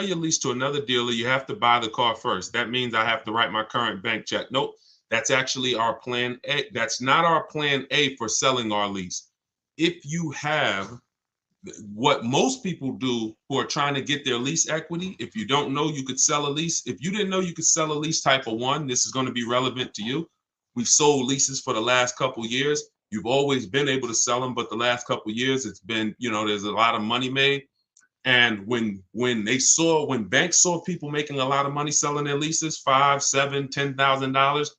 your lease to another dealer, you have to buy the car first. That means I have to write my current bank check. Nope, that's actually our plan A. That's not our plan A for selling our lease. If you have what most people do who are trying to get their lease equity, if you don't know you could sell a lease, if you didn't know you could sell a lease type of one, this is going to be relevant to you. We've sold leases for the last couple of years. You've always been able to sell them, but the last couple of years it's been, there's a lot of money made. And when banks saw people making a lot of money selling their leases, five, seven, $10,000,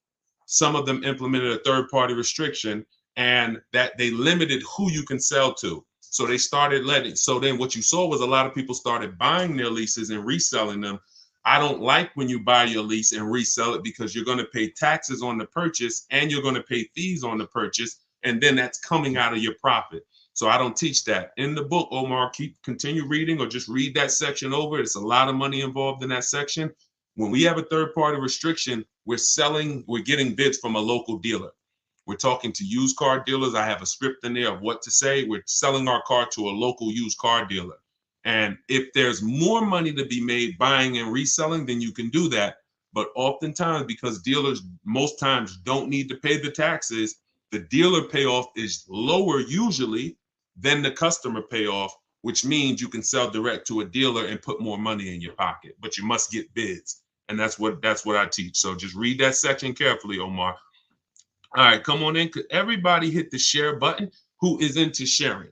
some of them implemented a third party restriction, and that they limited who you can sell to. So they started letting. So then what you saw was a lot of people started buying their leases and reselling them. I don't like when you buy your lease and resell it, because you're going to pay taxes on the purchase and you're going to pay fees on the purchase, and then that's coming out of your profit. So I don't teach that. In the book, Omar, continue reading or just read that section over. It's a lot of money involved in that section. When we have a third party restriction, we're getting bids from a local dealer. We're talking to used car dealers. I have a script in there of what to say. We're selling our car to a local used car dealer. And if there's more money to be made buying and reselling, then you can do that. But oftentimes, because dealers most times don't need to pay the taxes, the dealer payoff is lower usually than the customer payoff, which means you can sell direct to a dealer and put more money in your pocket, but you must get bids. And that's what I teach. So just read that section carefully, Omar. All right, come on in. Everybody hit the share button who is into sharing.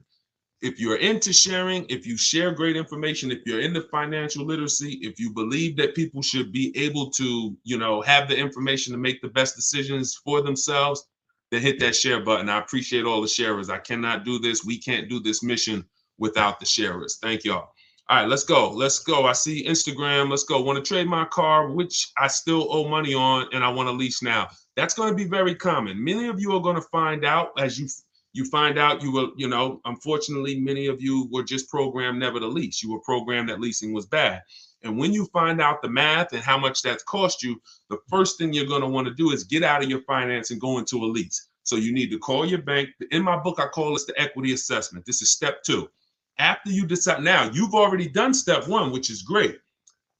If you're into sharing, if you share great information, if you're into financial literacy, if you believe that people should be able to, have the information to make the best decisions for themselves, then hit that share button. I appreciate all the sharers. I cannot do this. We can't do this mission without the sharers. Thank y'all. All right, let's go. Let's go. I see Instagram. Let's go. Want to trade my car, which I still owe money on, and I want to lease now. That's going to be very common. Many of you are going to find out as you find out you will, unfortunately, many of you were just programmed never to lease. You were programmed that leasing was bad. And when you find out the math and how much that's cost you, the first thing you're going to want to do is get out of your finance and go into a lease. So you need to call your bank. In my book, I call this the equity assessment. This is step 2. After you decide, now you've already done step 1, which is great.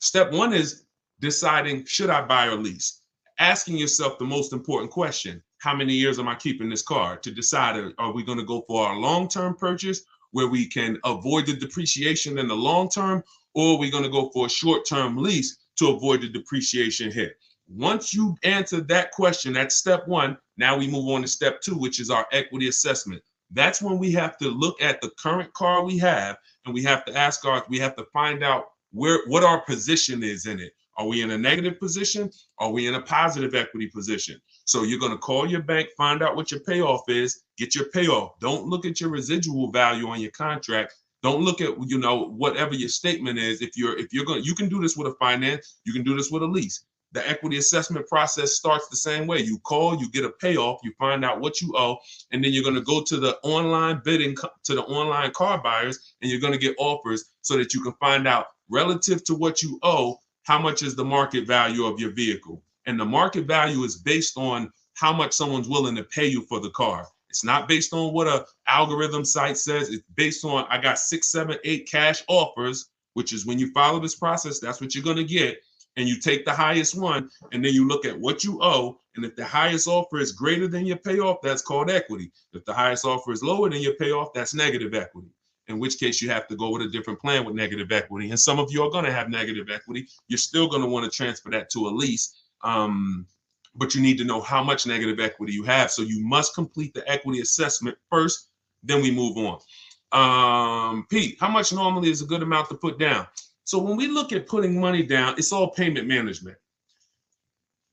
Step 1 is deciding, should I buy or lease? Asking yourself the most important question: how many years am I keeping this car? To decide, are we going to go for our long-term purchase where we can avoid the depreciation in the long term, or are we going to go for a short-term lease to avoid the depreciation hit? Once you answer that question, that's step 1. Now we move on to step 2, which is our equity assessment. That's when we have to look at the current car we have, and we have to find out what our position is in it. Are we in a negative position? Are we in a positive equity position? So you're going to call your bank, find out what your payoff is, get your payoff. Don't look at your residual value on your contract. Don't look at, whatever your statement is. If you're going, you can do this with a finance, you can do this with a lease. The equity assessment process starts the same way. You call, you get a payoff, you find out what you owe, and then you're going to go to the online bidding, to the online car buyers, and you're going to get offers so that you can find out relative to what you owe, how much is the market value of your vehicle. And the market value is based on how much someone's willing to pay you for the car. It's not based on what an algorithm site says. It's based on, I got 6, 7, 8 cash offers, which is when you follow this process, that's what you're going to get. And you take the highest one, and then you look at what you owe. And if the highest offer is greater than your payoff, that's called equity. If the highest offer is lower than your payoff, that's negative equity. In which case you have to go with a different plan with negative equity. And some of you are going to have negative equity. You're still going to want to transfer that to a lease. But you need to know how much negative equity you have. So you must complete the equity assessment first, then we move on. Pete, how much normally is a good amount to put down? So when we look at putting money down, it's all payment management.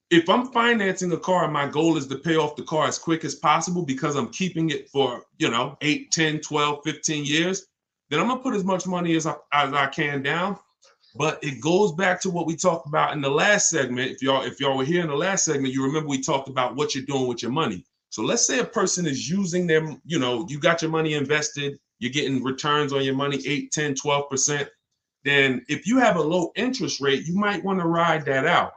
If I'm financing a car and my goal is to pay off the car as quick as possible because I'm keeping it for, 8, 10, 12, 15 years, then I'm going to put as much money as I can down. But it goes back to what we talked about in the last segment. If y'all were here in the last segment, you remember we talked about what you're doing with your money. So let's say a person is using them, you got your money invested, you're getting returns on your money, 8, 10, 12%. Then if you have a low interest rate, you might want to ride that out.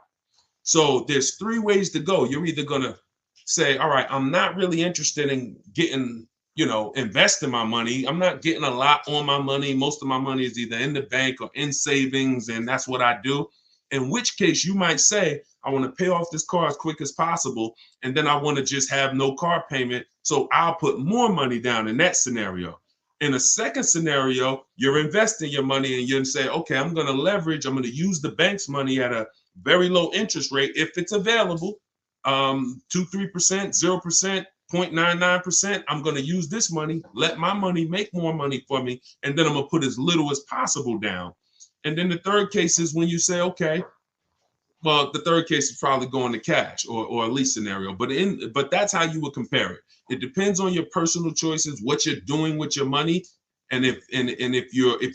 So there's 3 ways to go. You're either going to say, all right, I'm not really interested in getting, investing my money. I'm not getting a lot on my money. Most of my money is either in the bank or in savings, and that's what I do. In which case you might say, I want to pay off this car as quick as possible, and then I want to just have no car payment. So I'll put more money down in that scenario. In a second scenario, you're investing your money and you're say, okay, I'm going to leverage, I'm going to use the bank's money at a very low interest rate if it's available, 2-3%, 0%, 0.99%. I'm going to use this money, let my money make more money for me, and then I'm going to put as little as possible down. And then the third case is when you say, okay, well, the third case is probably going to cash or a lease scenario, but that's how you would compare it. It depends on your personal choices, what you're doing with your money, and if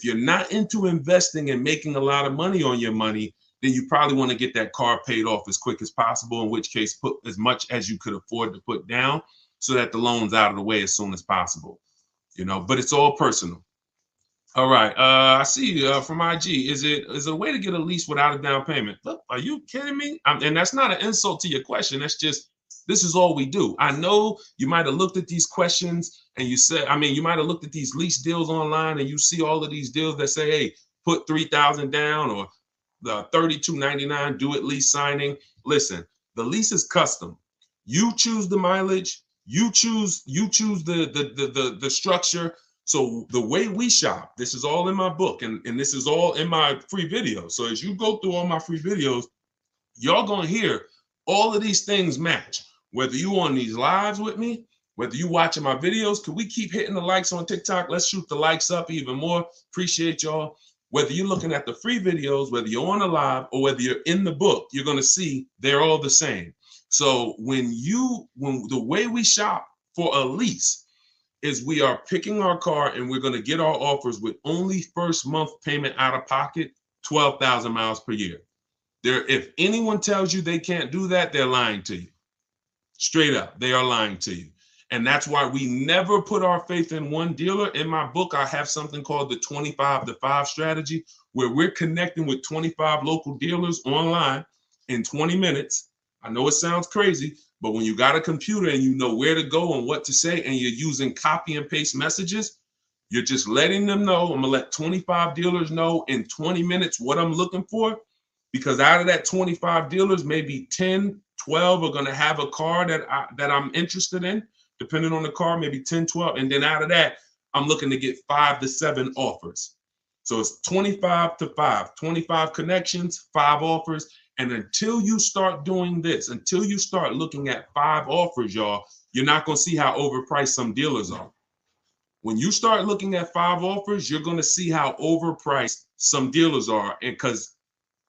you're not into investing and making a lot of money on your money, then you probably want to get that car paid off as quick as possible. In which case, put as much as you could afford to put down so that the loan's out of the way as soon as possible. But it's all personal. All right. I see from IG. Is it a way to get a lease without a down payment? Look, are you kidding me? And that's not an insult to your question. That's just, this is all we do. I know you might have looked at these questions and you said, you might have looked at these lease deals online and you see all of these deals that say, hey, put $3,000 down or the $32.99 do it lease signing. Listen, the lease is custom. You choose the mileage. You choose the structure. So the way we shop, this is all in my book and this is all in my free videos. So as you go through all my free videos, y'all gonna hear all of these things match. Whether you on these lives with me, whether you watching my videos, could we keep hitting the likes on TikTok? Let's shoot the likes up even more. Appreciate y'all. Whether you're looking at the free videos, whether you're on a live or whether you're in the book, you're gonna see they're all the same. So when the way we shop for a lease is we are picking our car and we're going to get our offers with only first month payment out of pocket, 12,000 miles per year. If anyone tells you they can't do that, they're lying to you. Straight up, they are lying to you. And that's why we never put our faith in one dealer. In my book, I have something called the 25-to-5 strategy, where we're connecting with 25 local dealers online in 20 minutes. I know it sounds crazy, but when you got a computer and you know where to go and what to say, and you're using copy and paste messages, you're just letting them know. I'm gonna let 25 dealers know in 20 minutes what I'm looking for, because out of that 25 dealers, maybe 10, 12 are gonna have a car that I'm interested in, depending on the car, maybe 10, 12. And then out of that, I'm looking to get 5 to 7 offers. So it's 25-to-5, 25 connections, 5 offers. And until you start doing this, until you start looking at 5 offers, y'all, you're not going to see how overpriced some dealers are. When you start looking at 5 offers, you're going to see how overpriced some dealers are. And because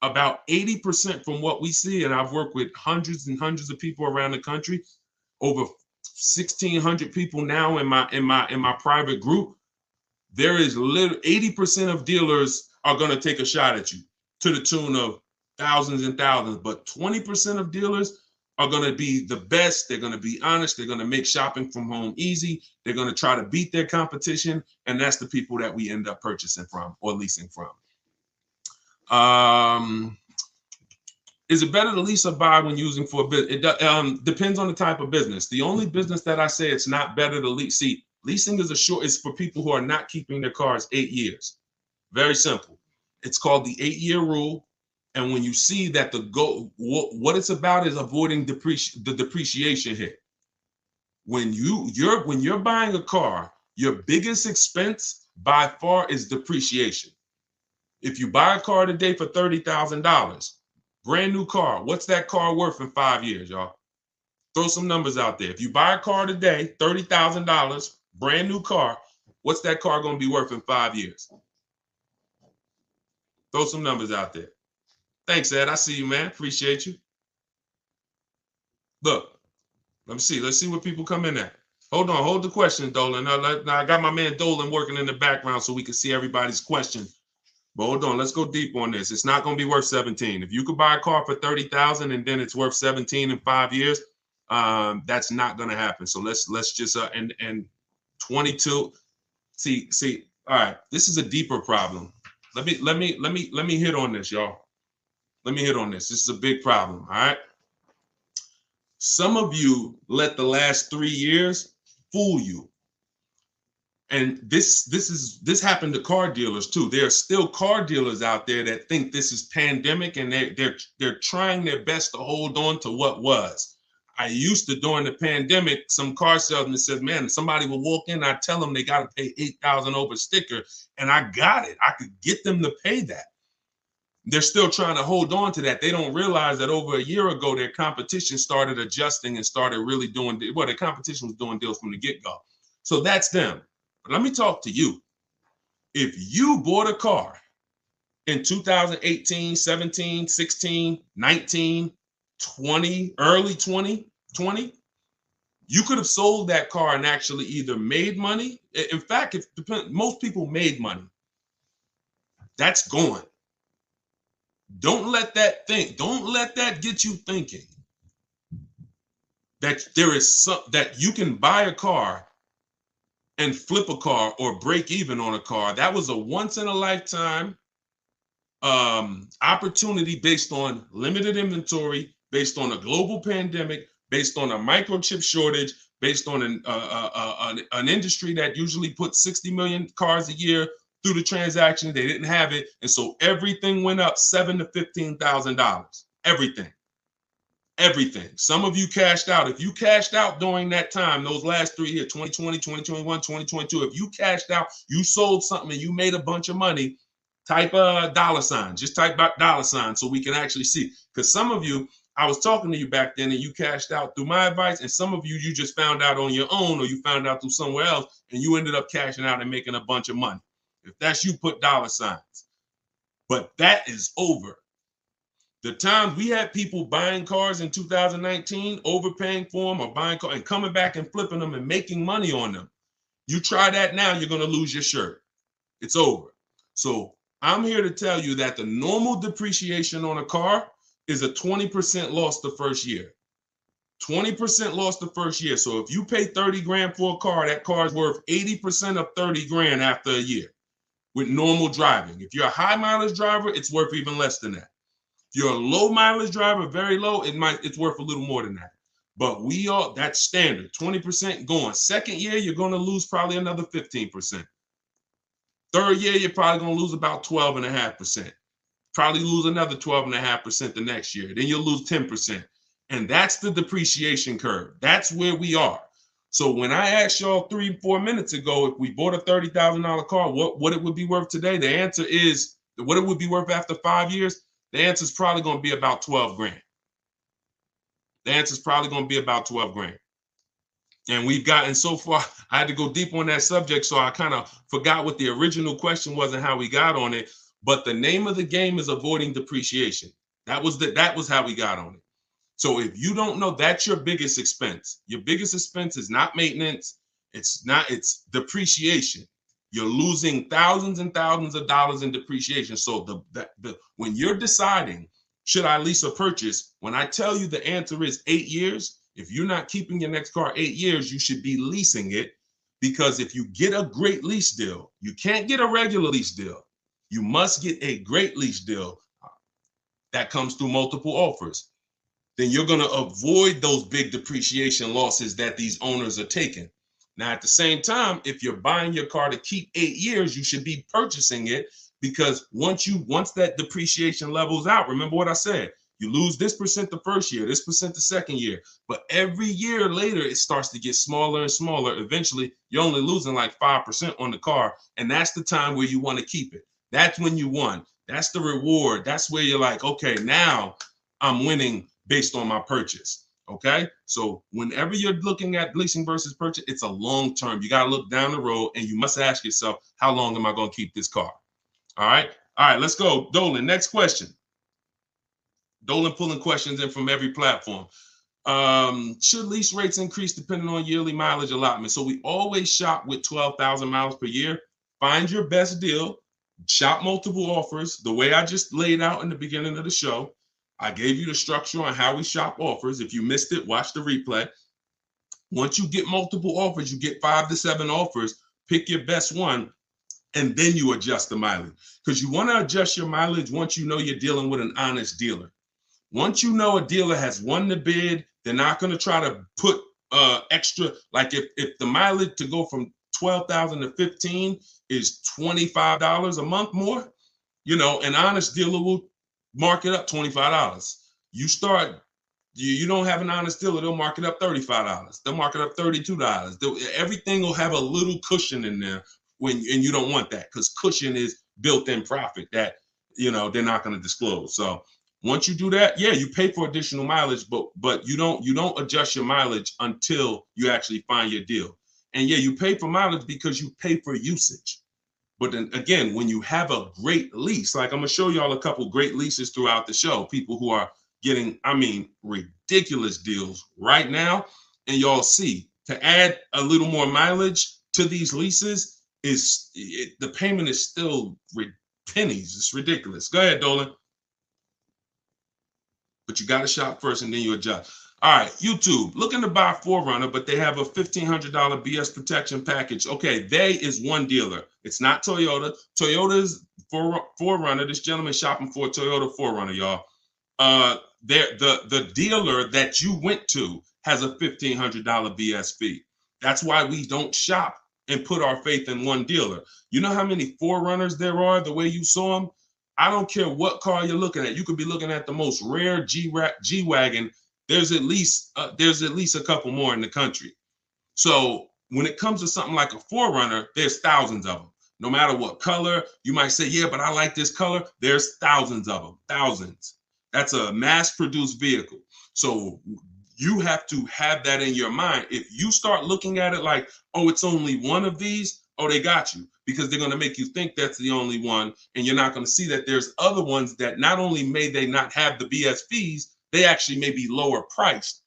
about 80% from what we see, and I've worked with hundreds and hundreds of people around the country, over 1,600 people now in my private group, there is 80% of dealers are going to take a shot at you to the tune of thousands and thousands, but 20% of dealers are going to be the best. They're going to be honest. They're going to make shopping from home easy. They're going to try to beat their competition. And that's the people that we end up purchasing from or leasing from. Is it better to lease or buy when using for a business? It depends on the type of business. The only business that I say it's not better to lease. See, leasing is for people who are not keeping their cars 8 years. Very simple. It's called the 8-year rule. And when you see that what it's about is avoiding the depreciation hit. When you're buying a car, your biggest expense by far is depreciation. If you buy a car today for $30,000, brand new car, what's that car worth in 5 years, y'all? Throw some numbers out there. If you buy a car today, $30,000, brand new car, what's that car going to be worth in 5 years? Throw some numbers out there. Thanks, Ed. I see you, man. Appreciate you. Look, let's see what people come in at. Hold on, hold the question, Dolan. Now I got my man Dolan working in the background so we can see everybody's question. But hold on, let's go deep on this. It's not going to be worth 17. If you could buy a car for 30,000 and then it's worth 17 in 5 years, that's not going to happen. So let's just and 22. See. All right, this is a deeper problem. Let me hit on this, y'all. Let me hit on this. This is a big problem. All right. Some of you let the last 3 years fool you. And this happened to car dealers too. There are still car dealers out there that think this is pandemic, and they're trying their best to hold on to what was. I used to, during the pandemic, some car salesman says, man, somebody will walk in, I tell them they got to pay $8,000 over sticker, and I got it. I could get them to pay that. They're still trying to hold on to that. They don't realize that over a year ago, their competition started adjusting and started really doing, well, the competition was doing deals from the get-go. So that's them. But let me talk to you. If you bought a car in 2018, 17, 16, 19, 20, early 2020, you could have sold that car and actually either made money. In fact, most people made money. That's gone. Don't let that get you thinking that that you can buy a car and flip a car or break even on a car. That was a once in a lifetime opportunity based on limited inventory, based on a global pandemic, based on a microchip shortage, based on an industry that usually puts 60 million cars a year through the transaction. They didn't have it, and so everything went up $7,000 to $15,000. Everything. Some of you cashed out. If you cashed out during that time, those last 3 years, 2020, 2021, 2022, if you cashed out, you sold something and you made a bunch of money, type a dollar sign. Just type dollar sign so we can actually see. Because some of you, I was talking to you back then and you cashed out through my advice, and some of you, you just found out on your own, or you found out through somewhere else and you ended up cashing out and making a bunch of money. If that's you, put dollar signs. But that is over. The times we had people buying cars in 2019, overpaying for them, or buying cars and coming back and flipping them and making money on them. You try that now, you're going to lose your shirt. It's over. So I'm here to tell you that the normal depreciation on a car is a 20% loss the first year. 20% loss the first year. So if you pay 30 grand for a car, that car is worth 80% of 30 grand after a year with normal driving. If you're a high mileage driver, it's worth even less than that. If you're a low mileage driver, very low, it's worth a little more than that. But that's standard, 20% going. Second year, you're going to lose probably another 15%. Third year, you're probably going to lose about 12.5%. Probably lose another 12.5% the next year. Then you'll lose 10%. And that's the depreciation curve. That's where we are. So when I asked y'all 3-4 minutes ago, if we bought a $30,000 car, what it would be worth today, the answer is what it would be worth after 5 years. The answer is probably going to be about 12 grand. The answer is probably going to be about 12 grand. And we've gotten so far, I had to go deep on that subject, so I kind of forgot what the original question was and how we got on it. But the name of the game is avoiding depreciation. That was how we got on it. So if you don't know, that's your biggest expense. Your biggest expense is not maintenance. It's depreciation. You're losing thousands and thousands of dollars in depreciation. So when you're deciding, should I lease or purchase? When I tell you the answer is 8 years, if you're not keeping your next car 8 years, you should be leasing it, because if you get a great lease deal, you can't get a regular lease deal. You must get a great lease deal that comes through multiple offers. Then you're going to avoid those big depreciation losses that these owners are taking. Now, at the same time, if you're buying your car to keep 8 years, you should be purchasing it, because once that depreciation levels out, remember what I said, you lose this percent the first year, this percent the second year, but every year later, it starts to get smaller and smaller. Eventually, you're only losing like 5% on the car, and that's the time where you want to keep it. That's when you won. That's the reward. That's where you're like, okay, now I'm winning based on my purchase. Okay, so whenever you're looking at leasing versus purchase, it's a long term. You got to look down the road, and you must ask yourself, how long am I going to keep this car? All right, let's go. Dolan, next question. Dolan pulling questions in from every platform. Should lease rates increase depending on yearly mileage allotment? So we always shop with 12,000 miles per year. Find your best deal. Shop multiple offers. The way I just laid out in the beginning of the show, I gave you the structure on how we shop offers. If you missed it, watch the replay. Once you get multiple offers, you get 5 to 7 offers. Pick your best one, and then you adjust the mileage. Because you want to adjust your mileage once you know you're dealing with an honest dealer. Once you know a dealer has won the bid, they're not going to try to put extra. Like if the mileage to go from 12,000 to 15 is $25 a month more. You know, an honest dealer will mark it up $25. You start, you don't have an honest dealer, they'll mark it up $35. They'll mark it up $32. Everything will have a little cushion in there and you don't want that, because cushion is built-in profit that, you know, they're not going to disclose. So once you do that, yeah, you pay for additional mileage, but you don't adjust your mileage until you actually find your deal. And yeah, you pay for mileage because you pay for usage. But then again, when you have a great lease, like I'm gonna show y'all a couple great leases throughout the show, people who are getting, I mean, ridiculous deals right now, and y'all see to add a little more mileage to these leases the payment is still pennies. It's ridiculous. Go ahead, Dolan. But you got to shop first and then you adjust. All right, YouTube, looking to buy Forerunner, but they have a $1,500 BS protection package. Okay, they is one dealer. It's not Toyota. Toyota's Forerunner. This gentleman shopping for a Toyota Forerunner, y'all. The dealer that you went to has a $1,500 BS fee. That's why we don't shop and put our faith in one dealer. You know how many Forerunners there are the way you saw them? I don't care what car you're looking at. You could be looking at the most rare G-Wagon. There's at least a couple more in the country. So when it comes to something like a Forerunner, there's thousands of them. No matter what color, you might say, yeah, but I like this color. There's thousands of them, thousands. That's a mass-produced vehicle. So you have to have that in your mind. If you start looking at it like, oh, it's only one of these, oh, they got you, because they're going to make you think that's the only one, and you're not going to see that there's other ones that not only may they not have the BS fees, they actually may be lower priced.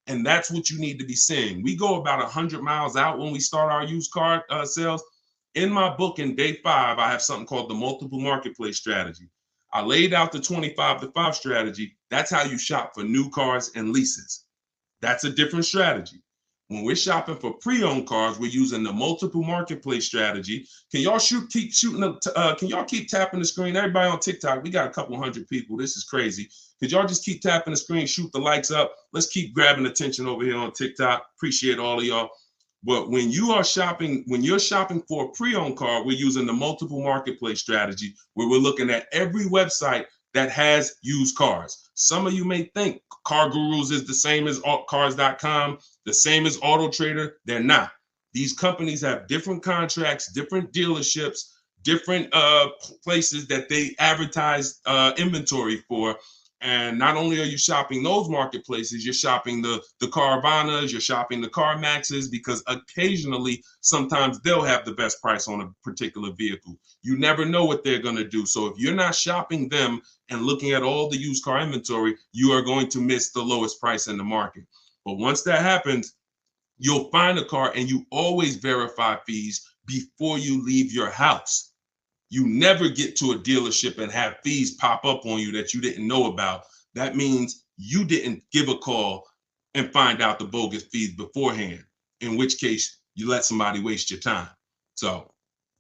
And that's what you need to be seeing. We go about 100 miles out when we start our used car sales. In my book, in day 5, I have something called the multiple marketplace strategy. I laid out the 25 to 5 strategy. That's how you shop for new cars and leases. That's a different strategy. When we're shopping for pre-owned cars, we're using the multiple marketplace strategy. Can y'all keep shooting? Can y'all keep tapping the screen? Everybody on TikTok, we got a couple hundred people. This is crazy. Could y'all just keep tapping the screen, shoot the likes up? Let's keep grabbing attention over here on TikTok. Appreciate all of y'all. But when you're shopping for a pre-owned car, we're using the multiple marketplace strategy, where we're looking at every website that has used cars. Some of you may think Car Gurus is the same as cars.com, the same as Auto Trader. They're not. These companies have different contracts, different dealerships, different places that they advertise inventory for. And not only are you shopping those marketplaces, you're shopping the Carvanas, you're shopping the CarMaxes, because occasionally, sometimes they'll have the best price on a particular vehicle. You never know what they're going to do. So if you're not shopping them and looking at all the used car inventory, you are going to miss the lowest price in the market. But once that happens, you'll find a car, and you always verify fees before you leave your house. You never get to a dealership and have fees pop up on you that you didn't know about. That means you didn't give a call and find out the bogus fees beforehand, in which case you let somebody waste your time. So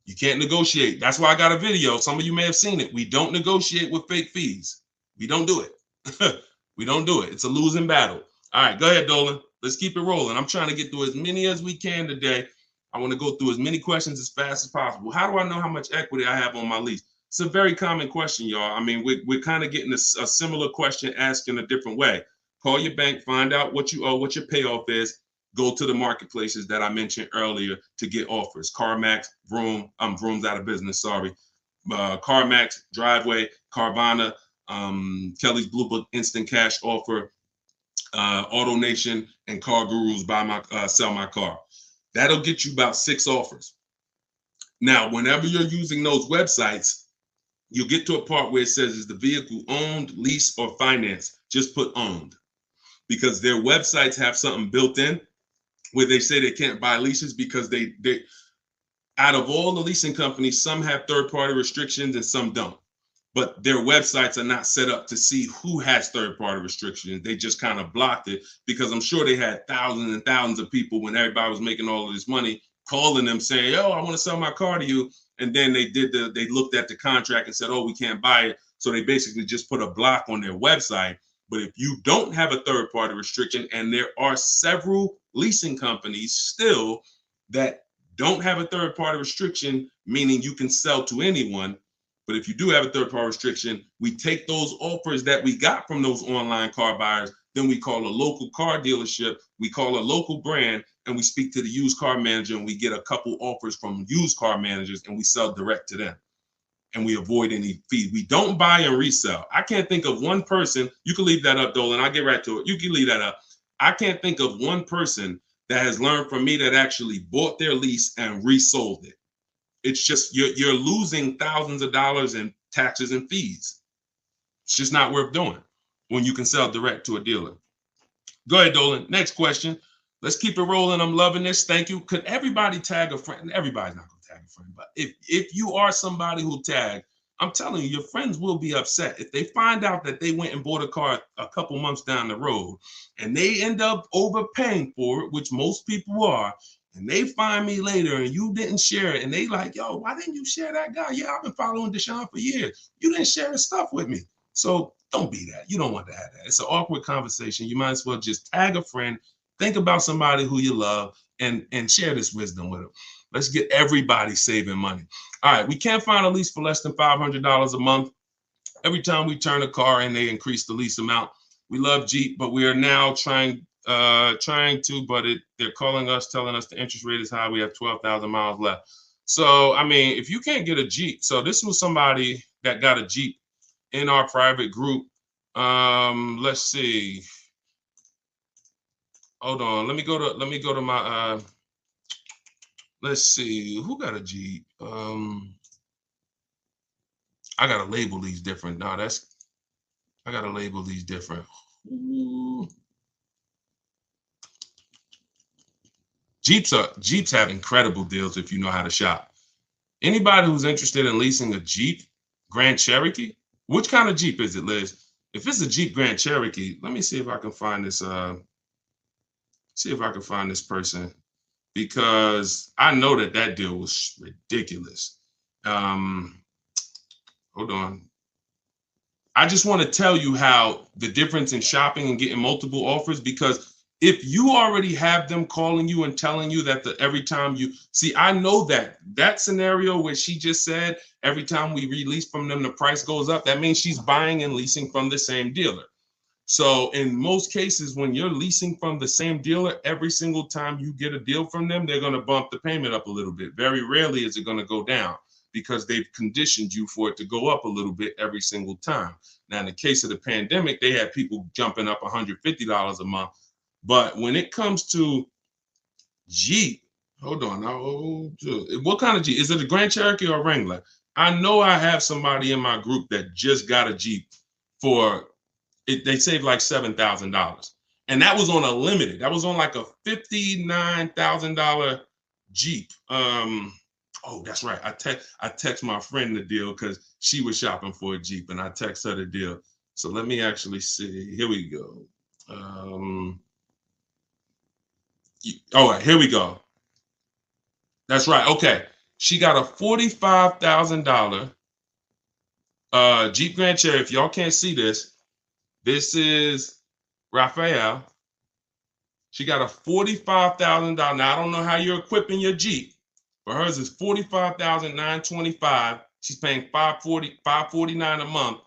you can't negotiate. That's why I got a video. Some of you may have seen it. We don't negotiate with fake fees. We don't do it. We don't do it. It's a losing battle. All right, go ahead, Dolan. Let's keep it rolling. I'm trying to get through as many as we can today. I want to go through as many questions as fast as possible. How do I know how much equity I have on my lease? It's a very common question, y'all. I mean, we're kind of getting a similar question asked in a different way. Call your bank, find out what you owe, what your payoff is. Go to the marketplaces that I mentioned earlier to get offers. CarMax, Vroom, Vroom's out of business, sorry. CarMax, Driveway, Carvana, Kelly's Blue Book Instant Cash Offer, AutoNation, and Car Gurus, Sell My Car. That'll get you about 6 offers. Now, whenever you're using those websites, you'll get to a part where it says, is the vehicle owned, leased, or financed? Just put owned, because their websites have something built in where they say they can't buy leases, because they out of all the leasing companies, some have third-party restrictions and some don't. But their websites are not set up to see who has third-party restrictions. They just kind of blocked it, because I'm sure they had thousands and thousands of people, when everybody was making all of this money, calling them saying, "Oh, I want to sell my car to you." And then they looked at the contract and said, "Oh, we can't buy it." So they basically just put a block on their website. But if you don't have a third-party restriction, and there are several leasing companies still that don't have a third-party restriction, meaning you can sell to anyone. But if you do have a third-party restriction, we take those offers that we got from those online car buyers, then we call a local car dealership, we call a local brand, and we speak to the used car manager, and we get a couple offers from used car managers, and we sell direct to them. And we avoid any fees. We don't buy and resell. I can't think of one person. You can leave that up, Dolan. I'll get right to it. You can leave that up. I can't think of one person that has learned from me that actually bought their lease and resold it. It's just you're losing thousands of dollars in taxes and fees. It's just not worth doing when you can sell direct to a dealer. Go ahead, Dolan. Next question. Let's keep it rolling. I'm loving this. Thank you. Could everybody tag a friend? Everybody's not going to tag a friend, but if you are somebody who tag, I'm telling you, your friends will be upset if they find out that they went and bought a car a couple months down the road and they end up overpaying for it, which most people are, and they find me later and you didn't share it, and they like, yo, why didn't you share that guy? Yeah, I've been following Deshone for years. You didn't share his stuff with me. So don't be that. You don't want to have that. It's an awkward conversation. You might as well just tag a friend, think about somebody who you love, and share this wisdom with them. Let's get everybody saving money. All right, we can't find a lease for less than $500 a month. Every time we turn a car in, they increase the lease amount. We love Jeep, but we are now trying to, but they're calling us, telling us the interest rate is high. We have 12,000 miles left. So, I mean, if you can't get a Jeep, so this was somebody that got a Jeep in our private group. Let's see. Hold on. Let me go to my let's see, who got a Jeep? I gotta label these different. No, I gotta label these different. Ooh. Jeeps have incredible deals if you know how to shop. Anybody who's interested in leasing a Jeep Grand Cherokee, which kind of Jeep is it, Liz? If it's a Jeep Grand Cherokee, let me see if I can find this. See if I can find this person, because I know that deal was ridiculous. Hold on. I just want to tell you how the difference in shopping and getting multiple offers, because if you already have them calling you and telling you that every time you see, I know that scenario where she just said every time we release from them, the price goes up. That means she's buying and leasing from the same dealer. So in most cases, when you're leasing from the same dealer, every single time you get a deal from them, they're going to bump the payment up a little bit. Very rarely is it going to go down, because they've conditioned you for it to go up a little bit every single time. Now, in the case of the pandemic, they had people jumping up $150 a month. But when it comes to Jeep, hold on. What kind of Jeep? Is it a Grand Cherokee or a Wrangler? I know I have somebody in my group that just got a Jeep for it. They saved like $7,000. And that was on a limited. That was on like a $59,000 Jeep. Oh, that's right. I text my friend the deal because she was shopping for a Jeep, and I text her the deal. So let me actually see. Here we go. All right, here we go. That's right. Okay. She got a $45,000 Jeep Grand Cherokee. If y'all can't see this, this is Raphael. She got a $45,000. Now, I don't know how you're equipping your Jeep, but hers is $45,925. She's paying $549 a month,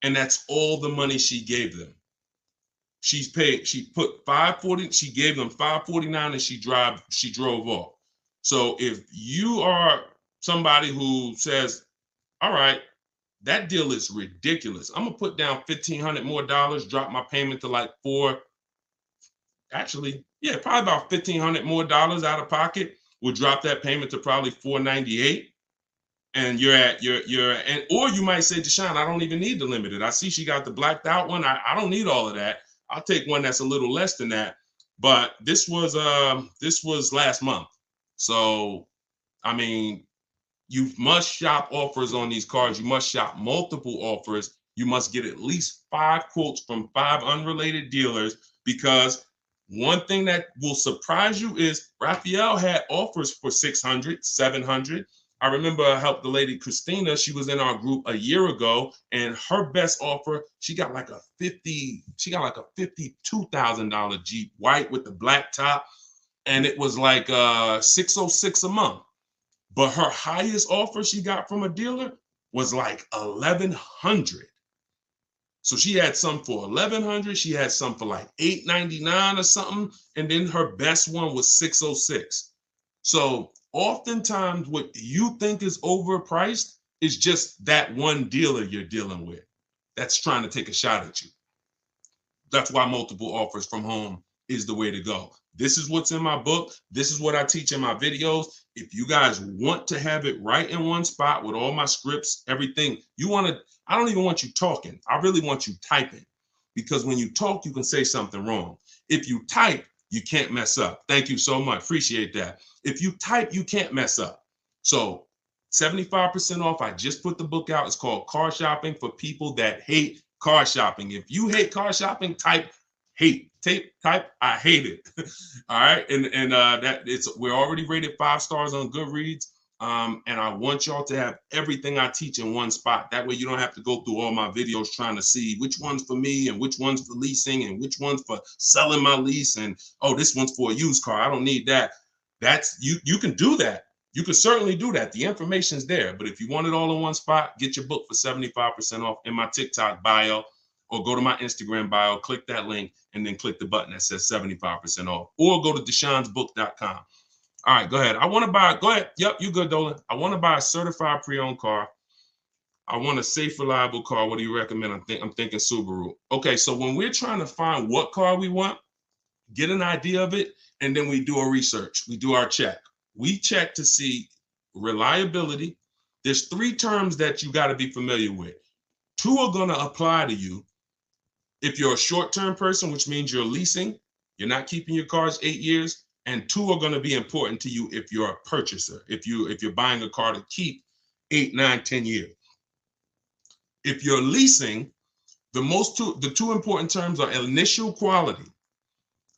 and that's all the money she gave them. She put $540, she gave them $549, and she drove off. So if you are somebody who says, all right, that deal is ridiculous, I'm gonna put down $1,500 more, drop my payment to like probably about $1,500 more out of pocket, will drop that payment to probably $498. And or you might say, Deshone, I don't even need the limited. I see she got the blacked out one. I don't need all of that. I'll take one that's a little less than that. But this was last month. So, I mean, you must shop offers on these cars. You must shop multiple offers. You must get at least 5 quotes from 5 unrelated dealers, because one thing that will surprise you is Raphael had offers for $600, $700. I remember I helped the lady Christina. She was in our group a year ago, and her best offer, she got like a $52,000 Jeep, white with the black top. and it was like 606 a month. But her highest offer she got from a dealer was like 1100. So she had some for 1100, she had some for like 899 or something, and then her best one was 606. So oftentimes what you think is overpriced is just that one dealer you're dealing with that's trying to take a shot at you. That's why multiple offers from home is the way to go. This is what's in my book. This is what I teach in my videos. If you guys want to have it right in one spot with all my scripts, everything, I don't even want you talking. I really want you typing, because when you talk, you can say something wrong. If you type, you can't mess up. Thank you so much. Appreciate that. If you type, you can't mess up. So 75% off. I just put the book out. It's called Car Shopping for People That Hate Car Shopping. If you hate car shopping, type hate. Type I hate it. All right. And we're already rated 5 stars on Goodreads. And I want y'all to have everything I teach in one spot. That way you don't have to go through all my videos trying to see which one's for me and which one's for leasing and which one's for selling my lease. And oh, this one's for a used car. I don't need that. That's you can do that. You can certainly do that. The information's there. But if you want it all in one spot, get your book for 75% off in my TikTok bio, or go to my Instagram bio, click that link, and then click the button that says 75% off, or go to deshonsbook.com. All right, go ahead. Go ahead. Yep, you good, Dolan. I want to buy a certified pre-owned car. I want a safe, reliable car. What do you recommend? I'm thinking Subaru. Okay, so when we're trying to find what car we want, get an idea of it, and then we do a research. We do our check. We check to see reliability. There's 3 terms that you got to be familiar with. 2 are going to apply to you if you're a short-term person, which means you're leasing, you're not keeping your cars 8 years, and 2 are going to be important to you if you're a purchaser, if you're buying a car to keep 8, 9, 10 years. If you're leasing, the 2 important terms are initial quality.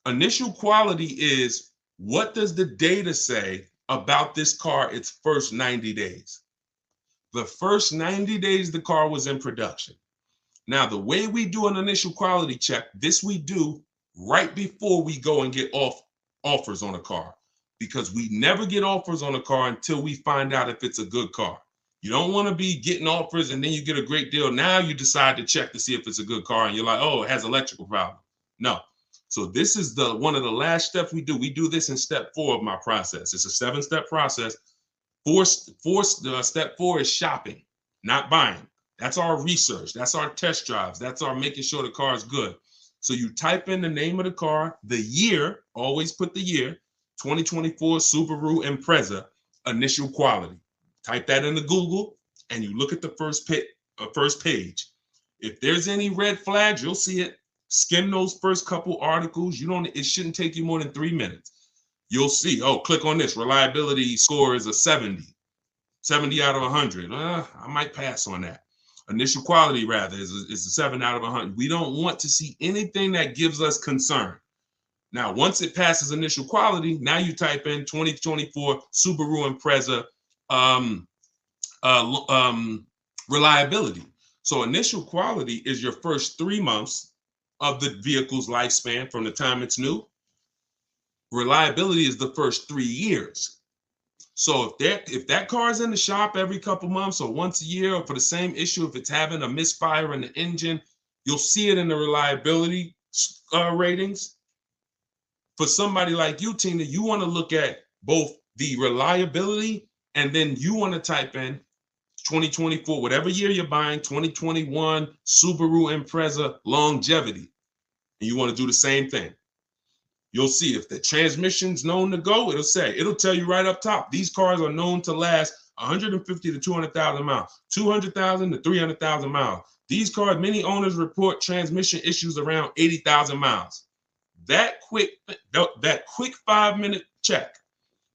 Initial quality is, what does the data say about this car its first 90 days? The first 90 days the car was in production. Now, the way we do an initial quality check, this we do right before we go and get offers on a car, because we never get offers on a car until we find out if it's a good car. You don't want to be getting offers and then you get a great deal. Now you decide to check to see if it's a good car and you're like, oh, it has electrical problem. No. So this is one of the last steps we do. We do this in step 4 of my process. It's a 7-step process. Step 4 is shopping, not buying. That's our research. That's our test drives. That's our making sure the car is good. So you type in the name of the car, the year, always put the year, 2024 Subaru Impreza, initial quality. Type that into Google and you look at the first page. If there's any red flags, you'll see it. Skim those first couple articles. It shouldn't take you more than 3 minutes. You'll see, oh, click on this. Reliability score is a 70 out of 100. I might pass on that. Initial quality, rather, is a 7 out of 100. We don't want to see anything that gives us concern. Now, once it passes initial quality, now you type in 2024 Subaru Impreza reliability. So initial quality is your first 3 months of the vehicle's lifespan from the time it's new. Reliability is the first 3 years. So if that car is in the shop every couple months or once a year, or for the same issue, if it's having a misfire in the engine, you'll see it in the reliability ratings. For somebody like you, Tina, you want to look at both the reliability, and then you want to type in 2024, whatever year you're buying, 2021 Subaru Impreza longevity. And you want to do the same thing. You'll see if the transmission's known to go, it'll tell you right up top. These cars are known to last 150 to 200,000 miles, 200,000 to 300,000 miles. These cars, many owners report transmission issues around 80,000 miles. That quick 5-minute check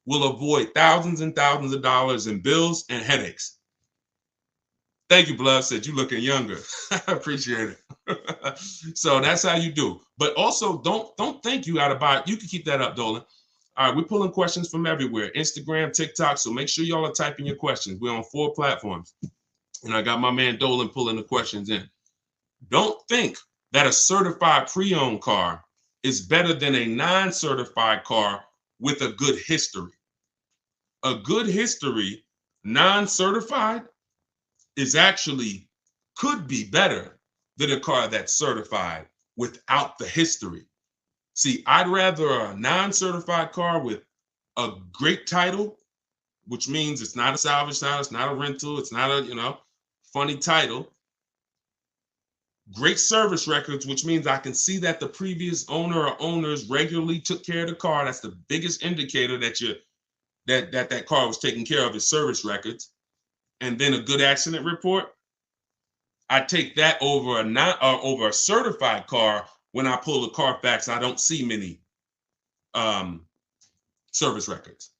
will avoid thousands and thousands of dollars in bills and headaches. Thank you, Blood. Said you looking younger. I appreciate it. So that's how you do. But also, don't think you got to buy it. You can keep that up, Dolan. All right, we're pulling questions from everywhere. Instagram, TikTok. So make sure y'all are typing your questions. We're on 4 platforms. And I got my man Dolan pulling the questions in. Don't think that a certified pre-owned car is better than a non-certified car with a good history. A good history, non-certified, is actually could be better than a car that's certified without the history. See, I'd rather a non-certified car with a great title, which means it's not a salvage title, it's not a rental, it's not a, funny title. Great service records, which means I can see that the previous owner or owners regularly took care of the car. That's the biggest indicator that car was taken care of, is service records. And then a good accident report. I take that over over a certified car. When I pull the Carfax, I don't see many service records.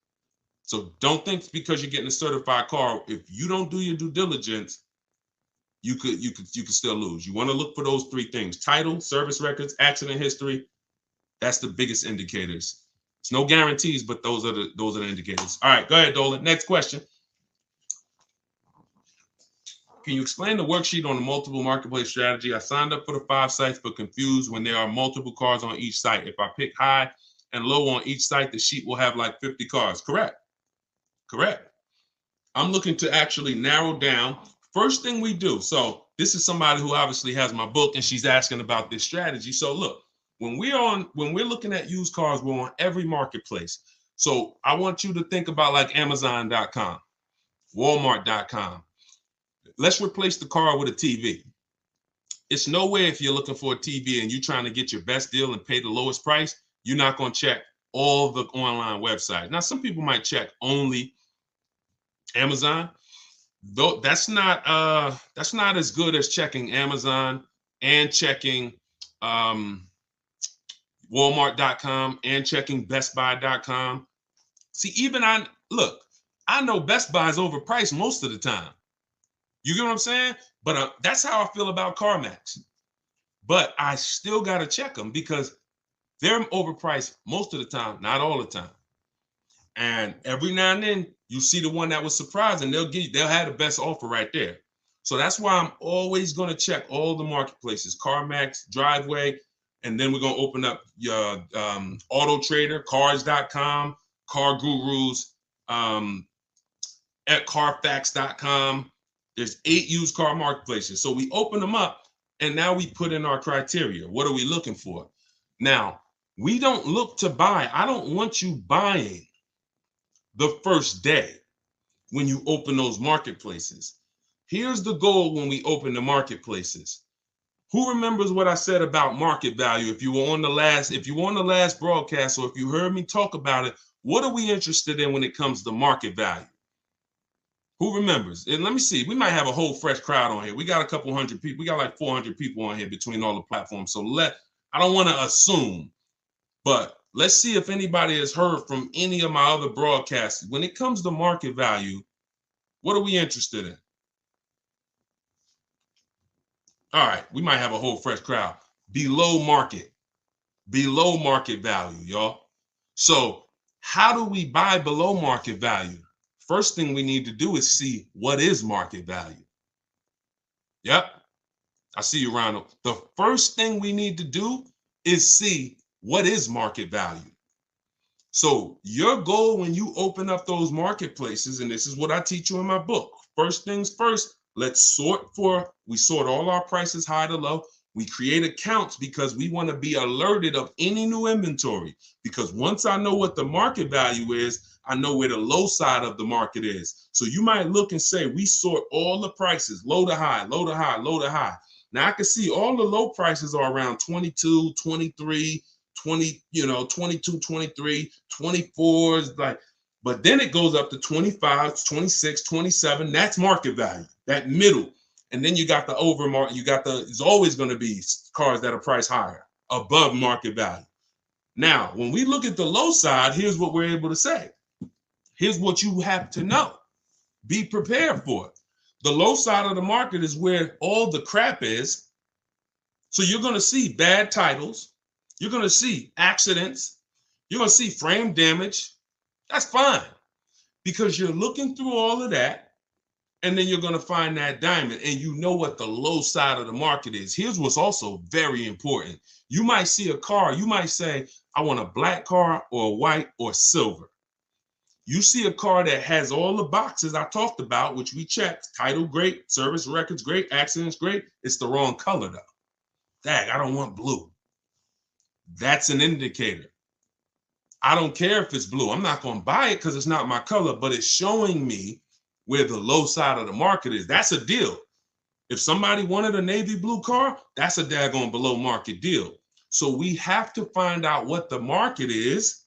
So don't think because you're getting a certified car, if you don't do your due diligence, you could still lose. You want to look for those three things: title, service records, accident history. That's the biggest indicators. It's no guarantees, but those are the indicators. All right, go ahead, Dolan. Next question. Can you explain the worksheet on the multiple marketplace strategy? I signed up for the 5 sites, but confused when there are multiple cars on each site. If I pick high and low on each site, the sheet will have like 50 cars. Correct. I'm looking to actually narrow down. First thing we do. So this is somebody who obviously has my book, and she's asking about this strategy. So look, when we're looking at used cars, we're on every marketplace. So I want you to think about like Amazon.com, Walmart.com. Let's replace the car with a TV. It's no way, if you're looking for a TV and you're trying to get your best deal and pay the lowest price, you're not going to check all the online websites. Now, some people might check only Amazon. Though that's not as good as checking Amazon and checking Walmart.com and checking BestBuy.com. See, I know Best Buy is overpriced most of the time. You get what I'm saying? But that's how I feel about CarMax. But I still got to check them because they're overpriced most of the time, not all the time. And every now and then you see the one that was surprising, they'll have the best offer right there. So that's why I'm always going to check all the marketplaces: CarMax, Driveway, and then we're going to open up your Auto Trader, Cars.com, Car Gurus, at Carfax.com. There's 8 used car marketplaces. So we open them up, and now we put in our criteria. What are we looking for? Now, we don't look to buy. I don't want you buying the first day when you open those marketplaces. Here's the goal when we open the marketplaces. Who remembers what I said about market value? If you were on the last broadcast, or if you heard me talk about it, what are we interested in when it comes to market value? Who remembers? And let me see, we might have a whole fresh crowd on here. We got a couple hundred people. We got like 400 people on here between all the platforms. So I don't want to assume, but let's see if anybody has heard from any of my other broadcasts. When it comes to market value, what are we interested in? All right, we might have a whole fresh crowd. Below market value, y'all. So how do we buy below market value? First thing we need to do is see what is market value. Yep, I see you, Ronald. The first thing we need to do is see what is market value. So your goal when you open up those marketplaces, and this is what I teach you in my book. First things first, we sort all our prices high to low. We create accounts because we want to be alerted of any new inventory. Because once I know what the market value is, I know where the low side of the market is. So you might look and say, we sort all the prices, low to high, low to high, low to high. Now I can see all the low prices are around 22, 23, 20, 22, 23, 24, but then it goes up to 25, 26, 27. That's market value, that middle. And then you got the overmarket, it's always going to be cars that are priced higher, above market value. Now, when we look at the low side, here's what we're able to say. Here's what you have to know. Be prepared for it. The low side of the market is where all the crap is. So you're going to see bad titles. You're going to see accidents. You're going to see frame damage. That's fine because you're looking through all of that and then you're going to find that diamond, and you know what the low side of the market is. Here's what's also very important. You might see a car, you might say, I want a black car or a white or silver. You see a car that has all the boxes I talked about, which we checked, title great, service records great, accidents great. It's the wrong color though. Dang, I don't want blue. That's an indicator. I don't care if it's blue. I'm not going to buy it because it's not my color, but it's showing me where the low side of the market is. That's a deal. If somebody wanted a navy blue car, that's a daggone below market deal. So we have to find out what the market is.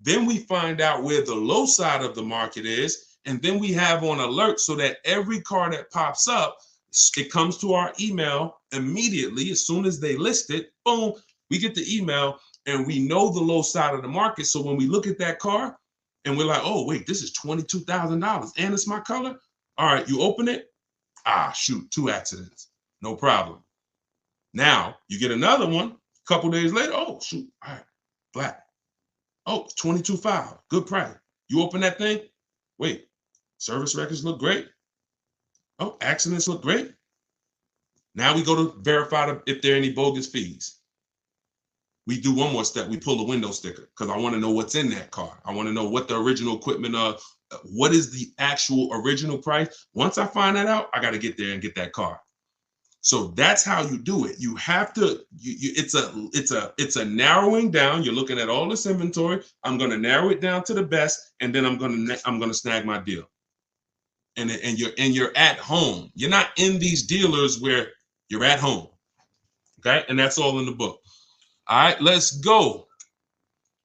Then we find out where the low side of the market is. And then we have on alert so that every car that pops up, it comes to our email immediately. As soon as they list it, boom, we get the email and we know the low side of the market. So when we look at that car and we're like, oh, wait, this is $22,000 and it's my color. All right, you open it. Ah, shoot, 2 accidents. No problem. Now you get another one a couple days later. Oh, shoot. All right, black. Oh, $22,500. Good price. You open that thing. Wait, service records look great. Oh, accidents look great. Now we go to verify if there are any bogus fees. We do one more step. We pull the window sticker because I want to know what's in that car. I want to know what the original equipment, what is the actual original price. Once I find that out, I got to get there and get that car. So that's how you do it. You have to. It's a narrowing down. You're looking at all this inventory. I'm going to narrow it down to the best, and then I'm going to snag my deal. And you're at home. You're not in these dealers where you're at home. Okay, and that's all in the book. All right, let's go.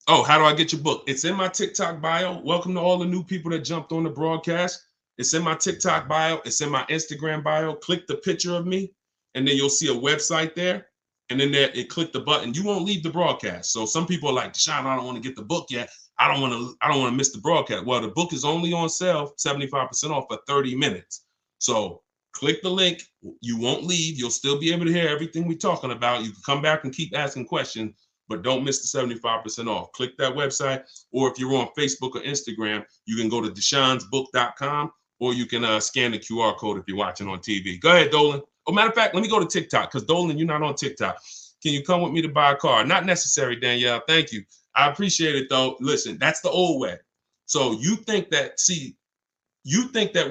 Oh, how do I get your book? It's in my TikTok bio. Welcome to all the new people that jumped on the broadcast. It's in my TikTok bio. It's in my Instagram bio. Click the picture of me, and then you'll see a website there. And then there, click the button. You won't leave the broadcast. So some people are like, Deshone, I don't want to get the book yet. I don't want to miss the broadcast. Well, the book is only on sale, 75% off for 30 minutes. So click the link. You won't leave. You'll still be able to hear everything we're talking about. You can come back and keep asking questions, but don't miss the 75% off. Click that website. Or if you're on Facebook or Instagram, you can go to deshonesbook.com, or you can scan the QR code if you're watching on TV. Go ahead, Dolan. Oh, matter of fact, let me go to TikTok because Dolan, you're not on TikTok. Can you come with me to buy a car? Not necessary, Danielle. Thank you. I appreciate it, though. Listen, that's the old way. So you think that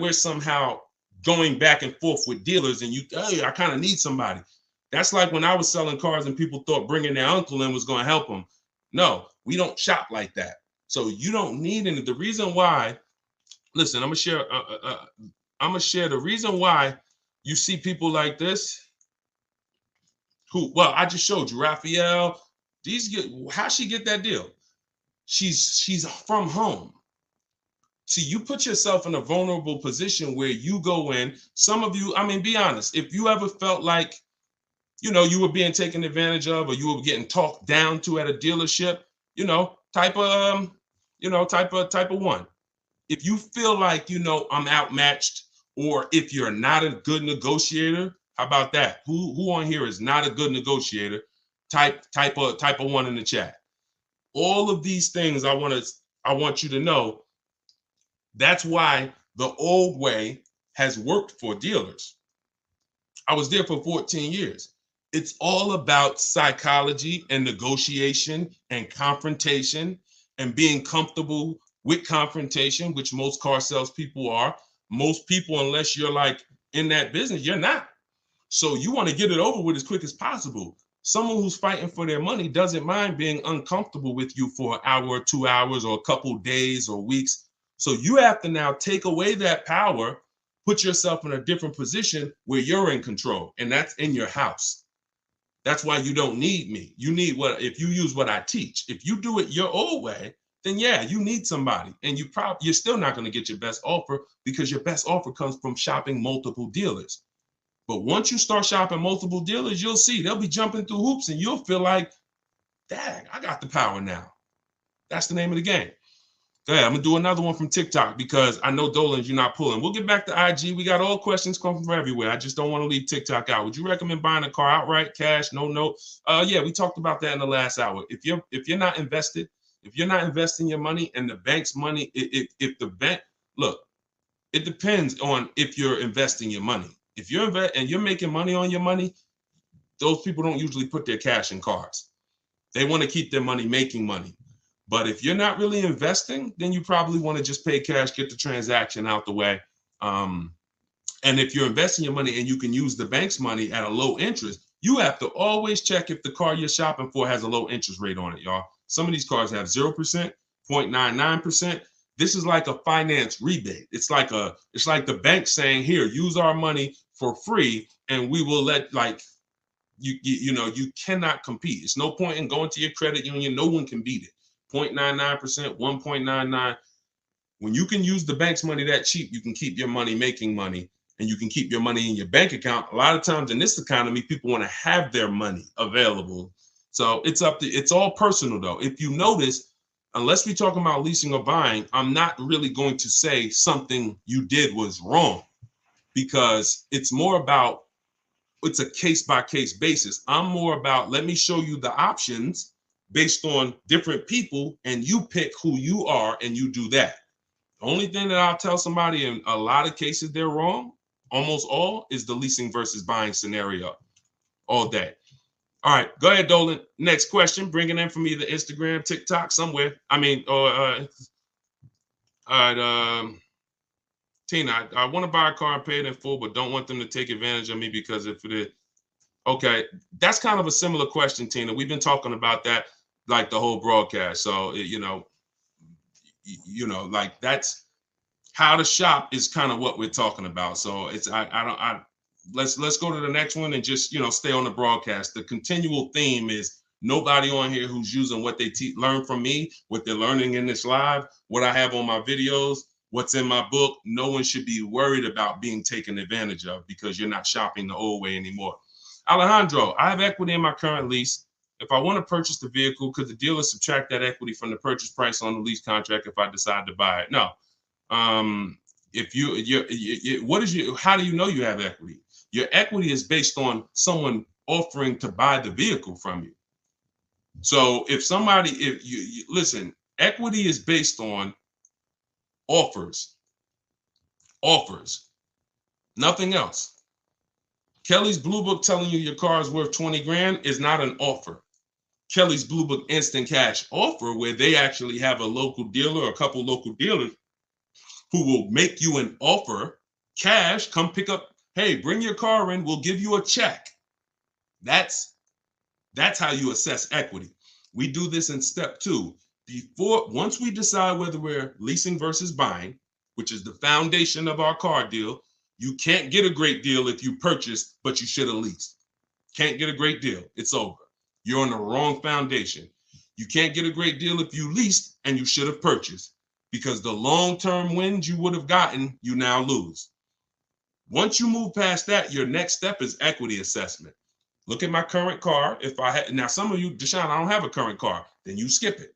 we're somehow going back and forth with dealers and hey, I kind of need somebody. That's like when I was selling cars and people thought bringing their uncle in was going to help them. No, we don't shop like that. So you don't need any. The reason why, listen, I'm gonna share the reason why you see people like this I just showed you, Raphael. How she get that deal? She's from home. See, you put yourself in a vulnerable position where you go in. Some of you, I mean, be honest. If you ever felt like, you were being taken advantage of, or you were getting talked down to at a dealership, type of one. If you feel like, I'm outmatched, or if you're not a good negotiator, how about that? Who on here is not a good negotiator? Type of one in the chat. All of these things I want you to know. That's why the old way has worked for dealers. I was there for 14 years. It's all about psychology and negotiation and confrontation and being comfortable with confrontation, which most car salespeople are. Most people, unless you're like in that business, you're not. So you want to get it over with as quick as possible. Someone who's fighting for their money doesn't mind being uncomfortable with you for an hour or 2 hours or a couple days or weeks. So you have to now take away that power, put yourself in a different position where you're in control, and that's in your house. That's why you don't need me. You need if you use what I teach. If you do it your old way, then yeah, you need somebody, and you're still not going to get your best offer because your best offer comes from shopping multiple dealers. But once you start shopping multiple dealers, you'll see they'll be jumping through hoops, and you'll feel like, dang, I got the power now. That's the name of the game. Go ahead. I'm going to do another one from TikTok because I know Dolan, you're not pulling. We'll get back to IG. We got all questions coming from everywhere. I just don't want to leave TikTok out. Would you recommend buying a car outright, cash, no note? Yeah, we talked about that in the last hour. If you're not invested, if you're not investing your money and the bank's money, if the bank, look, It depends on if you're investing your money. If you're and you're making money on your money, those people don't usually put their cash in cars. They want to keep their money making money. But if you're not really investing, then you probably want to just pay cash, get the transaction out the way. And if you're investing your money and you can use the bank's money at a low interest, you have to always check if the car you're shopping for has a low interest rate on it, y'all. Some of these cars have 0%, 0.99%. This is like a finance rebate. It's like the bank saying, here, use our money for free, and we will let, like, you cannot compete. It's no point in going to your credit union. No one can beat it. 0.99%, 1.99. When you can use the bank's money that cheap, you can keep your money making money, and you can keep your money in your bank account. A lot of times in this economy, people want to have their money available. So it's all personal though. If you notice, unless we're talking about leasing or buying, I'm not really going to say something you did was wrong, because it's a case-by-case basis. I'm more about, let me show you the options based on different people, and you pick who you are and you do that. The only thing that I'll tell somebody in a lot of cases they're wrong, almost all, is the leasing versus buying scenario all day. All right, go ahead, Dolan. Next question, bring it in from either Instagram, TikTok, somewhere. Tina, I want to buy a car and pay it in full, but don't want them to take advantage of me because if it is, okay, that's kind of a similar question, Tina. We've been talking about that like the whole broadcast. So, like that's how to shop is kind of what we're talking about. So let's go to the next one and just, stay on the broadcast. The continual theme is nobody on here who's using what they learn from me, what they're learning in this live, what I have on my videos, what's in my book. No one should be worried about being taken advantage of because you're not shopping the old way anymore. Alejandro, I have equity in my current lease. If I want to purchase the vehicle, could the dealer subtract that equity from the purchase price on the lease contract if I decide to buy it? No. How do you know you have equity? Your equity is based on someone offering to buy the vehicle from you. So listen, equity is based on offers, nothing else. Kelly's Blue Book telling you your car is worth 20 grand is not an offer. Kelly's Blue Book instant cash offer, where they actually have a local dealer or a couple local dealers who will make you an offer, cash, come pick up, hey, bring your car in, we'll give you a check. That's how you assess equity. We do this in step 2. Once we decide whether we're leasing versus buying, which is the foundation of our car deal, you can't get a great deal if you purchased, but you should have leased. Can't get a great deal. It's over. You're on the wrong foundation. You can't get a great deal if you leased and you should have purchased, because the long-term wins you would have gotten, you now lose. Once you move past that, your next step is equity assessment. Look at my current car. Now some of you, Deshone, I don't have a current car, then you skip it.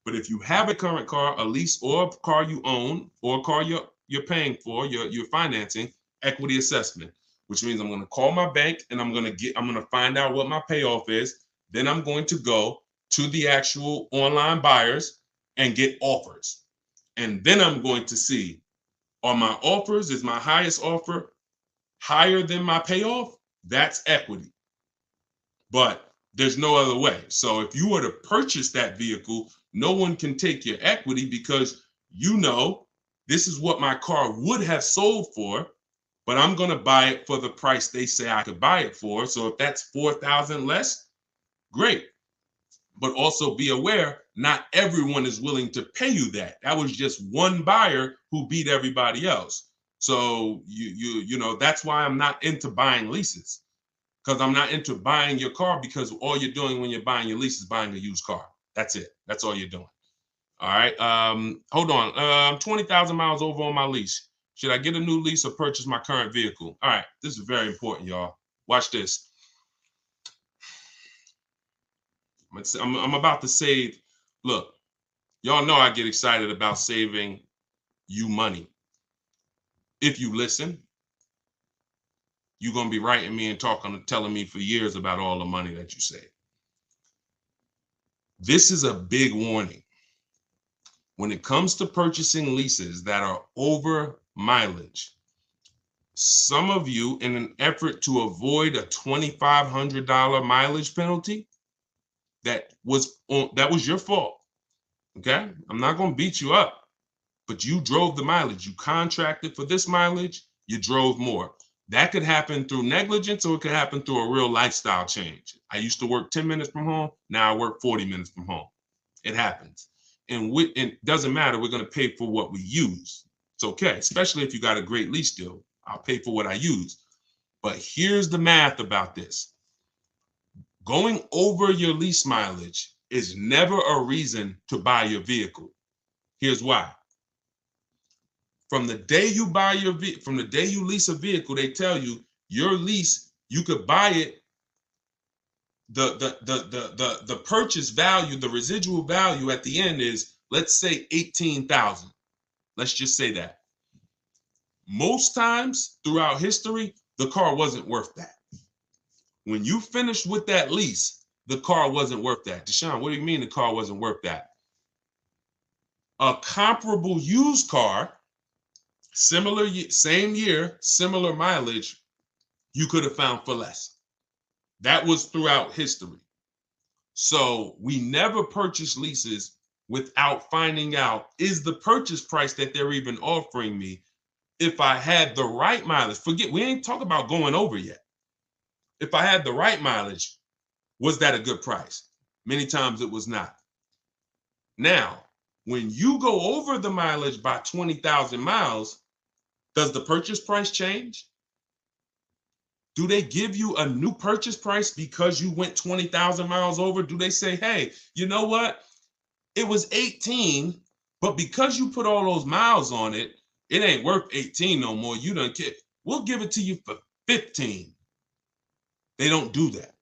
But if you have a current car, a lease, or a car you own, or a car you're paying for, you're financing, equity assessment, which means I'm going to call my bank and I'm going to find out what my payoff is. Then I'm going to go to the actual online buyers and get offers. And then I'm going to see, are my offers, is my highest offer higher than my payoff? That's equity. But there's no other way. So if you were to purchase that vehicle, no one can take your equity, because this is what my car would have sold for, but I'm going to buy it for the price they say I could buy it for. So if that's $4,000 less, great. But also be aware, not everyone is willing to pay you that. That was just one buyer who beat everybody else. So that's why I'm not into buying leases, because I'm not into buying your car, because all you're doing when you're buying your lease is buying a used car. That's it. That's all you're doing. All right. Hold on. I'm 20,000 miles over on my lease. Should I get a new lease or purchase my current vehicle? All right. This is very important, y'all. Watch this. I'm about to save. Look, y'all know I get excited about saving you money. If you listen, you're going to be writing me and telling me for years about all the money that you save. This is a big warning. When it comes to purchasing leases that are over mileage. Some of you, in an effort to avoid a $2,500 mileage penalty, that was your fault. Okay, I'm not going to beat you up, but you drove the mileage. You contracted for this mileage, you drove more. That could happen through negligence, or it could happen through a real lifestyle change. I used to work 10 minutes from home. Now I work 40 minutes from home. It happens. And it doesn't matter. We're going to pay for what we use. It's okay, especially if you got a great lease deal. I'll pay for what I use. But here's the math about this. Going over your lease mileage is never a reason to buy your vehicle. Here's why. From the day you buy from the day you lease a vehicle, they tell you your lease, you could buy it. The purchase value, the residual value at the end is, let's say, $18,000. Let's just say that. Most times throughout history, the car wasn't worth that. When you finished with that lease, the car wasn't worth that. Deshone, what do you mean the car wasn't worth that? A comparable used car, similar, same year, similar mileage, you could have found for less. That was throughout history. So we never purchase leases without finding out, is the purchase price that they're even offering me, if I had the right mileage, we ain't talking about going over yet. If I had the right mileage, was that a good price? Many times it was not. Now, when you go over the mileage by 20,000 miles, does the purchase price change? Do they give you a new purchase price because you went 20,000 miles over? Do they say, hey, you know what? It was 18, but because you put all those miles on it, it ain't worth 18 no more. You don't care. We'll give it to you for 15. They don't do that,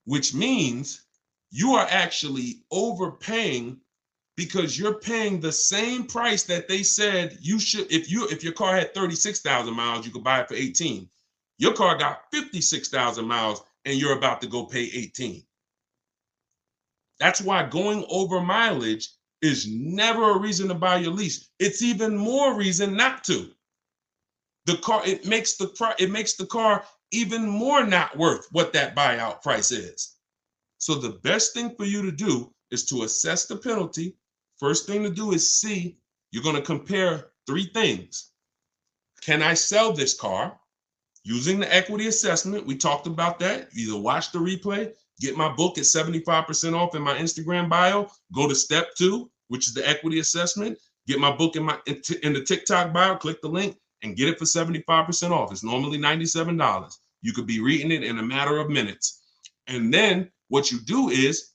which means you are actually overpaying, because you're paying the same price that they said you should. If your car had 36,000 miles, you could buy it for 18. Your car got 56,000 miles and you're about to go pay 18. That's why going over mileage is never a reason to buy your lease. It's even more reason not to. It makes the car even more not worth what that buyout price is. So the best thing for you to do is to assess the penalty. First thing to do is see, you're going to compare three things. Can I sell this car? Using the equity assessment, we talked about that. Either watch the replay, get my book at 75% off in my Instagram bio, go to step 2, which is the equity assessment, get my book in the TikTok bio, click the link and get it for 75% off. It's normally $97. You could be reading it in a matter of minutes. And then what you do is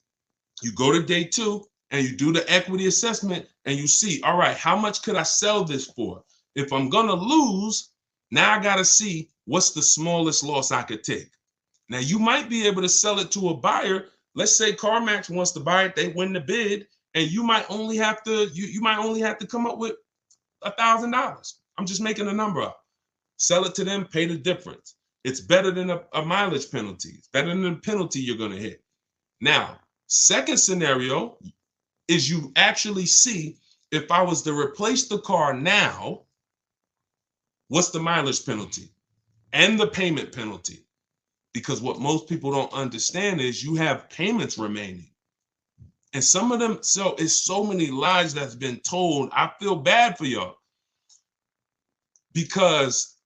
you go to day 2 and you do the equity assessment and you see, all right, how much could I sell this for? If I'm going to lose, now I got to see what's the smallest loss I could take. Now, you might be able to sell it to a buyer. Let's say CarMax wants to buy it, they win the bid, and you might only have to come up with $1,000. I'm just making a number up. Sell it to them, pay the difference. It's better than a mileage penalty. It's better than the penalty you're going to hit. Now, second scenario is you actually see, if I was to replace the car now, what's the mileage penalty and the payment penalty? Because what most people don't understand is you have payments remaining. And some of them, so it's so many lies that's been told. I feel bad for y'all, because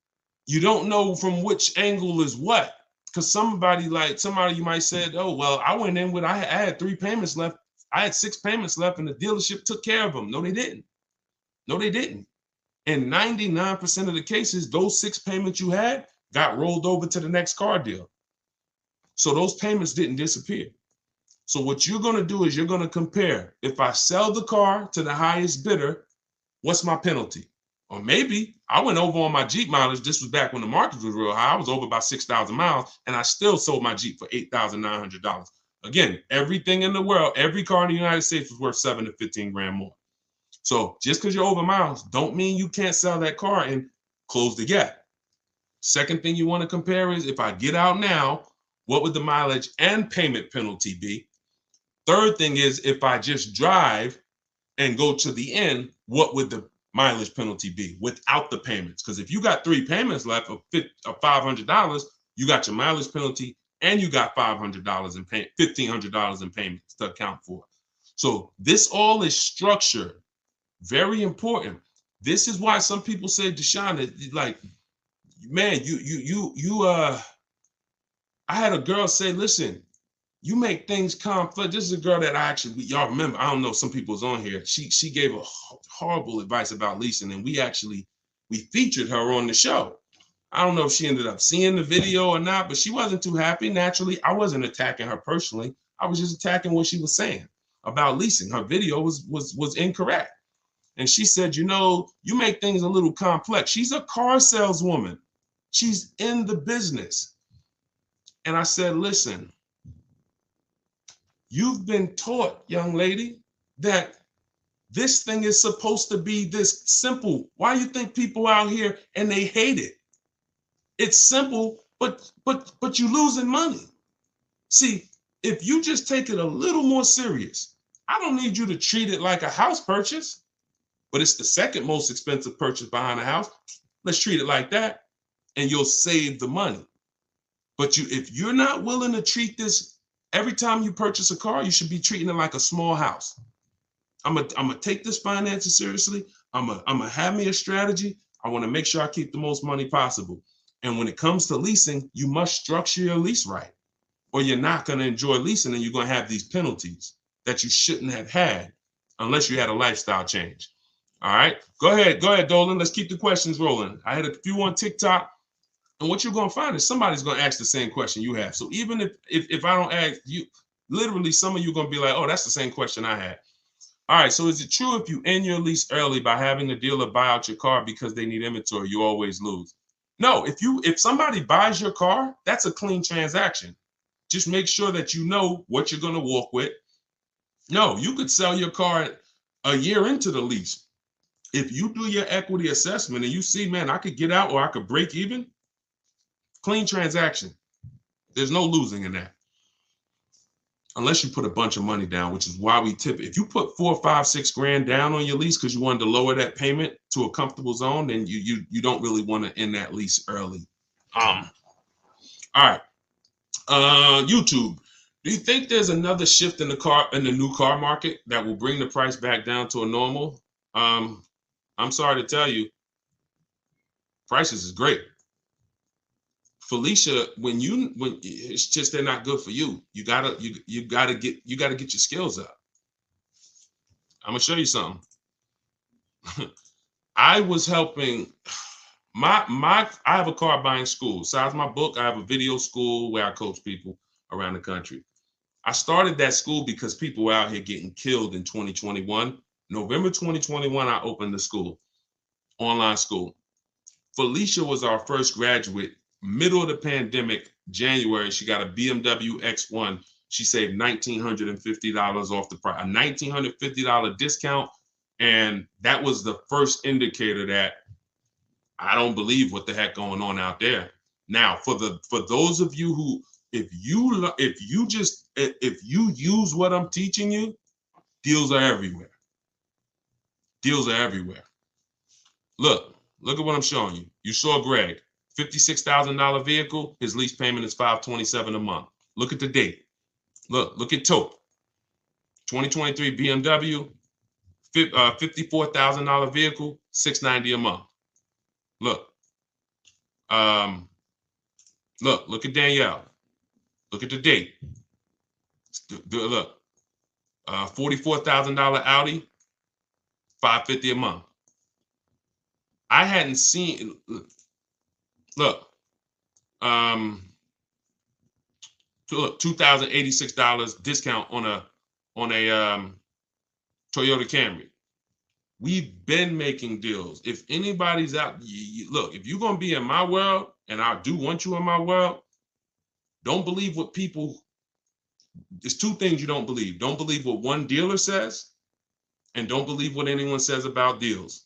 you don't know from which angle is what. Because somebody you might say, oh, well, I went in with, I had 3 payments left. I had 6 payments left and the dealership took care of them. No, they didn't. No, they didn't. In 99% of the cases, those 6 payments you had got rolled over to the next car deal. So those payments didn't disappear. So what you're going to do is you're going to compare. If I sell the car to the highest bidder, what's my penalty? Or maybe I went over on my Jeep mileage. This was back when the market was real high. I was over about 6,000 miles and I still sold my Jeep for $8,900. Again, everything in the world, every car in the United States was worth $7 to 15 grand more. So just because you're over miles don't mean you can't sell that car and close the gap. Second thing you want to compare is, if I get out now, what would the mileage and payment penalty be? Third thing is, if I just drive and go to the end, what would the mileage penalty be without the payments? Because if you got 3 payments left of $500, you got your mileage penalty and you got $500 in pay, $1,500 in payments to account for. So this all is structured. Very important. This is why some people say, Deshone, like, man, I had a girl say, listen, you make things complex. This is a girl that y'all remember, I don't know, some people's on here. She gave a horrible advice about leasing, and we featured her on the show. I don't know if she ended up seeing the video or not, but she wasn't too happy. Naturally, I wasn't attacking her personally. I was just attacking what she was saying about leasing. Her video was incorrect. And she said, you know, you make things a little complex. She's a car saleswoman. She's in the business. And I said, listen, you've been taught, young lady, that this thing is supposed to be this simple. Why do you think people out here and they hate it? It's simple, but you're losing money. See, if you just take it a little more serious, I don't need you to treat it like a house purchase, but it's the second most expensive purchase behind a house. Let's treat it like that, and you'll save the money. But if you're not willing to treat this, every time you purchase a car, you should be treating it like a small house. I'm gonna take this finances seriously. I'm gonna have me a strategy. I want to make sure I keep the most money possible. And when it comes to leasing, you must structure your lease right, or you're not going to enjoy leasing, and you're going to have these penalties that you shouldn't have had unless you had a lifestyle change. All right, go ahead, Dolan. Let's keep the questions rolling. I had a few on TikTok, and what you're going to find is somebody's going to ask the same question you have. So even if I don't ask you, literally some of you are going to be like, oh, that's the same question I had. All right, so is it true if you end your lease early by having the dealer buy out your car because they need inventory, you always lose? No, if somebody buys your car, that's a clean transaction. Just make sure that you know what you're going to walk with. No, you could sell your car a year into the lease. If you do your equity assessment and you see, man, I could get out or I could break even, clean transaction. There's no losing in that. Unless you put a bunch of money down, which is why we tip. If you put $4, $5, $6 grand down on your lease because you wanted to lower that payment to a comfortable zone, then you don't really want to end that lease early. All right. YouTube, do you think there's another shift in the new car market that will bring the price back down to a normal? I'm sorry to tell you, prices is great. Felicia, when it's just they're not good for you. You gotta get your skills up. I'm gonna show you something. I was helping I have a car buying school. Besides my book, I have a video school where I coach people around the country. I started that school because people were out here getting killed in 2021. November 2021, I opened the school, online school. Felicia was our first graduate. Middle of the pandemic, January, she got a BMW X1. She saved $1,950 off the price, a $1,950 discount. And that was the first indicator that I don't believe what the heck going on out there. Now, for those of you who, if you use what I'm teaching you, deals are everywhere. Deals are everywhere. Look at what I'm showing you. You saw Greg. $56,000 vehicle, his lease payment is $527 a month. Look at the date. Look at Tope. 2023 BMW, $54,000 vehicle, $690 a month. Look at Danielle. Look at the date. Look, $44,000 Audi, $550 a month. I hadn't seen. Look, $2,086 discount on a Toyota Camry. We've been making deals. If anybody's out, look, if you're gonna be in my world, and I do want you in my world, don't believe what people. There's two things you don't believe. Don't believe what one dealer says, and don't believe what anyone says about deals.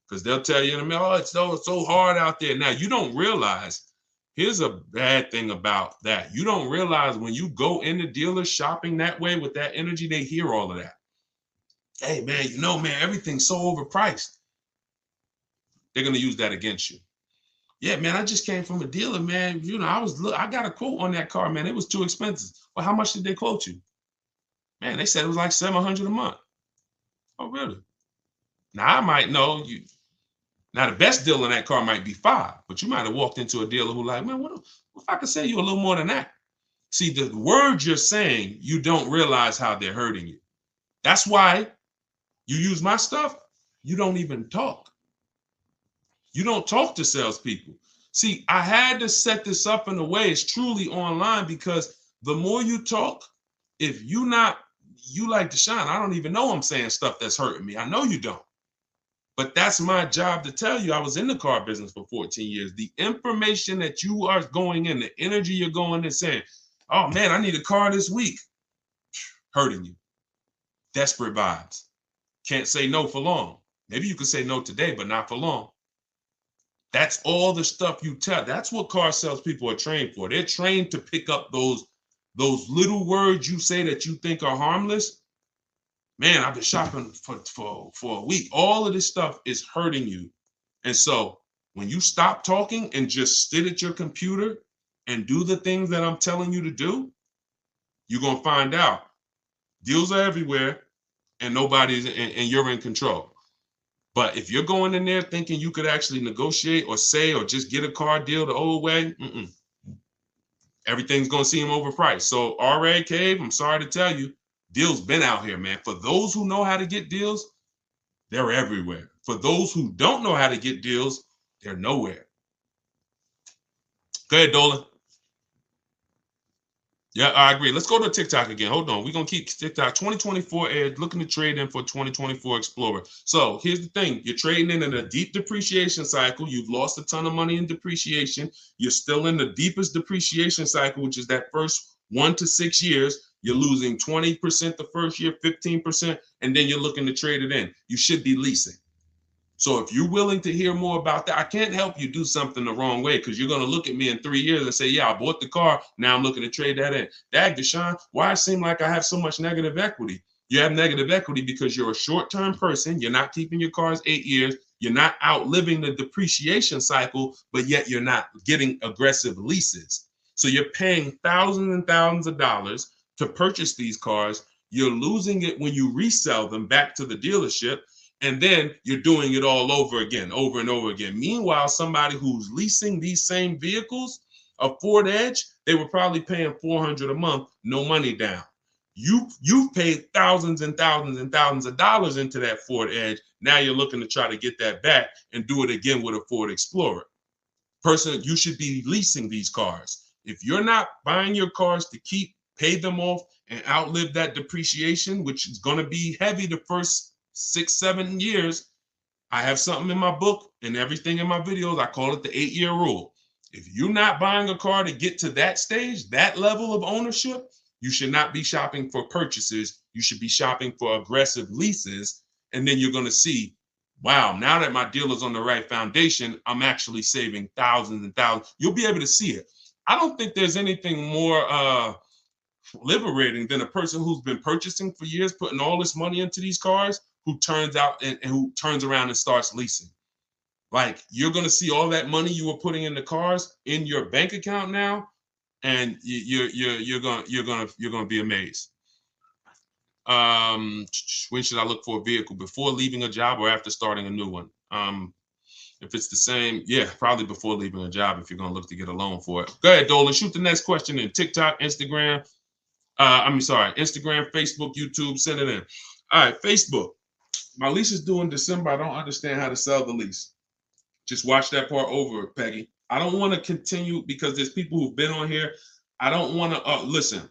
Because they'll tell you in a minute, oh, it's so hard out there. Now, you don't realize, here's a bad thing about that. You don't realize when you go into dealers shopping that way with that energy, they hear all of that. Hey, man, man, everything's so overpriced. they're going to use that against you. Yeah, man, I just came from a dealer, man. You know, I got a quote on that car, man. It was too expensive. Well, how much did they quote you? Man, they said it was like $700 a month. Oh, really? Now I might know you. Now the best deal on that car might be $5, but you might have walked into a dealer who like, man, what if I could sell you a little more than that? See, the words you're saying, you don't realize how they're hurting you. That's why you use my stuff. You don't even talk. You don't talk to salespeople. See, I had to set this up in a way it's truly online, because the more you talk, if you like Deshone, I don't even know I'm saying stuff that's hurting me. I know you don't. But that's my job to tell you. I was in the car business for 14 years. The information that you are going in, the energy you're going in saying, oh man, I need a car this week, hurting you. Desperate vibes. Can't say no for long. Maybe you could say no today, but not for long. That's all the stuff you tell. That's what car salespeople are trained for. They're trained to pick up those little words you say that you think are harmless. Man, I've been shopping for a week. All of this stuff is hurting you. And so when you stop talking and just sit at your computer and do the things that I'm telling you to do, you're going to find out deals are everywhere and and you're in control. But if you're going in there thinking you could actually negotiate or say or just get a car deal the old way, everything's going to seem overpriced. So RA Cave, I'm sorry to tell you, deals been out here, man. For those who know how to get deals, they're everywhere. For those who don't know how to get deals, they're nowhere. Go ahead, Dolan. Yeah, I agree. Let's go to TikTok again. Hold on. We're going to keep TikTok. 2024 Edge, looking to trade in for 2024 Explorer. So here's the thing. You're trading in a deep depreciation cycle. You've lost a ton of money in depreciation. You're still in the deepest depreciation cycle, which is that first 1 to 6 years. You're losing 20% the first year, 15%, and then you're looking to trade it in. You should be leasing. So if you're willing to hear more about that, I can't help you do something the wrong way, because you're going to look at me in 3 years and say, yeah, I bought the car. Now I'm looking to trade that in. Dag, Deshone, why it seem like I have so much negative equity? You have negative equity because you're a short-term person. You're not keeping your cars 8 years. You're not outliving the depreciation cycle, but yet you're not getting aggressive leases. So you're paying thousands and thousands of dollars to purchase these cars. You're losing it when you resell them back to the dealership. And then you're doing it all over again, over and over again. Meanwhile, somebody who's leasing these same vehicles, a Ford Edge, they were probably paying $400 a month, no money down. You've paid thousands and thousands and thousands of dollars into that Ford Edge. Now you're looking to try to get that back and do it again with a Ford Explorer. Person, you should be leasing these cars. If you're not buying your cars to pay them off and outlive that depreciation, which is going to be heavy the first 6-7 years, I have something in my book and everything in my videos. I call it the 8-year rule. If you're not buying a car to get to that stage, that level of ownership, you should not be shopping for purchases. You should be shopping for aggressive leases. And then you're going to see, wow, now that my deal is on the right foundation, I'm actually saving thousands and thousands. You'll be able to see it. I don't think there's anything more liberating than a person who's been purchasing for years, putting all this money into these cars, who turns around and starts leasing. Like, you're going to see all that money you were putting in the cars in your bank account now, and you're going to be amazed. When should I look for a vehicle? Before leaving a job or after starting a new one? If it's the same, yeah, probably before leaving a job if you're going to look to get a loan for it. Go ahead, Dolan. Shoot the next question in. TikTok, Instagram. Instagram, Facebook, YouTube. Send it in. All right, Facebook. My lease is due in December. I don't understand how to sell the lease. Just watch that part over, Peggy. I don't want to continue because there's people who've been on here. I don't want to listen.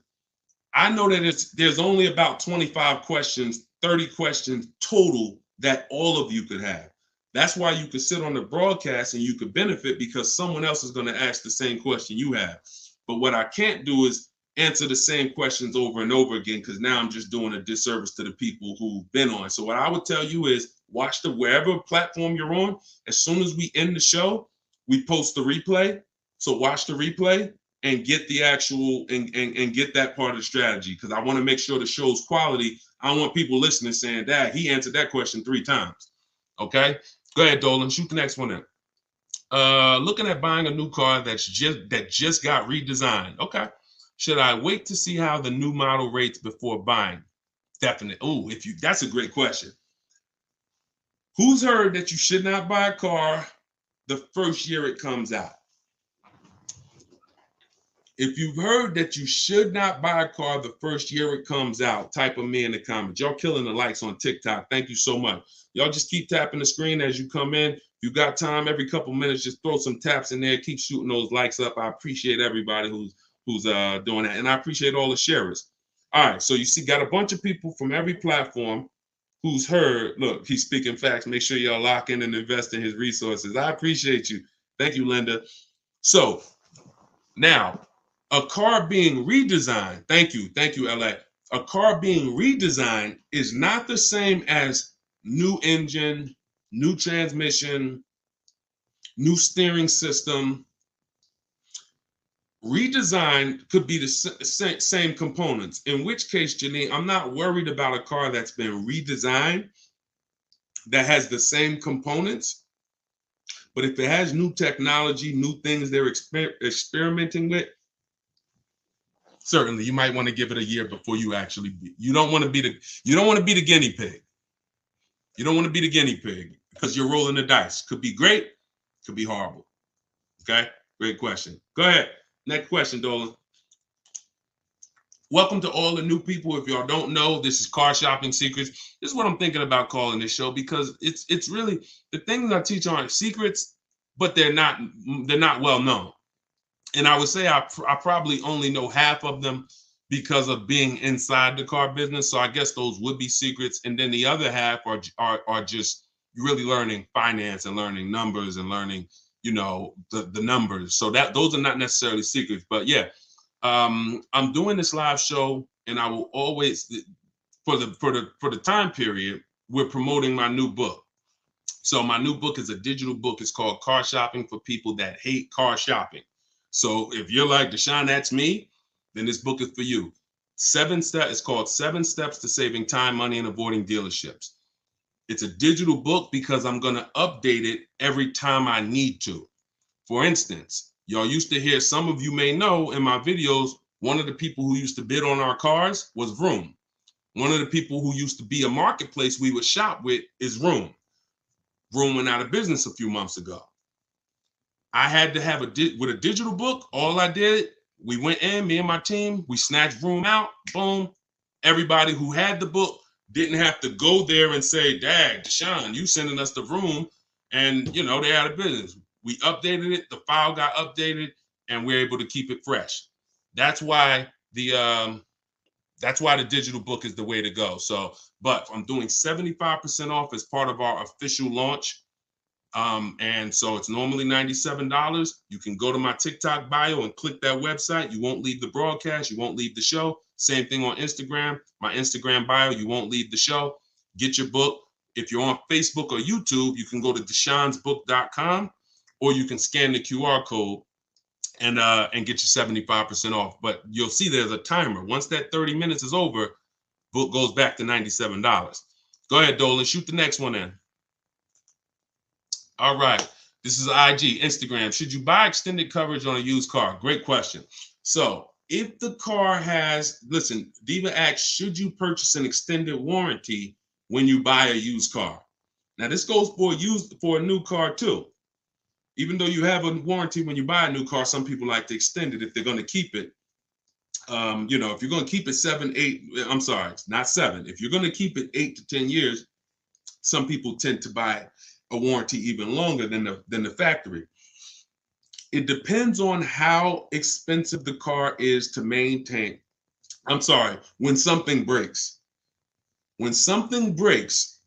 I know that there's only about 25 questions, 30 questions total that all of you could have. That's why you could sit on the broadcast and you could benefit, because someone else is going to ask the same question you have. But what I can't do is answer the same questions over and over again, because now I'm just doing a disservice to the people who've been on. So what I would tell you is watch wherever platform you're on. As soon as we end the show, we post the replay. So watch the replay and get the actual and get that part of the strategy, because I want to make sure the show's quality. I don't want people listening saying, Dad, he answered that question 3 times. Okay. Go ahead, Dolan. Shoot the next one in. Looking at buying a new car that just got redesigned. Okay. Should I wait to see how the new model rates before buying? Definitely. Oh, that's a great question. Who's heard that you should not buy a car the first year it comes out? If you've heard that you should not buy a car the first year it comes out, type of me in the comments. Y'all killing the likes on TikTok. Thank you so much. Y'all just keep tapping the screen as you come in. If you got time, every couple minutes, just throw some taps in there. Keep shooting those likes up. I appreciate everybody who's doing that. And I appreciate all the sharers. All right, so you see, got a bunch of people from every platform who's heard. Look, he's speaking facts. Make sure y'all lock in and invest in his resources. I appreciate you. Thank you, Linda. So now, a car being redesigned, thank you, LA. A car being redesigned is not the same as new engine, new transmission, new steering system. Redesign could be the same components, in which case, Janine, I'm not worried about a car that's been redesigned that has the same components. But if it has new technology, new things they're experimenting with, certainly you might want to give it a year before you actually you don't want to be the guinea pig. You don't want to be the guinea pig because you're rolling the dice. Could be great, could be horrible. Okay, great question. Go ahead. Next question, Dolan. Welcome to all the new people. If y'all don't know, this is Car Shopping Secrets. This is what I'm thinking about calling this show, because it's really, the things I teach aren't secrets, but they're not well known. And I would say I probably only know half of them because of being inside the car business. So I guess those would be secrets. And then the other half are just really learning finance and learning numbers and learning, the numbers. So those are not necessarily secrets. But yeah, I'm doing this live show, and I will always, for the time period, we're promoting my new book. So my new book is a digital book. It's called Car Shopping for People That Hate Car Shopping. So if you're like, Deshone, that's me, then this book is for you. 7 steps. It's called 7 Steps to Saving Time, Money, and Avoiding Dealerships. It's a digital book because I'm going to update it every time I need to. For instance, y'all used to hear, some of you may know in my videos, one of the people who used to bid on our cars was Vroom. One of the people who used to be a marketplace we would shop with is Vroom. Vroom went out of business a few months ago. I had to have with a digital book. All I did, we went in, me and my team, we snatched Vroom out, boom. Everybody who had the book didn't have to go there and say, "Dag, Deshone, you sending us the Vroom," and they're out of business. We updated it, the file got updated, and we're able to keep it fresh. That's why the digital book is the way to go. So, but I'm doing 75% off as part of our official launch. And so it's normally $97. You can go to my TikTok bio and click that website. You won't leave the broadcast. You won't leave the show. Same thing on Instagram. My Instagram bio, you won't leave the show. Get your book. If you're on Facebook or YouTube, you can go to deshonesbook.com, or you can scan the QR code and get your 75% off. But you'll see there's a timer. Once that 30 minutes is over, book goes back to $97. Go ahead, Dolan. Shoot the next one in. All right. This is IG, Instagram. Should you buy extended coverage on a used car? Great question. So if the car has, listen, Diva asks, should you purchase an extended warranty when you buy a used car? Now this goes for a new car too. Even though you have a warranty when you buy a new car, some people like to extend it if they're going to keep it. If you're going to keep it not 7. If you're going to keep it 8 to 10 years, some people tend to buy a warranty even longer than the factory. It depends on how expensive the car is to maintain. When something breaks. When something breaks,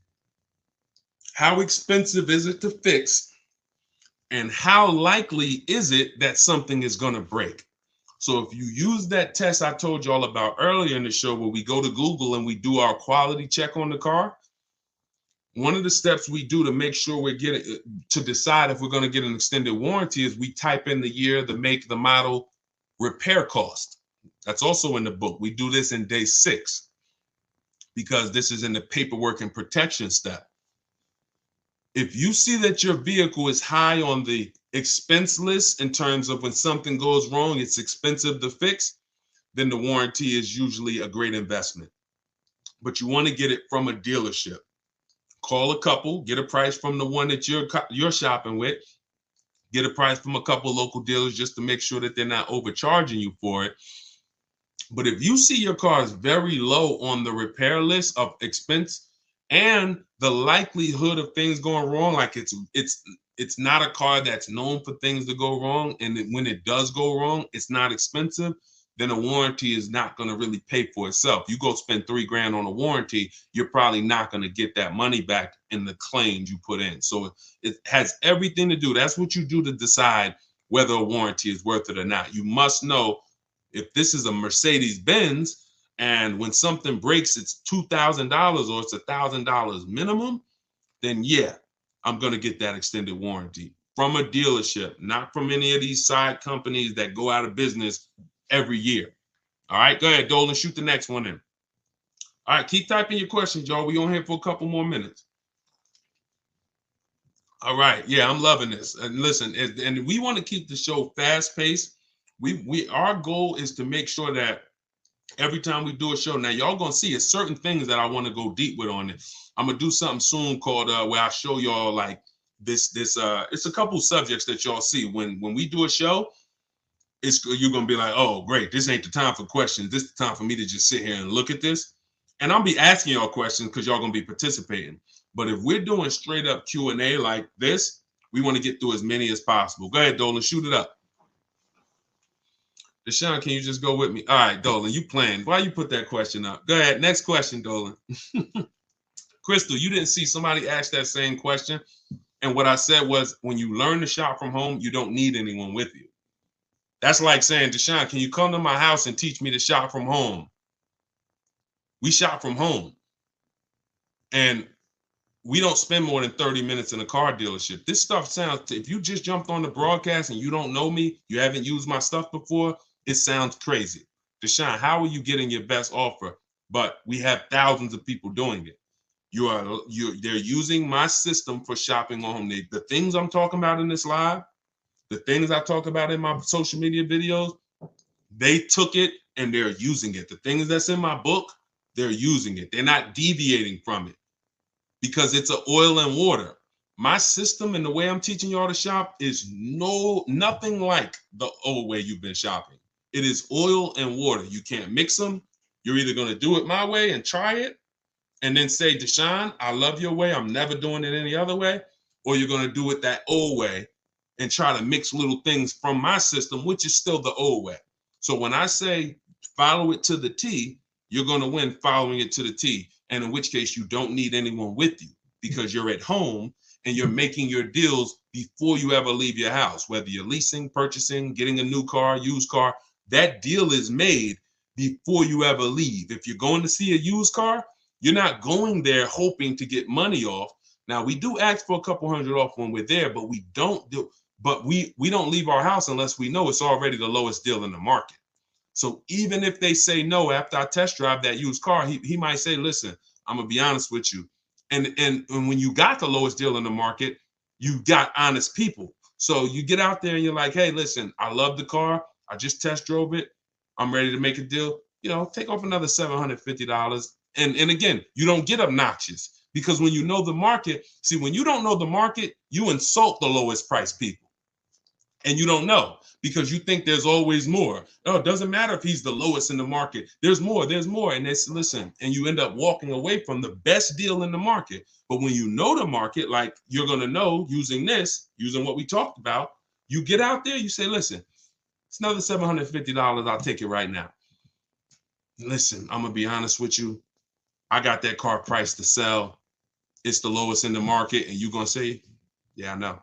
how expensive is it to fix? And how likely is it that something is going to break? So if you use that test I told you all about earlier in the show, where we go to Google and we do our quality check on the car, one of the steps we do to make sure to decide if we're going to get an extended warranty is we type in the year, the make, the model, repair cost. That's also in the book. We do this in day 6 because this is in the paperwork and protection step. If you see that your vehicle is high on the expense list in terms of when something goes wrong, it's expensive to fix, then the warranty is usually a great investment. But you want to get it from a dealership. Call a couple, get a price from the one that you're shopping with, get a price from a couple local dealers just to make sure that they're not overcharging you for it. But if you see your car is very low on the repair list of expense and the likelihood of things going wrong, like it's not a car that's known for things to go wrong, and when it does go wrong, it's not expensive, then a warranty is not going to really pay for itself. You go spend $3,000 on a warranty, you're probably not going to get that money back in the claims you put in. So it has everything to do. That's what you do to decide whether a warranty is worth it or not. You must know if this is a Mercedes Benz and when something breaks, it's $2,000 or it's $1,000 minimum, then yeah, I'm going to get that extended warranty from a dealership, not from any of these side companies that go out of business every year. All right, go ahead, Dolan, shoot the next one in. All right, keep typing your questions, y'all. We on here for a couple more minutes. All right, yeah, I'm loving this. And listen, and we want to keep the show fast paced. Our goal is to make sure that every time we do a show, now y'all gonna see it's certain things that I want to go deep with on it. I'm gonna do something soon called where I show y'all like this it's a couple subjects that y'all see when we do a show. You're gonna be like, oh great, this ain't the time for questions. This is the time for me to just sit here and look at this. And I'll be asking y'all questions because y'all gonna be participating. But if we're doing straight up Q&A like this, we want to get through as many as possible. Go ahead, Dolan, shoot it up. Deshone, can you just go with me? All right, Dolan, you playing. Why you put that question up? Go ahead, next question, Dolan. Crystal, you didn't see somebody ask that same question. And what I said was, when you learn to shop from home, you don't need anyone with you. That's like saying, Deshone, can you come to my house and teach me to shop from home? We shop from home. And we don't spend more than 30 minutes in a car dealership. This stuff sounds, if you just jumped on the broadcast and you don't know me, you haven't used my stuff before, it sounds crazy. Deshone, how are you getting your best offer? But we have thousands of people doing it. They're using my system for shopping on home. The things I'm talking about in this live, the things I talk about in my social media videos, they took it and they're using it. The things that's in my book, they're using it. They're not deviating from it because it's an oil and water. My system and the way I'm teaching y'all to shop is nothing like the old way you've been shopping. It is oil and water. You can't mix them. You're either going to do it my way and try it and then say, Deshone, I love your way. I'm never doing it any other way. Or you're going to do it that old way and try to mix little things from my system, which is still the old way. So when I say follow it to the T, you're going to win following it to the T. And in which case you don't need anyone with you because you're at home and you're making your deals before you ever leave your house, whether you're leasing, purchasing, getting a new car, used car, that deal is made before you ever leave. If you're going to see a used car, you're not going there hoping to get money off. Now we do ask for a couple hundred off when we're there, but we don't leave our house unless we know it's already the lowest deal in the market. So even if they say no after I test drive that used car, he might say, listen, I'm gonna be honest with you. And when you got the lowest deal in the market, you got honest people. So you get out there and you're like, hey, listen, I love the car. I just test drove it. I'm ready to make a deal. Take off another $750. And again, you don't get obnoxious because when you know the market, see, when you don't know the market, you insult the lowest price people. And you don't know because you think there's always more. No, it doesn't matter if he's the lowest in the market. There's more. And listen, and you end up walking away from the best deal in the market. But when you know the market, like you're going to know using what we talked about, you get out there, you say, listen, it's another $750. I'll take it right now. Listen, I'm going to be honest with you. I got that car priced to sell. It's the lowest in the market. And you're going to say, yeah, I know.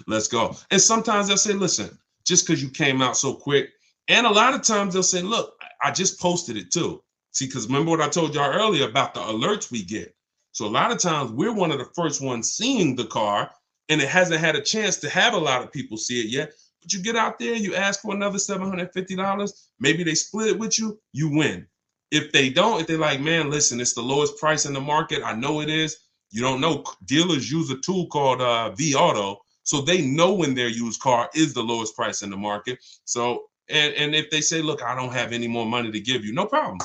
Let's go. And sometimes they'll say, listen, just because you came out so quick. And a lot of times they'll say, look, I just posted it too. See, because remember what I told y'all earlier about the alerts we get. So a lot of times we're one of the first ones seeing the car and it hasn't had a chance to have a lot of people see it yet. But you get out there, you ask for another $750. Maybe they split it with you, you win. If they don't, if they're like, man, listen, it's the lowest price in the market. I know it is. You don't know. Dealers use a tool called V-Auto, so they know when their used car is the lowest price in the market. So, and if they say, look, I don't have any more money to give you, no problem.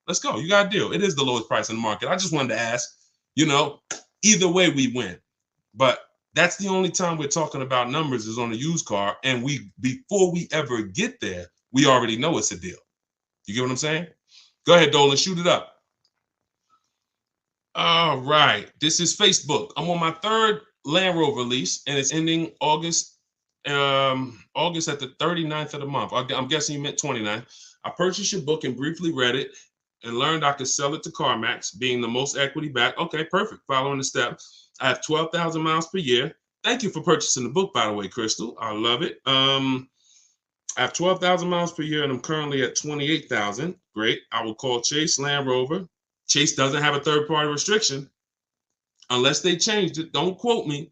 Let's go. You got a deal. It is the lowest price in the market. I just wanted to ask, either way we win. But that's the only time we're talking about numbers is on a used car. And before we ever get there, we already know it's a deal. You get what I'm saying? Go ahead, Dolan, shoot it up. All right. This is Facebook. I'm on my third Land Rover lease, and it's ending August at the 39th of the month. I'm guessing you meant 29th. I purchased your book and briefly read it and learned I could sell it to CarMax, being the most equity back. Okay, perfect. Following the steps. I have 12,000 miles per year. Thank you for purchasing the book, by the way, Crystal. I love it. I have 12,000 miles per year, and I'm currently at 28,000. Great. I will call Chase Land Rover. Chase doesn't have a third-party restriction unless they changed it. Don't quote me,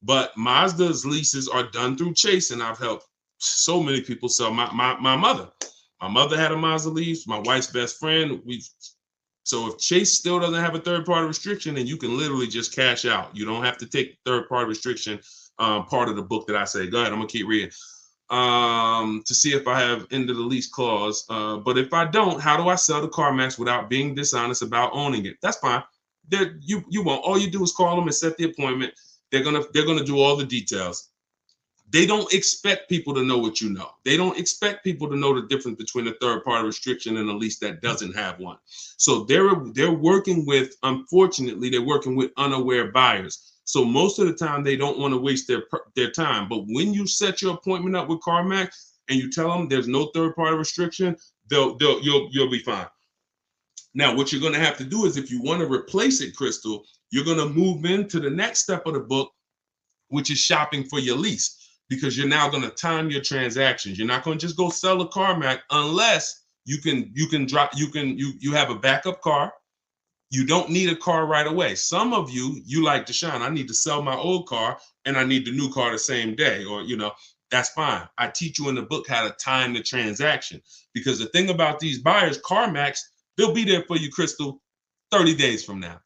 but Mazda's leases are done through Chase, and I've helped so many people sell. My mother. My mother had a Mazda lease. My wife's best friend. So if Chase still doesn't have a third-party restriction, then you can literally just cash out. You don't have to take third-party restriction part of the book that I say. Go ahead. I'm gonna keep reading. To see if I have end of the lease clause. But if I don't, how do I sell to CarMax without being dishonest about owning it? That's fine. You won't. All you do is call them and set the appointment. They're gonna do all the details. They don't expect people to know what you know. They don't expect people to know the difference between a third-party restriction and a lease that doesn't have one. So they're working with, unfortunately, they're working with unaware buyers. So most of the time they don't want to waste their time. But when you set your appointment up with CarMax and you tell them there's no third-party restriction, you'll be fine. Now, what you're going to have to do is, if you want to replace it, Crystal, you're going to move into the next step of the book, which is shopping for your lease, because you're now going to time your transactions. You're not going to just go sell a CarMax unless you have a backup car. You don't need a car right away. Some of you like Deshone, I need to sell my old car and I need the new car the same day, or that's fine. I teach you in the book how to time the transaction, because the thing about these buyers, CarMax, they'll be there for you, Crystal, 30 days from now.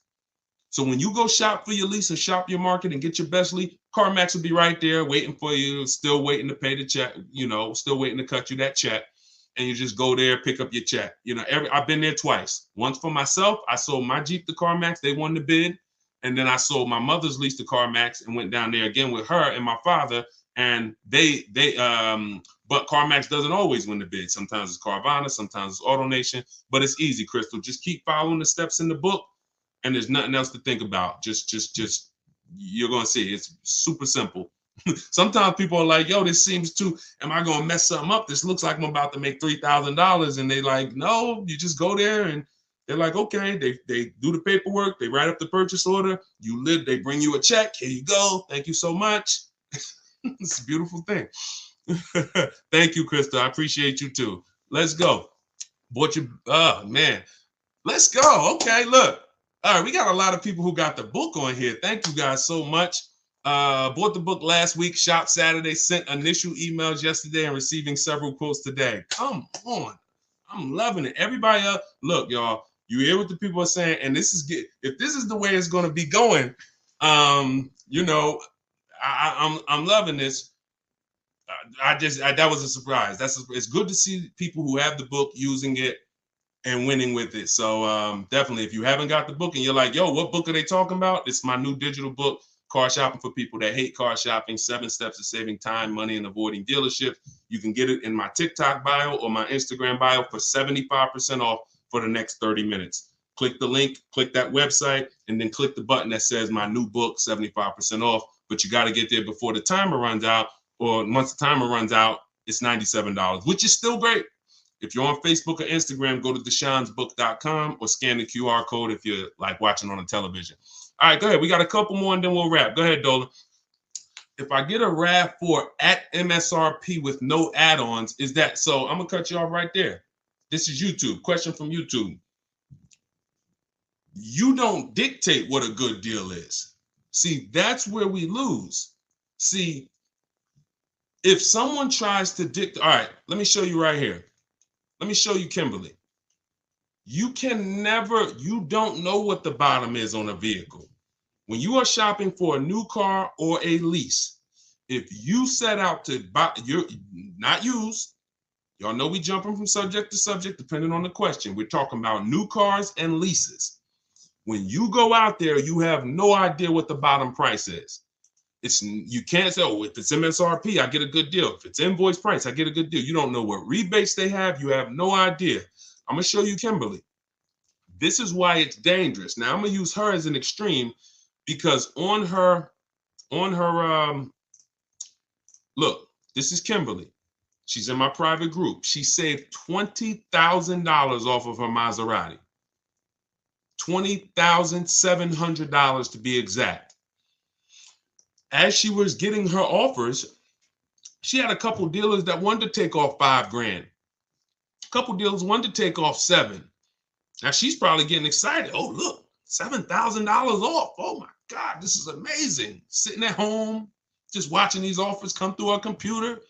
So when you go shop for your lease and shop your market and get your best lease, CarMax will be right there waiting for you, still waiting to pay the check, still waiting to cut you that check. And you just go there, pick up your check. I've been there twice. Once for myself, I sold my Jeep to CarMax. They won the bid. And then I sold my mother's lease to CarMax and went down there again with her and my father. And but CarMax doesn't always win the bid. Sometimes it's Carvana, sometimes it's AutoNation, but it's easy, Crystal. Just keep following the steps in the book, and there's nothing else to think about. Just you're gonna see it's super simple. Sometimes people are like, yo, this seems am I gonna mess something up? This looks like I'm about to make $3,000. And they like, no, you just go there and they're like, okay, they do the paperwork, they write up the purchase order, they bring you a check, here you go, thank you so much. It's a beautiful thing. Thank you, Krista. I appreciate you too. Let's go. Man. Let's go. Okay, look. All right, we got a lot of people who got the book on here. Thank you guys so much. Bought the book last week, shop Saturday, sent initial emails yesterday, and receiving several quotes today. Come on. I'm loving it. Everybody else, look, y'all, you hear what the people are saying, and if this is the way it's going to be going, I'm loving this. That was a surprise. It's good to see people who have the book using it and winning with it. So definitely, if you haven't got the book and you're like, yo, what book are they talking about? It's my new digital book, Car Shopping for People That Hate Car Shopping, 7 Steps to Saving Time, Money, and Avoiding Dealerships. You can get it in my TikTok bio or my Instagram bio for 75% off for the next 30 minutes. Click the link, click that website, and then click the button that says my new book, 75% off. But you got to get there before the timer runs out, or once the timer runs out, it's $97, which is still great. If you're on Facebook or Instagram, go to deshonesbook.com or scan the QR code if you're like watching on a television. All right, go ahead. We got a couple more and then we'll wrap. Go ahead, Dolan. If I get a RAV4 at MSRP with no add-ons, is that so? I'm gonna cut you off right there. This is YouTube. Question from YouTube. You don't dictate what a good deal is. See, that's where we lose. See, if someone tries to dictate, all right, let me show you right here. Let me show you Kimberly. You don't know what the bottom is on a vehicle. When you are shopping for a new car or a lease, if you set out to buy, you're not used. Y'all know we jumping from subject to subject depending on the question. We're talking about new cars and leases. When you go out there, you have no idea what the bottom price is. You can't say, oh, if it's MSRP, I get a good deal. If it's invoice price, I get a good deal. You don't know what rebates they have. You have no idea. I'm gonna show you Kimberly. This is why it's dangerous. Now I'm gonna use her as an extreme because on her, look, this is Kimberly. She's in my private group. She saved $20,000 off of her Maserati. $20,700 to be exact. As she was getting her offers, she had a couple dealers that wanted to take off $5,000. A couple dealers wanted to take off $7,000. Now she's probably getting excited. Oh, look, $7,000 off. Oh my God, this is amazing. Sitting at home, just watching these offers come through her computer.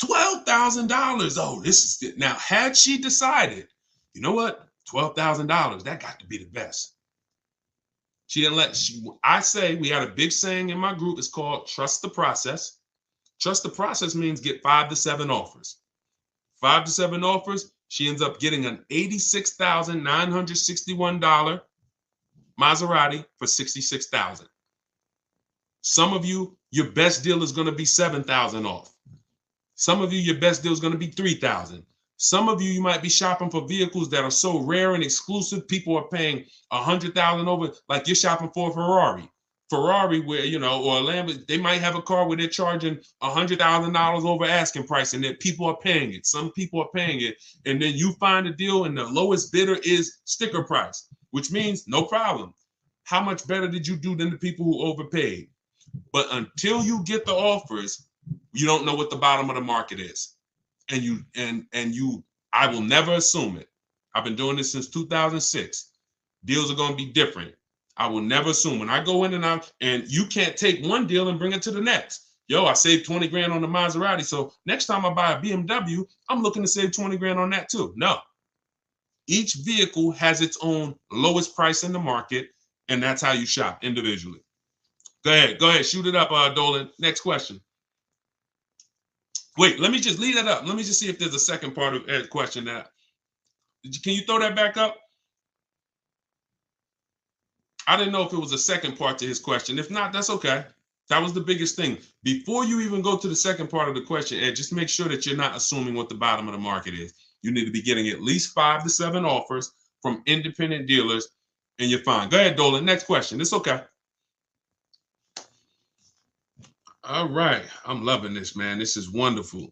$12,000. Oh, this is good. Now, had she decided, you know what? $12,000, that got to be the best. She didn't I say, we had a big saying in my group. It's called trust the process. Trust the process means get 5 to 7 offers. 5 to 7 offers. She ends up getting an $86,961 Maserati for $66,000. Some of you, your best deal is going to be $7,000 off. Some of you, your best deal is going to be $3,000. Some of you, you might be shopping for vehicles that are so rare and exclusive. People are paying $100,000 over, like you're shopping for a Ferrari. Ferrari, where, you know, or a Lambo, they might have a car where they're charging $100,000 over asking price, and that people are paying it. Some people are paying it, and then you find a deal, and the lowest bidder is sticker price, which means no problem. How much better did you do than the people who overpaid? But until you get the offers, you don't know what the bottom of the market is. And I will never assume it. I've been doing this since 2006. Deals are going to be different. I will never assume. When I go in and out, and you can't take one deal and bring it to the next. Yo, I saved 20 grand on the Maserati. So next time I buy a BMW, I'm looking to save 20 grand on that too. No. Each vehicle has its own lowest price in the market, and that's how you shop individually. Go ahead, shoot it up, Dolan. Next question. Wait, let me just leave that up. Let me just see if there's a second part of Ed's question. Can you throw that back up? I didn't know if it was a second part to his question. If not, that's okay. That was the biggest thing. Before you even go to the second part of the question, Ed, just make sure that you're not assuming what the bottom of the market is. You need to be getting at least 5 to 7 offers from independent dealers, and you're fine. Go ahead, Dolan. Next question. It's okay. All right. I'm loving this, man. This is wonderful.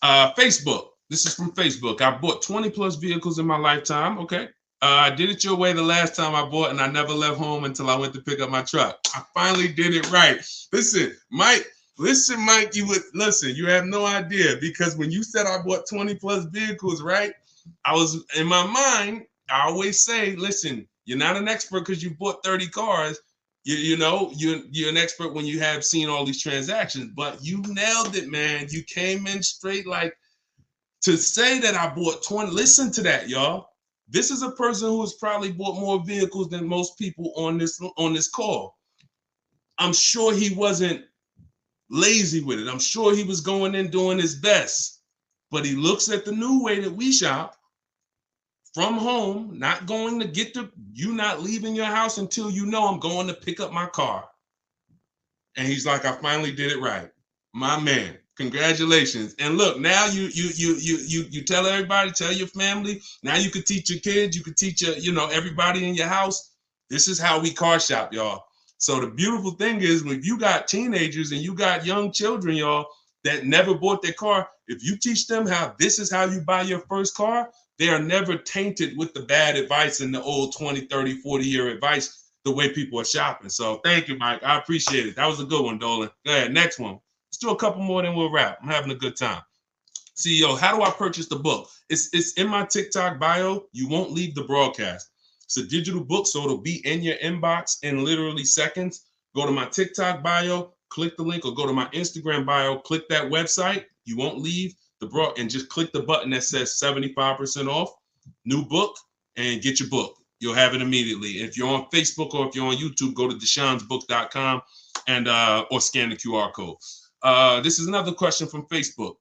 Facebook. This is from Facebook. I bought 20 plus vehicles in my lifetime. Okay. I did it your way the last time I bought, and I never left home until I went to pick up my truck. I finally did it right. Listen, Mike, you have no idea, because when you said I bought 20 plus vehicles, right? I was in my mind, I always say, listen, you're not an expert because you bought 30 cars. You're an expert when you have seen all these transactions, but you nailed it, man. You came in straight. Like, to say that I bought 20, listen to that, y'all. This is a person who has probably bought more vehicles than most people on this call. I'm sure he wasn't lazy with it. I'm sure he was going in doing his best, but he looks at the new way that we shop from home, not going to get you not leaving your house until you know I'm going to pick up my car. And he's like, I finally did it right. My man, congratulations. And look, now you tell everybody, tell your family. Now you could teach your kids, you could teach everybody in your house. This is how we car shop, y'all. So the beautiful thing is, when you got teenagers and you got young children, y'all, that never bought their car, if you teach them how this is how you buy your first car, they are never tainted with the bad advice and the old 20, 30, 40-year advice, the way people are shopping. So thank you, Mike. I appreciate it. That was a good one, Dolan. Go ahead, next one. Let's do a couple more, then we'll wrap. I'm having a good time. CEO, how do I purchase the book? It's in my TikTok bio. You won't leave the broadcast. It's a digital book, so it'll be in your inbox in literally seconds. Go to my TikTok bio, click the link, or go to my Instagram bio, click that website. You won't leave the and just click the button that says 75% off, new book, and get your book. You'll have it immediately. If you're on Facebook or if you're on YouTube, go to deshonesbook.com and or scan the QR code. This is another question from Facebook,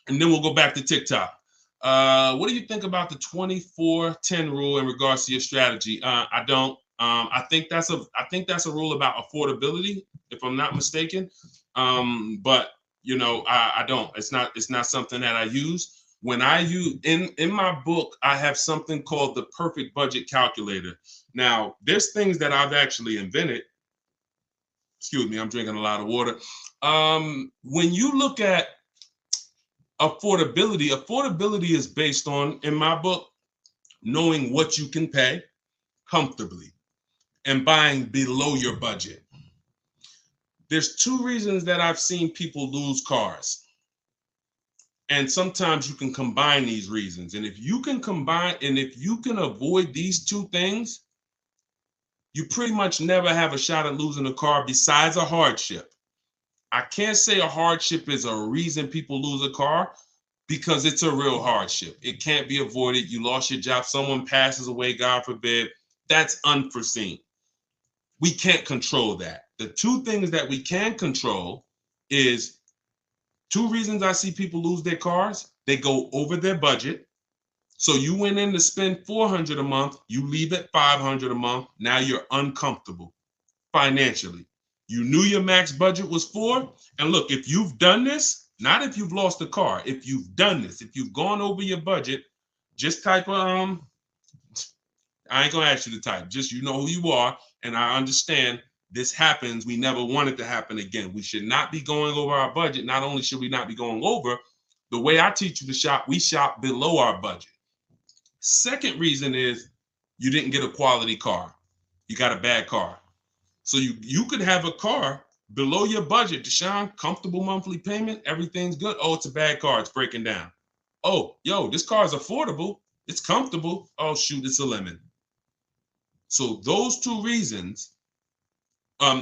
and then we'll go back to TikTok. What do you think about the 24-10 rule in regards to your strategy? I don't. I think that's a rule about affordability, if I'm not mistaken. But you know, I don't. It's not something that I use. When I use in my book, I have something called the perfect budget calculator. Now, there's things that I've actually invented. Excuse me, I'm drinking a lot of water. When you look at affordability is based on, in my book, knowing what you can pay comfortably and buying below your budget. There's two reasons that I've seen people lose cars. And sometimes you can combine these reasons. And if you can avoid these two things, you pretty much never have a shot at losing a car besides a hardship. I can't say a hardship is a reason people lose a car, because it's a real hardship. It can't be avoided. You lost your job, someone passes away, God forbid. That's unforeseen. We can't control that. The two things that we can control is two reasons I see people lose their cars. They go over their budget. So you went in to spend $400 a month, you leave at $500 a month. Now you're uncomfortable financially. You knew your max budget was $400. And look, if you've done this, not if you've lost a car, if you've done this, if you've gone over your budget, just type I ain't gonna ask you to type, just you know who you are. And I understand this happens. We never want it to happen again. We should not be going over our budget. Not only should we not be going over, the way I teach you to shop, we shop below our budget. Second reason is you didn't get a quality car. You got a bad car. So you could have a car below your budget, Deshone, comfortable monthly payment, everything's good. Oh, it's a bad car, it's breaking down. Oh, yo, this car is affordable, it's comfortable. Oh, shoot, it's a lemon. So those two reasons,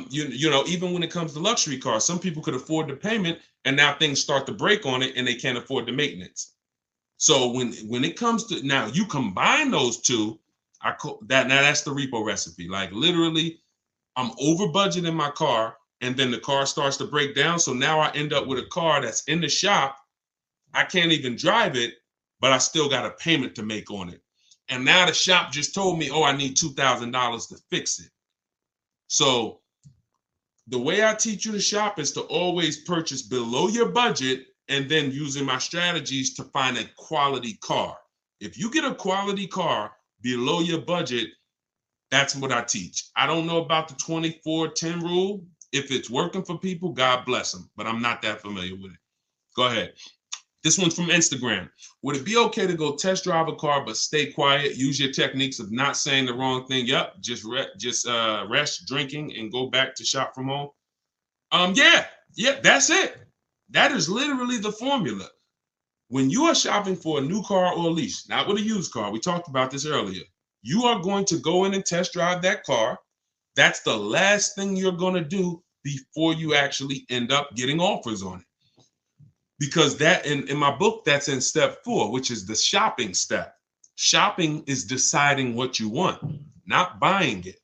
you know, even when it comes to luxury cars, some people could afford the payment and now things start to break on it and they can't afford the maintenance. So when it comes to, now you combine those two, now that's the repo recipe. Like literally, I'm over budget in my car and then the car starts to break down. So now I end up with a car that's in the shop. I can't even drive it, but I still got a payment to make on it. And now the shop just told me, oh, I need $2,000 to fix it. So the way I teach you to shop is to always purchase below your budget and then using my strategies to find a quality car. If you get a quality car below your budget, that's what I teach. I don't know about the 24-10 rule. If it's working for people, God bless them, but I'm not that familiar with it. Go ahead. This one's from Instagram. Would it be okay to go test drive a car but stay quiet? Use your techniques of not saying the wrong thing. Yep, just rest, drinking, and go back to shop from home. Yeah, that's it. That is literally the formula. When you are shopping for a new car or a lease, not with a used car, we talked about this earlier, you are going to go in and test drive that car. That's the last thing you're going to do before you actually end up getting offers on it. Because that in my book, that's in step 4, which is the shopping step. Shopping is deciding what you want, not buying it.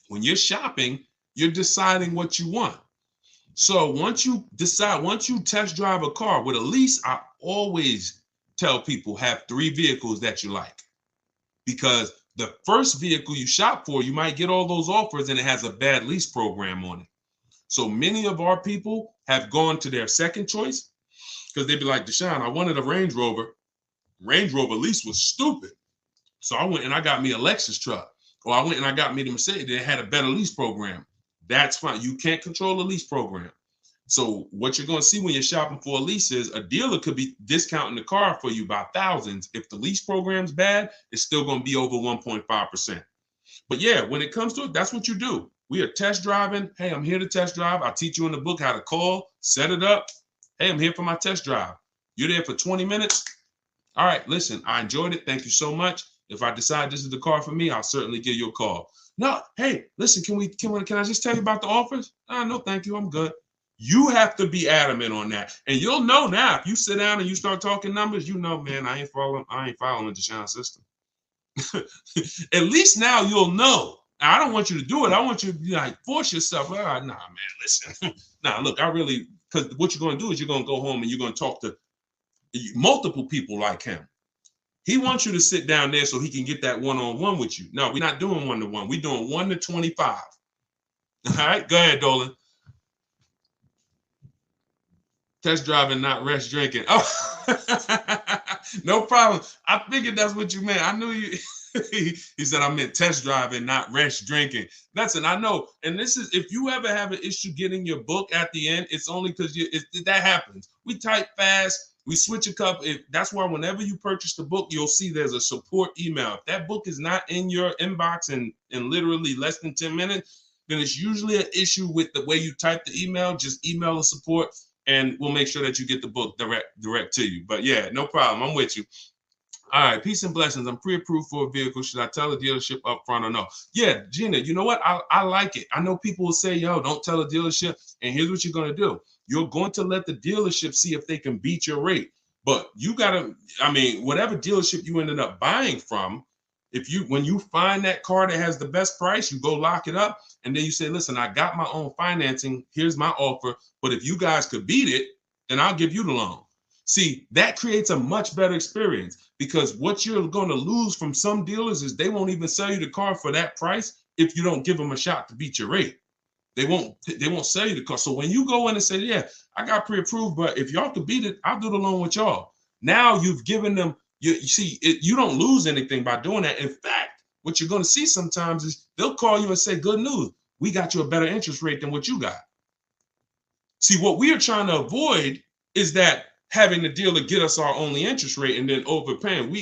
When you're shopping, you're deciding what you want. So once you test drive a car with a lease, I always tell people have 3 vehicles that you like. Because the first vehicle you shop for, you might get all those offers and it has a bad lease program on it. So many of our people have gone to their second choice because they'd be like, Deshone, I wanted a Range Rover. Range Rover lease was stupid. So I went and I got me a Lexus truck. Or I went and I got me the Mercedes that had a better lease program. That's fine. You can't control the lease program. So what you're going to see when you're shopping for a lease is a dealer could be discounting the car for you by thousands. If the lease program's bad, it's still going to be over 1.5%. But yeah, when it comes to it, that's what you do. We are test driving. Hey, I'm here to test drive. I'll teach you in the book how to call, set it up. Hey, I'm here for my test drive. You're there for 20 minutes. All right, listen, I enjoyed it. Thank you so much. If I decide this is the car for me, I'll certainly give you a call. No, hey, listen, can I just tell you about the offers? No, thank you. I'm good. You have to be adamant on that. And you'll know now, if you sit down and you start talking numbers, you know, man, I ain't following the Deshone system. At least now you'll know. I don't want you to do it. I want you to be like, force yourself. Nah, man, listen. Nah, look, because what you're going to do is you're going to go home and you're going to talk to multiple people like him. He wants you to sit down there so he can get that one-on-one with you. No, we're not doing one-to-one. We're doing 1 to 25. All right, go ahead, Dolan. Test driving, not rest drinking. Oh, no problem. I figured that's what you meant. I knew you. He said I meant test driving, not rest drinking. Listen, I know. And this is, if you ever have an issue getting your book at the end, it's only because that happens. We type fast. We switch a couple. That's why whenever you purchase the book, you'll see there's a support email. If that book is not in your inbox in literally less than 10 minutes, then it's usually an issue with the way you type the email. Just email the support, and we'll make sure that you get the book direct to you. But yeah, no problem. I'm with you. All right, peace and blessings. I'm pre-approved for a vehicle. Should I tell the dealership up front or no? Yeah, Gina, you know what? I like it. I know people will say, yo, don't tell the dealership. And here's what you're going to do. You're going to let the dealership see if they can beat your rate. But you got to, whatever dealership you ended up buying from, when you find that car that has the best price, you go lock it up. And then you say, listen, I got my own financing. Here's my offer. But if you guys could beat it, then I'll give you the loan. See, that creates a much better experience, because what you're going to lose from some dealers is they won't even sell you the car for that price if you don't give them a shot to beat your rate. They won't sell you the car. So when you go in and say, yeah, I got pre-approved, but if y'all could beat it, I'll do the loan with y'all. Now you've given them, you see, you don't lose anything by doing that. In fact, what you're going to see sometimes is they'll call you and say, good news, we got you a better interest rate than what you got. See, what we are trying to avoid is that having the dealer get us our only interest rate and then overpaying.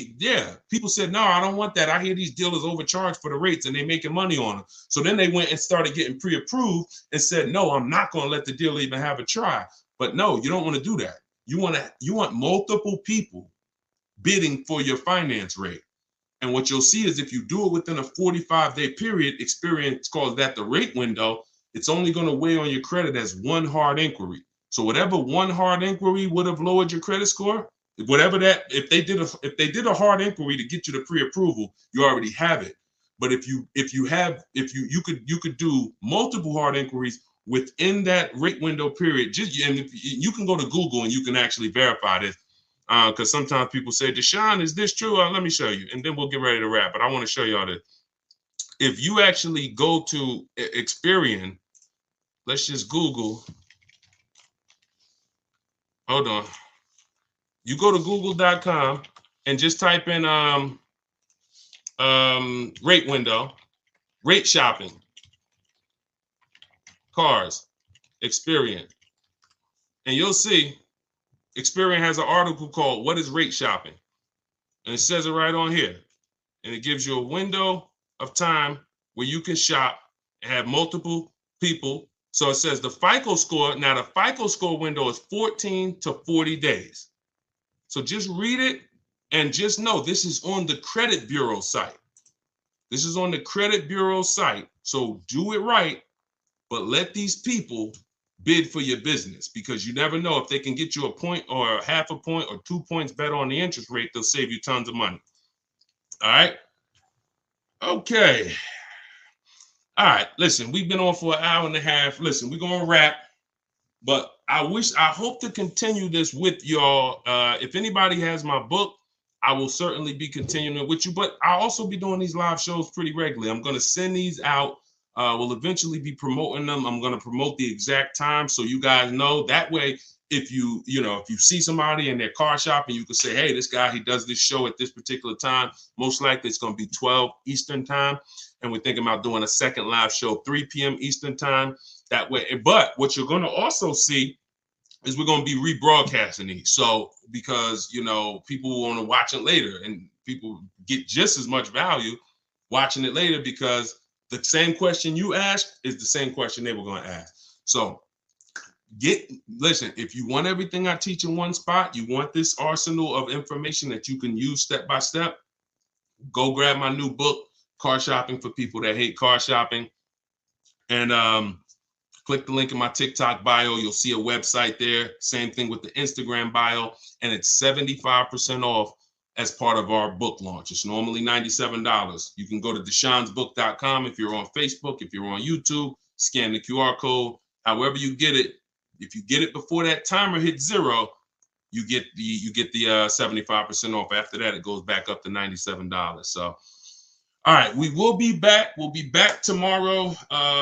People said, no, I don't want that. I hear these dealers overcharge for the rates and they're making money on them. So then they went and started getting pre-approved and said, no, I'm not going to let the dealer even have a try. But no, you don't want to do that. You want multiple people bidding for your finance rate. And what you'll see is if you do it within a 45-day period, Experian calls that the rate window, it's only going to weigh on your credit as one hard inquiry. So whatever one hard inquiry would have lowered your credit score, whatever that, if they did a hard inquiry to get you the pre-approval, you already have it. But if you could do multiple hard inquiries within that rate window period. And you can go to Google and you can actually verify this, because sometimes people say, Deshone, is this true? Let me show you, and then we'll get ready to wrap. But I want to show y'all this. If you actually go to Experian, let's just Google. Hold on. You go to google.com and just type in rate window, rate shopping, cars, Experian. And you'll see Experian has an article called What is Rate Shopping? And it says it right on here. And it gives you a window of time where you can shop and have multiple people. So it says the FICO score. Now the FICO score window is 14 to 40 days. So just read it and just know this is on the credit bureau site. This is on the credit bureau site. So do it right, but let these people bid for your business, because you never know if they can get you a point or half a point or 2 points better on the interest rate. They'll save you tons of money. All right. Okay. All right, listen, we've been on for an hour and a half. Listen, we're going to wrap, but I hope to continue this with y'all. If anybody has my book, I will certainly be continuing with you, but I'll also be doing these live shows pretty regularly. I'm going to send these out. We'll eventually be promoting them. I'm going to promote the exact time so you guys know. That way, if you see somebody in their car shopping, you can say, hey, this guy, he does this show at this particular time. Most likely it's going to be 12 Eastern time. And we're thinking about doing a second live show, 3 p.m. Eastern time. That way. But what you're going to also see is we're going to be rebroadcasting these. So because, people want to watch it later, and people get just as much value watching it later, because the same question you asked is the same question they were going to ask. So listen, if you want everything I teach in one spot, you want this arsenal of information that you can use step by step, go grab my new book, Car Shopping for People That Hate Car Shopping. And click the link in my TikTok bio. You'll see a website there. Same thing with the Instagram bio. And it's 75% off as part of our book launch. It's normally $97. You can go to deshonsbook.com if you're on Facebook, if you're on YouTube, scan the QR code, however you get it. If you get it before that timer hits 0, you get the 75% off. After that, it goes back up to $97. So, all right, we will be back. We'll be back tomorrow.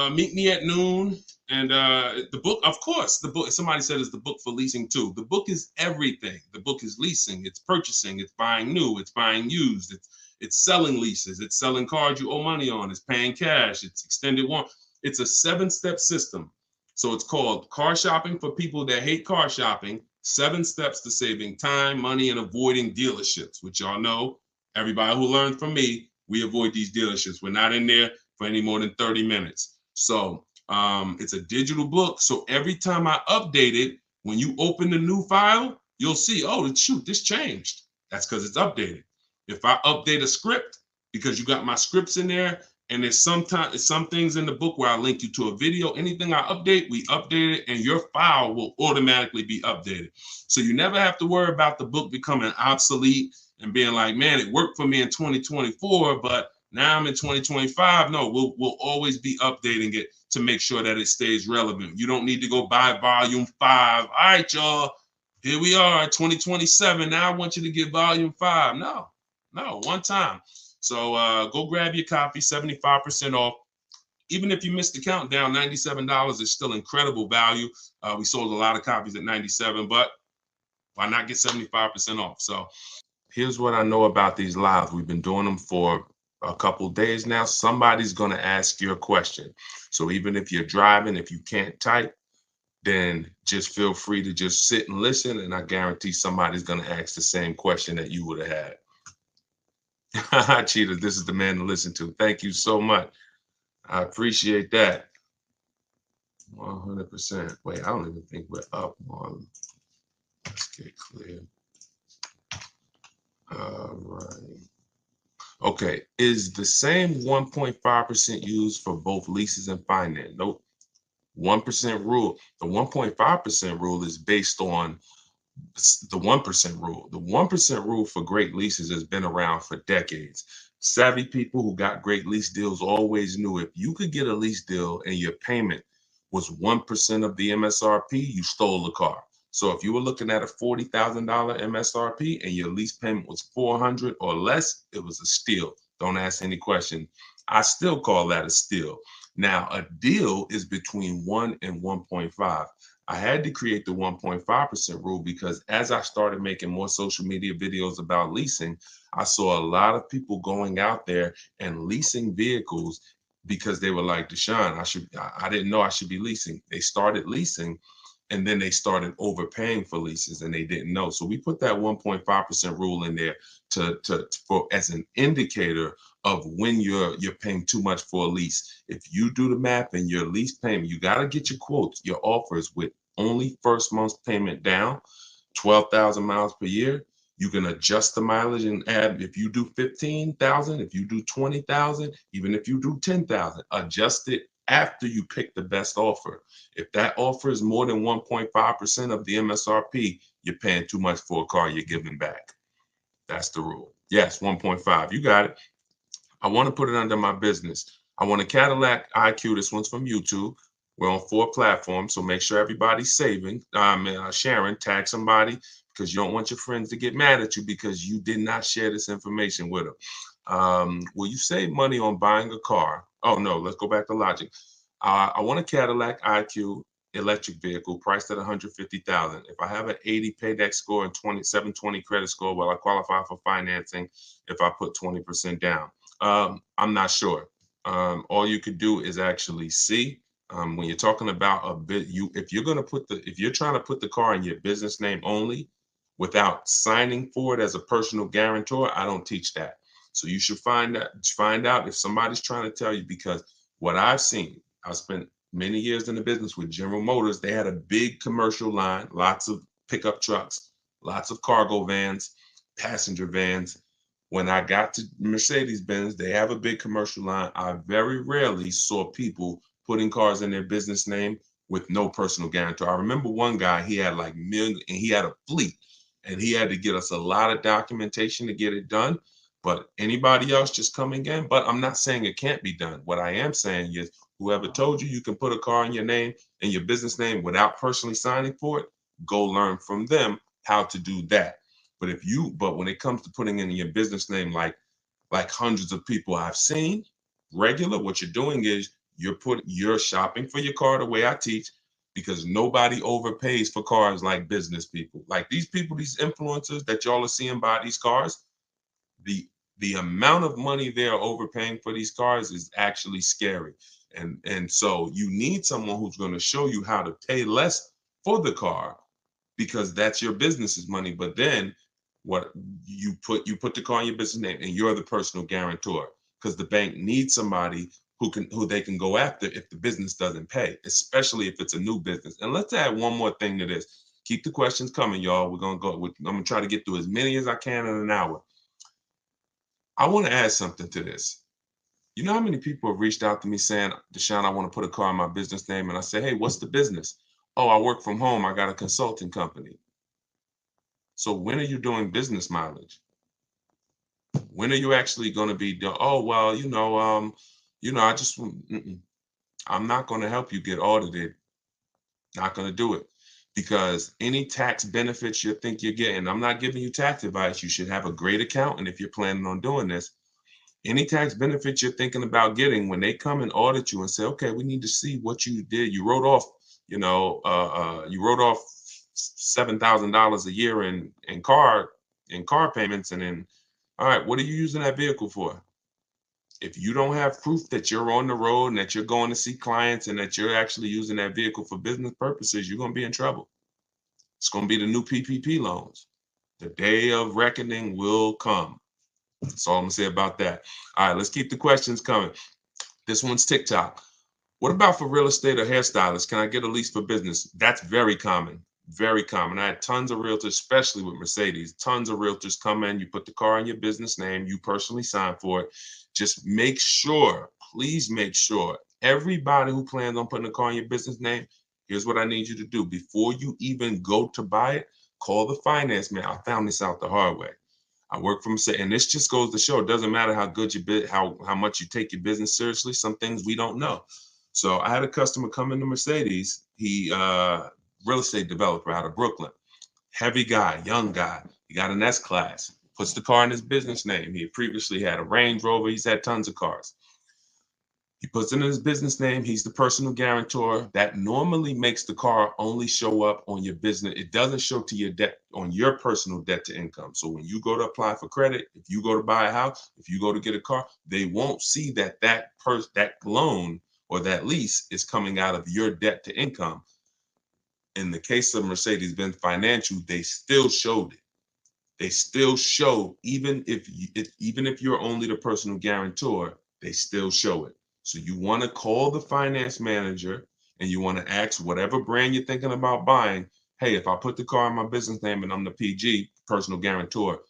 Meet me at noon. And the book, of course, the book, somebody said is the book for leasing too. The book is everything. The book is leasing, it's purchasing, it's buying new, it's buying used, it's selling leases, it's selling cars you owe money on, it's paying cash, it's extended warranty. It's a 7-step system. So it's called Car Shopping for People That Hate Car Shopping, 7 Steps to Saving Time, Money, and Avoiding Dealerships, which y'all know, everybody who learned from me, we avoid these dealerships. We're not in there for any more than 30 minutes. So it's a digital book. So every time I update it, when you open the new file, you'll see, oh, shoot, this changed. That's because it's updated. If I update a script, because you got my scripts in there, and there's some things in the book where I link you to a video, anything I update, we update it, and your file will automatically be updated. So you never have to worry about the book becoming obsolete and being like, man, it worked for me in 2024, but now I'm in 2025. No, we'll always be updating it to make sure that it stays relevant. You don't need to go buy volume 5. All right, y'all, here we are, 2027. Now I want you to get volume 5. No, one time. So go grab your copy, 75% off. Even if you missed the countdown, $97 is still incredible value. We sold a lot of copies at $97, but why not get 75% off? So here's what I know about these lives. We've been doing them for a couple days now. Somebody's going to ask you a question. So even if you're driving, if you can't type, then just feel free to just sit and listen. And I guarantee somebody's going to ask the same question that you would have had. Cheetah, this is the man to listen to. Thank you so much. I appreciate that. 100%. Wait, I don't even think we're up on. Let's get clear. All right. Okay. Is the same 1.5% used for both leases and finance? Nope. 1% rule. The 1.5% rule is based on the 1% rule. The 1% rule for great leases has been around for decades. Savvy people who got great lease deals always knew if you could get a lease deal and your payment was 1% of the MSRP, you stole the car. So if you were looking at a $40,000 MSRP and your lease payment was $400 or less, it was a steal. Don't ask any question. I still call that a steal. Now, a deal is between 1 and 1.5. I had to create the 1.5% rule because as I started making more social media videos about leasing, I saw a lot of people going out there and leasing vehicles because they were like, Deshone, I didn't know I should be leasing. They started leasing and then they started overpaying for leases and they didn't know. So we put that 1.5% rule in there for as an indicator of when you're paying too much for a lease. If you do the math and your lease payment, you got to get your quotes, your offers with only first month's payment down, 12,000 miles per year. You can adjust the mileage and add, if you do 15,000, if you do 20,000, even if you do 10,000, adjust it after you pick the best offer. If that offer is more than 1.5% of the MSRP, you're paying too much for a car you're giving back. That's the rule. Yes, 1.5. You got it. I want to put it under my business. I want a Cadillac IQ. This one's from YouTube. We're on 4 platforms, so make sure everybody's sharing, tag somebody, because you don't want your friends to get mad at you because you did not share this information with them. Will you save money on buying a car? Oh, no, let's go back to logic. I want a Cadillac IQ electric vehicle priced at $150,000. If I have an 80 payback score and 720 credit score, will I qualify for financing if I put 20% down? I'm not sure. All you could do is actually see. When you're talking about a bit, if you're trying to put the car in your business name only without signing for it as a personal guarantor, I don't teach that. So you should find out if somebody's trying to tell you, because what I've seen, I've spent many years in the business with General Motors. They had a big commercial line, lots of pickup trucks, lots of cargo vans, passenger vans. When I got to Mercedes-Benz, they have a big commercial line. I very rarely saw people putting cars in their business name with no personal guarantor. I remember one guy, he had like million, and he had a fleet, And he had to get us a lot of documentation to get it done. But anybody else just coming in, but I'm not saying it can't be done. What I am saying is whoever told you you can put a car in your name and your business name without personally signing for it, go learn from them how to do that. But when it comes to putting in your business name, like hundreds of people I've seen regular, what you're doing is you're shopping for your car the way I teach, because nobody overpays for cars like business people. Like these people, these influencers that y'all are seeing buy these cars, the amount of money they're overpaying for these cars is actually scary. And so you need someone who's going to show you how to pay less for the car, because that's your business's money. But then what you put the car in your business name and you're the personal guarantor, because the bank needs somebody who they can go after if the business doesn't pay, especially if it's a new business. And let's add one more thing to this. Keep the questions coming, y'all. I'm gonna try to get through as many as I can in an hour. I want to add something to this. You know how many people have reached out to me saying, Deshone, I want to put a car in my business name. And I say, hey, what's the business? Oh, I work from home. I got a consulting company. So when are you doing business mileage? When are you actually going to be doing? Oh, well, I just, I'm not going to help you get audited. Not going to do it, because any tax benefits you think you're getting, I'm not giving you tax advice. You should have a great accountant if you're planning on doing this. Any tax benefits you're thinking about getting, when they come and audit you and say, okay, we need to see what you did. You wrote off, $7,000 a year in car payments, and then, all right, what are you using that vehicle for? If you don't have proof that you're on the road and that you're going to see clients and that you're actually using that vehicle for business purposes, you're going to be in trouble. It's going to be the new PPP loans. The day of reckoning will come. That's all I'm going to say about that. All right, let's keep the questions coming. This one's TikTok. What about for real estate or hairstylists? Can I get a lease for business? That's very common. Very common. I had tons of realtors, especially with Mercedes, tons of realtors come in, you put the car in your business name, you personally sign for it. Just make sure, please make sure, everybody who plans on putting a car in your business name, here's what I need you to do. Before you even go to buy it, call the finance man. I found this out the hard way. I work from, and this just goes to show, it doesn't matter how good how much you take your business seriously, some things we don't know. So I had a customer come into Mercedes. He real estate developer out of Brooklyn. Heavy guy, young guy. He got an S-Class, puts the car in his business name. He previously had a Range Rover. He's had tons of cars. He puts it in his business name. He's the personal guarantor. That normally makes the car only show up on your business. It doesn't show to your debt, on your personal debt to income. So when you go to apply for credit, if you go to buy a house, if you go to get a car, they won't see that that loan or that lease is coming out of your debt to income. In the case of Mercedes-Benz Financial, they still showed it. They still show, even if you're only the personal guarantor, they still show it. So you want to call the finance manager and you want to ask whatever brand you're thinking about buying, hey, if I put the car in my business name and I'm the PG, personal guarantor,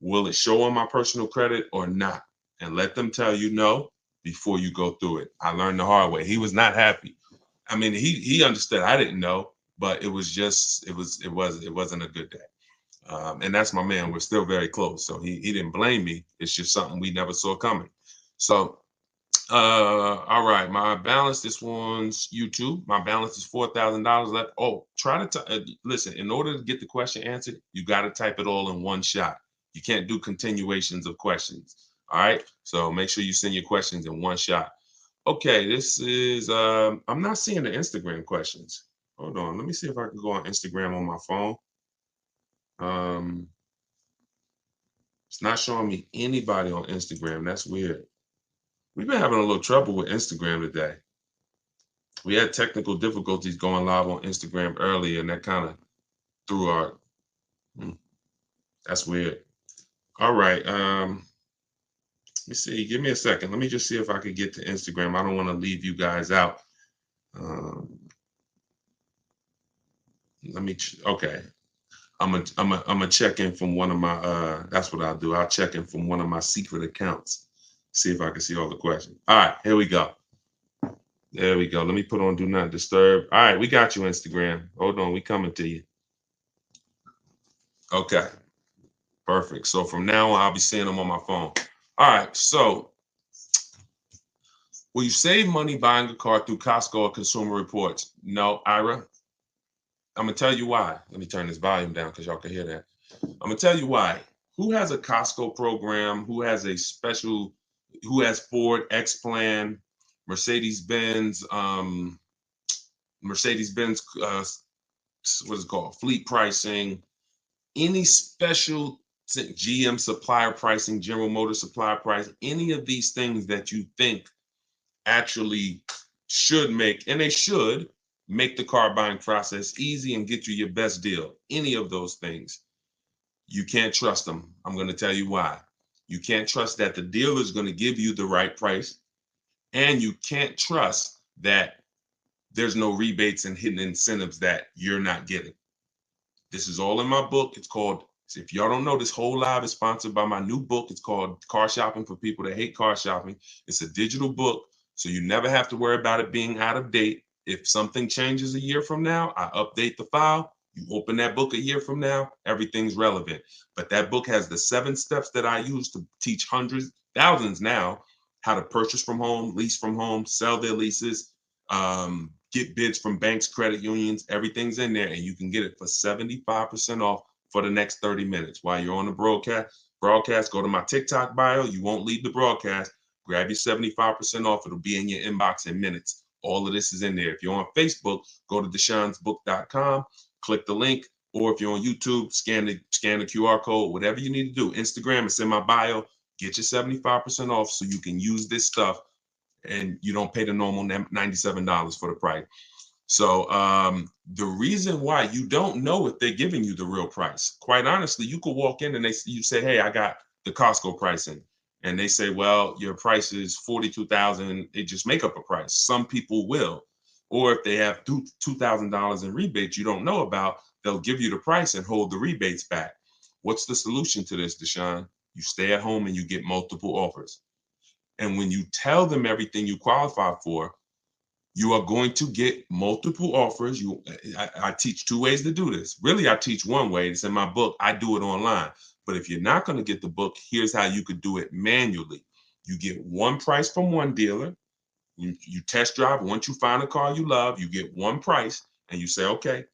will it show on my personal credit or not? And let them tell you no before you go through it. I learned the hard way. He was not happy. I mean, he understood. I didn't know, but it wasn't a good day. And that's my man. We're still very close. So he didn't blame me. It's just something we never saw coming. So, all right, my balance, this one's YouTube. My balance is $4,000 left. Oh, try to listen, in order to get the question answered, you got to type it all in one shot. You can't do continuations of questions. All right. So make sure you send your questions in one shot. Okay, this is, I'm not seeing the Instagram questions. Hold on, let me see if I can go on Instagram on my phone. It's not showing me anybody on Instagram. That's weird. We've been having a little trouble with Instagram today. We had technical difficulties going live on Instagram earlier, and that kind of threw our, that's weird. All right, let me see, give me a second. Let me just see if I could get to Instagram. I don't want to leave you guys out. Okay. I'm gonna check in from one of my that's what I'll do. I'll check in from one of my secret accounts. See if I can see all the questions. All right, here we go. There we go. Let me put on do not disturb. All right, we got you, Instagram. Hold on, we coming to you. Okay, perfect. So from now on, I'll be seeing them on my phone. All right, so will you save money buying a car through Costco or Consumer Reports? No, Ira. I'm gonna tell you why. Let me turn this volume down because y'all can hear that. I'm gonna tell you why. Who has a Costco program? Who has a special? Who has Ford X Plan, Mercedes Benz, Mercedes Benz? What is it called? Fleet pricing. Any special GM supplier pricing, General Motors supplier price? Any of these things that you think actually should make, and they should make the car buying process easy and get you your best deal. Any of those things, you can't trust them. I'm going to tell you why. You can't trust that the dealer is going to give you the right price, and you can't trust that there's no rebates and hidden incentives that you're not getting. This is all in my book. It's called, if y'all don't know, this whole live is sponsored by my new book. It's called Car Shopping for People That Hate Car Shopping. It's a digital book, so you never have to worry about it being out of date. If something changes a year from now, I update the file. You open that book a year from now, everything's relevant. But that book has the 7 steps that I use to teach hundreds, thousands now, how to purchase from home, lease from home, sell their leases, get bids from banks, credit unions. Everything's in there, and you can get it for 75% off for the next 30 minutes. While you're on the broadcast, go to my TikTok bio. You won't leave the broadcast. Grab your 75% off. It'll be in your inbox in minutes. All of this is in there. If you're on Facebook, go to deshonsbook.com, click the link, or if you're on YouTube, scan the QR code, whatever you need to do. Instagram, it's in my bio. Get your 75% off so you can use this stuff and you don't pay the normal $97 for the price. So the reason why you don't know if they're giving you the real price, quite honestly, you could walk in and you say, hey, I got the Costco pricing. And they say, well, your price is $42,000. They just make up a price. Some people will. Or if they have $2,000 in rebates you don't know about, they'll give you the price and hold the rebates back. What's the solution to this, Deshone? You stay at home and you get multiple offers. And when you tell them everything you qualify for, you are going to get multiple offers. I teach 2 ways to do this. Really, I teach 1 way. It's in my book. I do it online. But if you're not going to get the book, here's how you could do it manually. You get 1 price from 1 dealer. You test drive. Once you find a car you love, you get 1 price and you say, okay.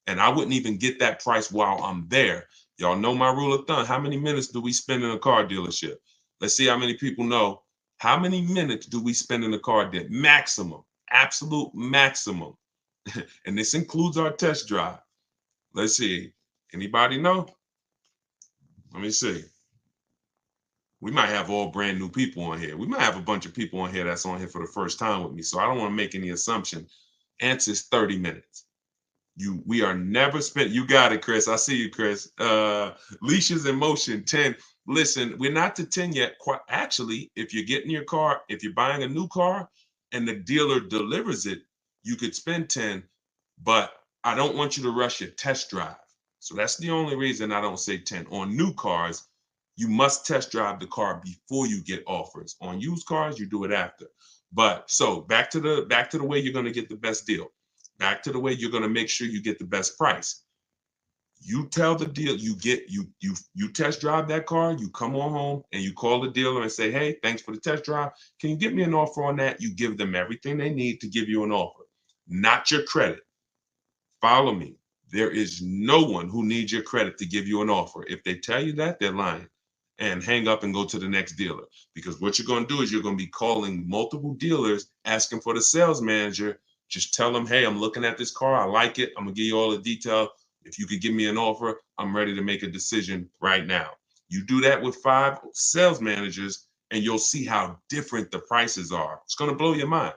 And I wouldn't even get that price while I'm there. Y'all know my rule of thumb. How many minutes do we spend in a car dealership? Let's see how many people know. How many minutes do we spend in a car dealership? Maximum, absolute maximum. And this includes our test drive. Let's see. Anybody know? Let me see. We might have all brand new people on here. We might have a bunch of people on here that's on here for the first time with me. So I don't want to make any assumption. Answer is 30 minutes. We are never spent. You got it, Chris. I see you, Chris. Leashes in motion, 10. Listen, we're not to 10 yet. Quite actually, if you're getting your car, if you're buying a new car and the dealer delivers it, you could spend 10, but I don't want you to rush your test drive. So that's the only reason I don't say 10. On new cars, you must test drive the car before you get offers. On used cars, you do it after. But so back to the way you're going to get the best deal. Back to the way you're going to make sure you get the best price. You tell the deal, you test drive that car, you come on home and you call the dealer and say, hey, thanks for the test drive. Can you give me an offer on that? You give them everything they need to give you an offer, not your credit. Follow me. There is no one who needs your credit to give you an offer. If they tell you that, they're lying. And hang up and go to the next dealer. Because what you're going to do is you're going to be calling multiple dealers asking for the sales manager. Just tell them, hey, I'm looking at this car. I like it. I'm going to give you all the detail. If you could give me an offer, I'm ready to make a decision right now. You do that with 5 sales managers and you'll see how different the prices are. It's going to blow your mind.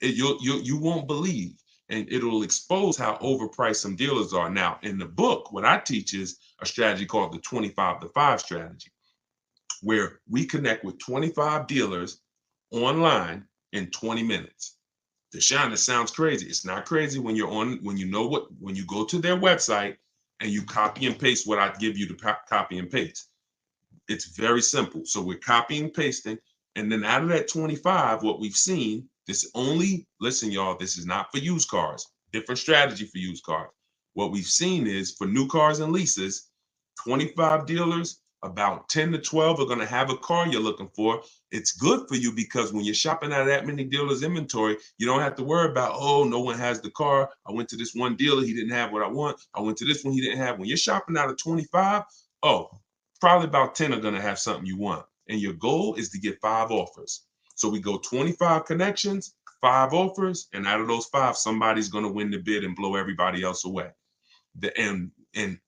You won't believe. And it'll expose how overpriced some dealers are. Now, in the book, what I teach is a strategy called the 25-to-5 strategy, where we connect with 25 dealers online in 20 minutes. Deshone, that sounds crazy. It's not crazy when when you go to their website and you copy and paste what I give you to copy and paste. It's very simple. So we're copying and pasting. And then out of that 25, what we've seen, listen, y'all, this is not for used cars. Different strategy for used cars. What we've seen is for new cars and leases, 25 dealers, about 10 to 12 are going to have a car you're looking for. It's good for you because when you're shopping at that many dealers' inventory, you don't have to worry about, oh, no one has the car. I went to this one dealer, he didn't have what I want. I went to this one, he didn't have. When you're shopping out of 25, oh, probably about 10 are going to have something you want. And your goal is to get 5 offers. So we go 25 connections, 5 offers, and out of those 5, somebody's going to win the bid and blow everybody else away. And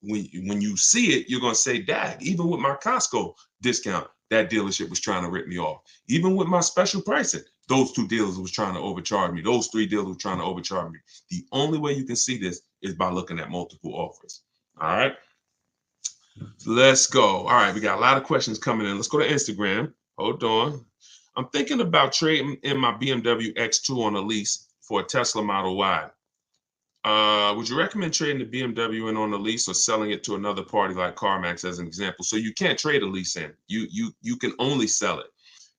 when you see it, you're gonna say, "Dag, even with my Costco discount, that dealership was trying to rip me off. Even with my special pricing, those 2 dealers was trying to overcharge me. Those 3 dealers were trying to overcharge me." The only way you can see this is by looking at multiple offers. All right, let's go. All right, we got a lot of questions coming in. Let's go to Instagram. Hold on. I'm thinking about trading in my BMW X2 on a lease for a Tesla Model Y. Would you recommend trading the BMW in on a lease or selling it to another party like CarMax as an example? So you can't trade a lease in. You can only sell it.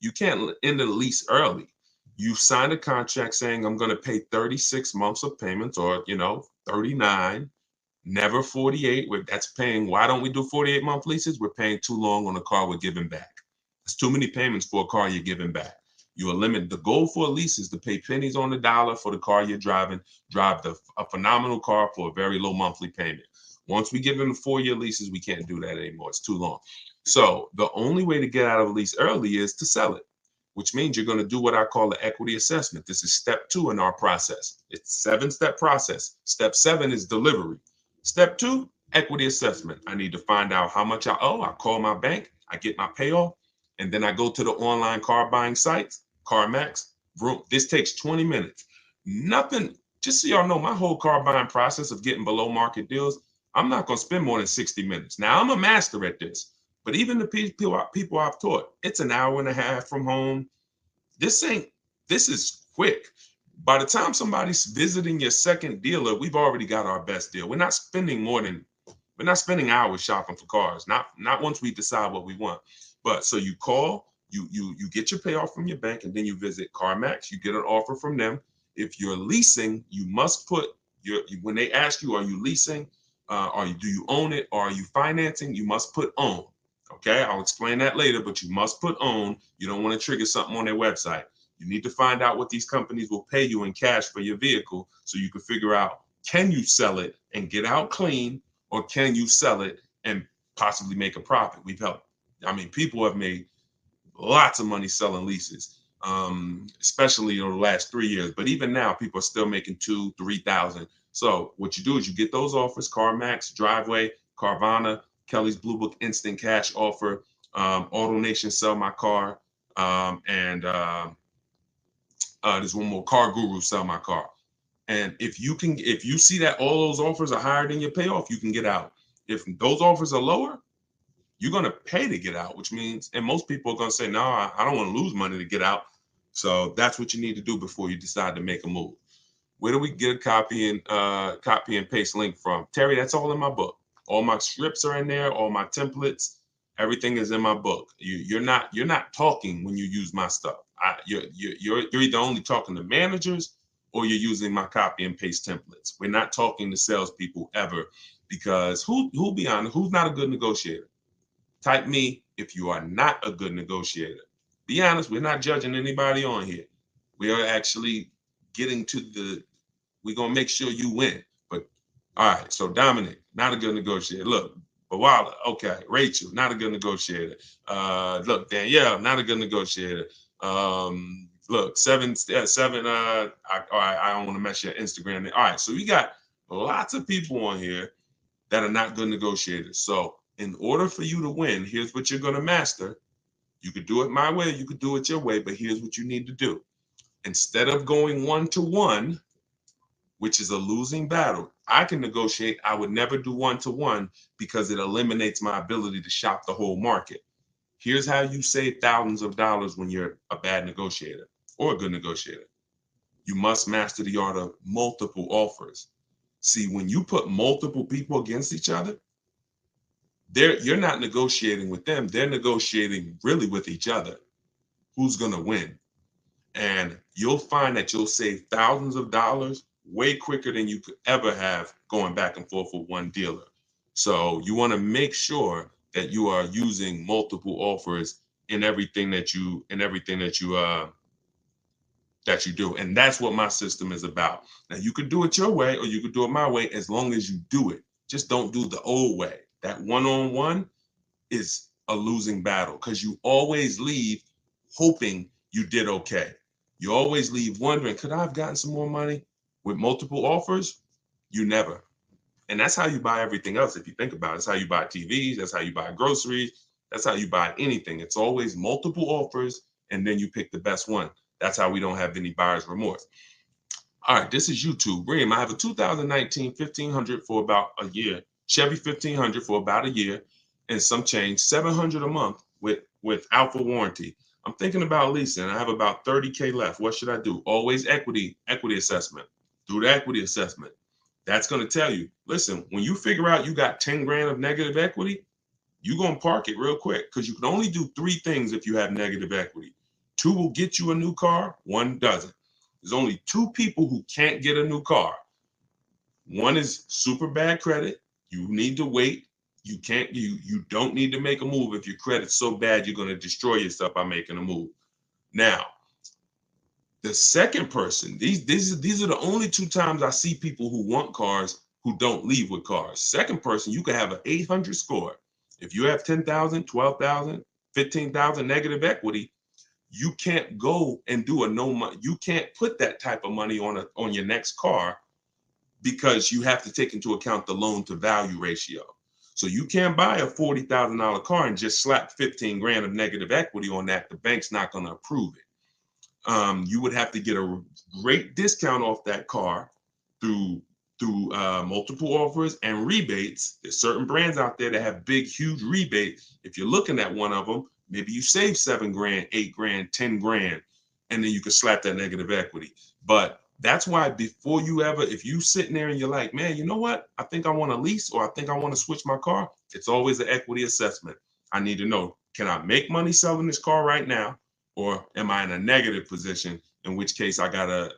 You can't end the lease early. You signed a contract saying I'm going to pay 36 months of payments, or 39, never 48. That's paying. Why don't we do 48-month leases? We're paying too long on a car we're giving back. It's too many payments for a car you're giving back. You eliminate the goal for a lease is to pay pennies on the dollar for the car you're driving, drive a phenomenal car for a very low monthly payment. Once we give them the 4-year leases, we can't do that anymore. It's too long. So the only way to get out of a lease early is to sell it, which means you're going to do what I call the equity assessment. This is step 2 in our process. It's a 7-step process. Step 7 is delivery. Step 2, equity assessment. I need to find out how much I owe. I call my bank. I get my payoff. And then I go to the online car buying sites, CarMax. This takes 20 minutes. Nothing, just so y'all know, my whole car buying process of getting below market deals, I'm not going to spend more than 60 minutes. Now, I'm a master at this, but even the people I've taught, it's an hour and a half from home. This is quick. By the time somebody's visiting your second dealer, we've already got our best deal. We're not spending hours shopping for cars. Not once we decide what we want. But so you call, you get your payoff from your bank, and then you visit CarMax. You get an offer from them. If you're leasing, you must put when they ask you, are you leasing? Do you own it? Or are you financing? You must put own. Okay, I'll explain that later, but you must put own. You don't want to trigger something on their website. You need to find out what these companies will pay you in cash for your vehicle so you can figure out, can you sell it and get out clean, or can you sell it and possibly make a profit? People have made lots of money selling leases, especially over the last 3 years. But even now, people are still making 2,000, 3,000. So what you do is you get those offers: CarMax, Driveway, Carvana, Kelly's Blue Book Instant Cash Offer, AutoNation Sell My Car, and there's one more, Car Guru Sell My Car. And if you see that all those offers are higher than your payoff, you can get out. If those offers are lower, you're going to pay to get out, which means, and most people are going to say, no, I don't want to lose money to get out. So that's what you need to do before you decide to make a move. Where do we get a copy and paste link from? Terry, that's all in my book. All my scripts are in there, all my templates, everything is in my book. You're not talking when you use my stuff. You're either only talking to managers or you're using my copy and paste templates. We're not talking to salespeople ever, because who'll be honest, who's not a good negotiator? Type me if you are not a good negotiator. Be honest, we're not judging anybody on here. We are actually we're going to make sure you win. But all right, so Dominic, not a good negotiator. Look, Bawala, okay. Rachel, not a good negotiator. Look, Danielle, not a good negotiator. Look, seven. I don't want to mess your Instagram. All right, so we got lots of people on here that are not good negotiators. So in order for you to win, here's what you're going to master. You could do it my way, you could do it your way, but here's what you need to do. Instead of going 1-to-1, which is a losing battle, I can negotiate. I would never do 1-to-1 because it eliminates my ability to shop the whole market. Here's how you save thousands of dollars when you're a bad negotiator or a good negotiator. You must master the art of multiple offers. See, when you put multiple people against each other, you're not negotiating with them. They're negotiating really with each other. Who's going to win? And you'll find that you'll save thousands of dollars way quicker than you could ever have going back and forth with one dealer. So you want to make sure that you are using multiple offers in everything that you do. And that's what my system is about. Now you could do it your way or you could do it my way as long as you do it. Just don't do the old way. That one-on-one is a losing battle because you always leave hoping you did okay. You always leave wondering, could I have gotten some more money? With multiple offers, you never. And that's how you buy everything else. If you think about it, that's how you buy TVs. That's how you buy groceries. That's how you buy anything. It's always multiple offers, and then you pick the best one. That's how we don't have any buyer's remorse. All right, this is YouTube. Reem, I have a 2019 1500 for about a year. Chevy 1500 for about a year and some change, 700 a month with alpha warranty. I'm thinking about leasing. I have about 30K left. What should I do? Always equity assessment. Do the equity assessment. That's going to tell you, listen, when you figure out you got 10 grand of negative equity, you're going to park it real quick because you can only do 3 things if you have negative equity. 2 will get you a new car, 1 doesn't. There's only 2 people who can't get a new car. One is super bad credit. You need to wait. You don't need to make a move if your credit's so bad you're going to destroy yourself by making a move. Now, the second person, these are the only 2 times I see people who want cars who don't leave with cars. Second person, you can have an 800 score. If you have 10,000, 12,000, 15,000 negative equity, you can't go and do a no money. You can't put that type of money on your next car because you have to take into account the loan to value ratio. So you can't buy a $40,000 car and just slap 15 grand of negative equity on that. The bank's not going to approve it. You would have to get a great discount off that car through multiple offers and rebates. There's certain brands out there that have big, huge rebates. If you're looking at one of them, maybe you save 7 grand, 8 grand, 10 grand, and then you can slap that negative equity. But that's why before you ever, if you sitting there and you're like, man, you know what? I think I want to lease or I think I want to switch my car. It's always an equity assessment. I need to know, can I make money selling this car right now? Or am I in a negative position? In which case I gotta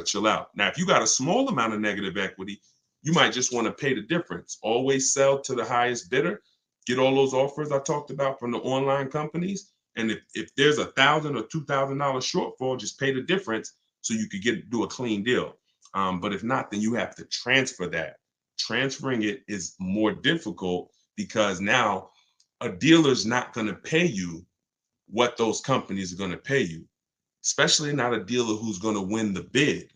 chill out. Now, if you got a small amount of negative equity, you might just want to pay the difference. Always sell to the highest bidder. Get all those offers I talked about from the online companies. And if there's $1,000 or $2,000 shortfall, just pay the difference so you could do a clean deal. But if not, then you have to transfer that. Transferring it is more difficult because now a dealer's not going to pay you what those companies are going to pay you, especially not a dealer who's going to win the bid.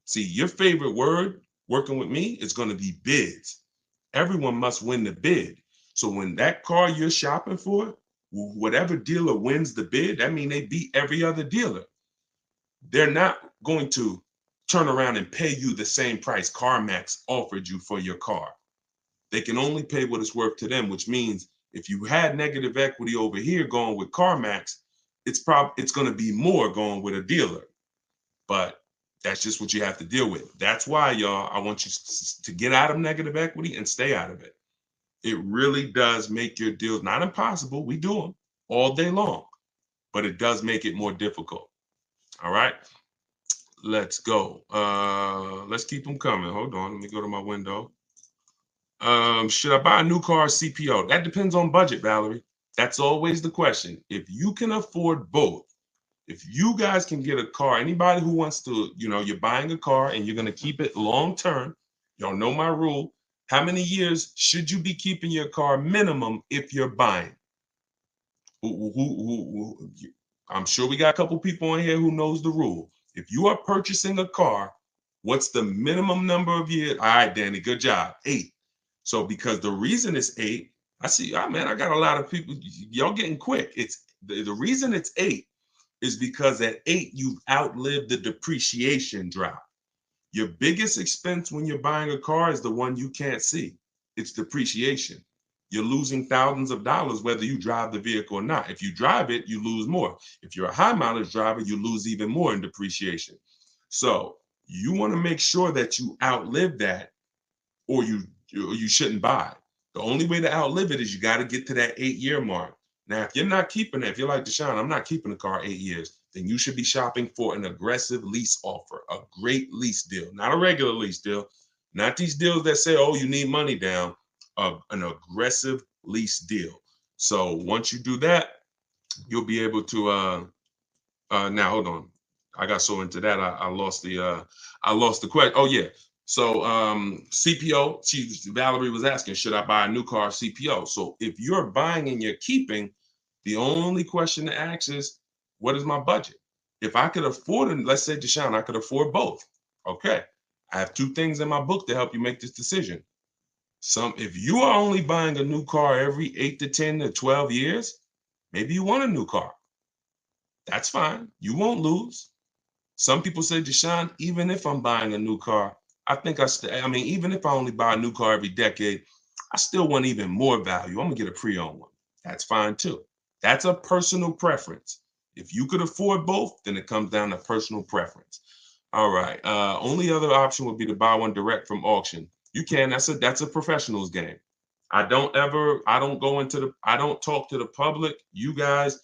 See, your favorite word working with me is going to be bids. Everyone must win the bid. So when that car you're shopping for, whatever dealer wins the bid, that means they beat every other dealer. They're not going to turn around and pay you the same price CarMax offered you for your car. They can only pay what it's worth to them, which means if you had negative equity over here going with CarMax, it's going to be more going with a dealer. But that's just what you have to deal with. That's why, y'all, I want you to get out of negative equity and stay out of it. It really does make your deals not impossible. We do them all day long, but it does make it more difficult. All right, let's go. Let's keep them coming. Hold on, let me go to my window. Should I buy a new car or CPO? That depends on budget, Valerie. That's always the question. If you can afford both, if you guys can get a car, anybody who wants to, you're buying a car and you're going to keep it long term, y'all know my rule. How many years should you be keeping your car minimum if you're buying? I'm sure we got a couple people in here who knows the rule. If you are purchasing a car, what's the minimum number of years? All right, Danny, good job. 8. So because the reason it's 8, I see, man, I got a lot of people, y'all getting quick. It's the reason it's 8 is because at 8, you've outlived the depreciation drop. Your biggest expense when you're buying a car is the one you can't see. It's depreciation. You're losing thousands of dollars whether you drive the vehicle or not. If you drive it, you lose more. If you're a high mileage driver, you lose even more in depreciation. So you want to make sure that you outlive that, or you shouldn't buy. The only way to outlive it is you got to get to that 8-year mark. Now, if you're not keeping it, if you're like Deshone, I'm not keeping the car 8 years, then you should be shopping for an aggressive lease offer, a great lease deal, not a regular lease deal, not these deals that say, oh, you need money down, an aggressive lease deal. So once you do that, you'll be able to now hold on. I got so into that I lost the question. Oh yeah. So CPO, Valerie was asking, should I buy a new car CPO? So if you're buying and you're keeping, the only question to ask is, what is my budget? If I could afford it, let's say Deshone, I could afford both. Okay. I have two things in my book to help you make this decision. If you are only buying a new car every 8 to 10 to 12 years, maybe you want a new car. That's fine. You won't lose. Some people say, Deshone, even if I'm buying a new car, I mean, even if I only buy a new car every decade, I still want even more value. I'm gonna get a pre-owned one. That's fine too. That's a personal preference. If you could afford both, then it comes down to personal preference. All right. Only other option would be to buy one direct from auction. You can. That's a professional's game. I don't talk to the public, you guys,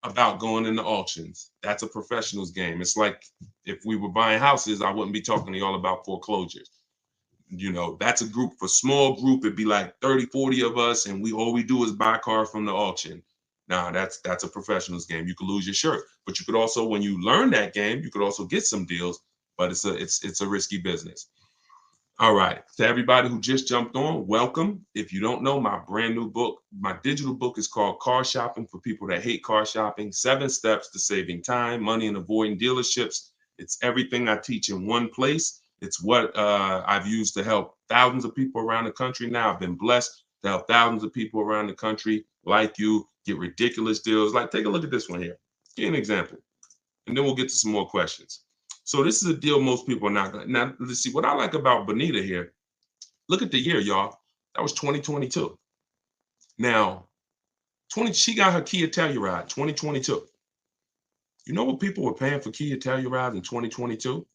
about going into auctions. That's a professional's game. It's like if we were buying houses, I wouldn't be talking to y'all about foreclosures. That's a group, for small group, it'd be like 30, 40 of us, and all we do is buy cars from the auction. Now that's a professional's game. You could lose your shirt, but you could also, when you learn that game, you could also get some deals, but it's a risky business. All right. To everybody who just jumped on, welcome. If you don't know, my brand new book, my digital book is called Car Shopping for People That Hate Car Shopping, 7 Steps to Saving Time, Money, and Avoiding Dealerships. It's everything I teach in one place. It's what I've used to help thousands of people around the country now. I've been blessed to help thousands of people around the country like you get ridiculous deals. Like, take a look at this one here. Give you an example, and then we'll get to some more questions. So this is a deal most people are not going to. Now, let's see. What I like about Bonita here, look at the year, y'all. That was 2022. Now, she got her Kia Telluride, 2022. You know what people were paying for Kia Telluride in 2022?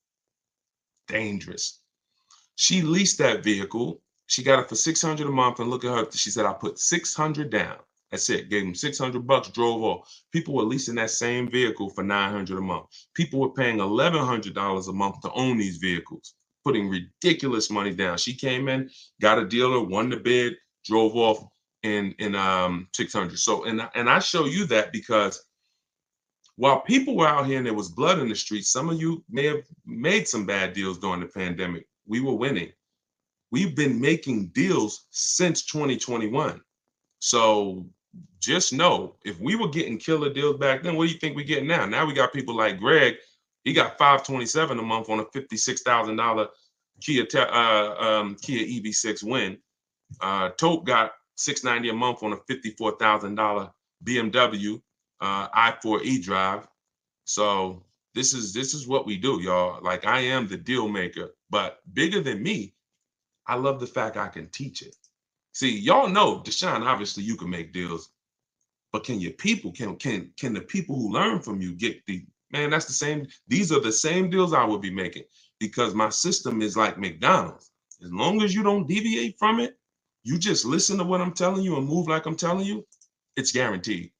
Dangerous. She leased that vehicle. She got it for $600 a month, and look at her. She said, I put $600 down. That's it. Gave them $600, drove off. People were leasing that same vehicle for $900 a month. People were paying $1,100 a month to own these vehicles, putting ridiculous money down. She came in, got a dealer, won the bid, drove off in 600. So, and I show you that because while people were out here and there was blood in the streets, some of you may have made some bad deals during the pandemic. We were winning. We've been making deals since 2021. So just know, if we were getting killer deals back then, what do you think we're getting now? Now we got people like Greg. He got $527 a month on a $56,000 Kia EV6 Win. Tope got $690 a month on a $54,000 BMW i4 eDrive. So this is what we do, y'all. Like, I am the deal maker, but bigger than me, I love the fact I can teach it. See, y'all know, Deshone, obviously you can make deals, but can your people, can the people who learn from you get the, man, that's the same. These are the same deals I would be making, because my system is like McDonald's. As long as you don't deviate from it, you just listen to what I'm telling you and move like I'm telling you, it's guaranteed.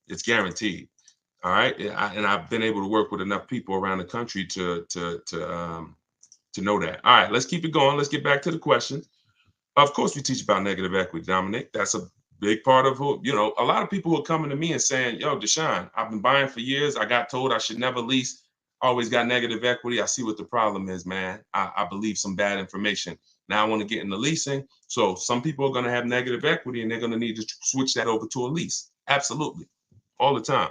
It's guaranteed. All right. And I've been able to work with enough people around the country to know that. All right, let's keep it going. Let's get back to the questions. Of course, we teach about negative equity, Dominic. That's a big part of who, a lot of people who are coming to me and saying, yo, Deshone, I've been buying for years. I got told I should never lease. Always got negative equity. I see what the problem is, man. I believe some bad information. Now I want to get into leasing. So some people are going to have negative equity and they're going to need to switch that over to a lease. Absolutely. All the time.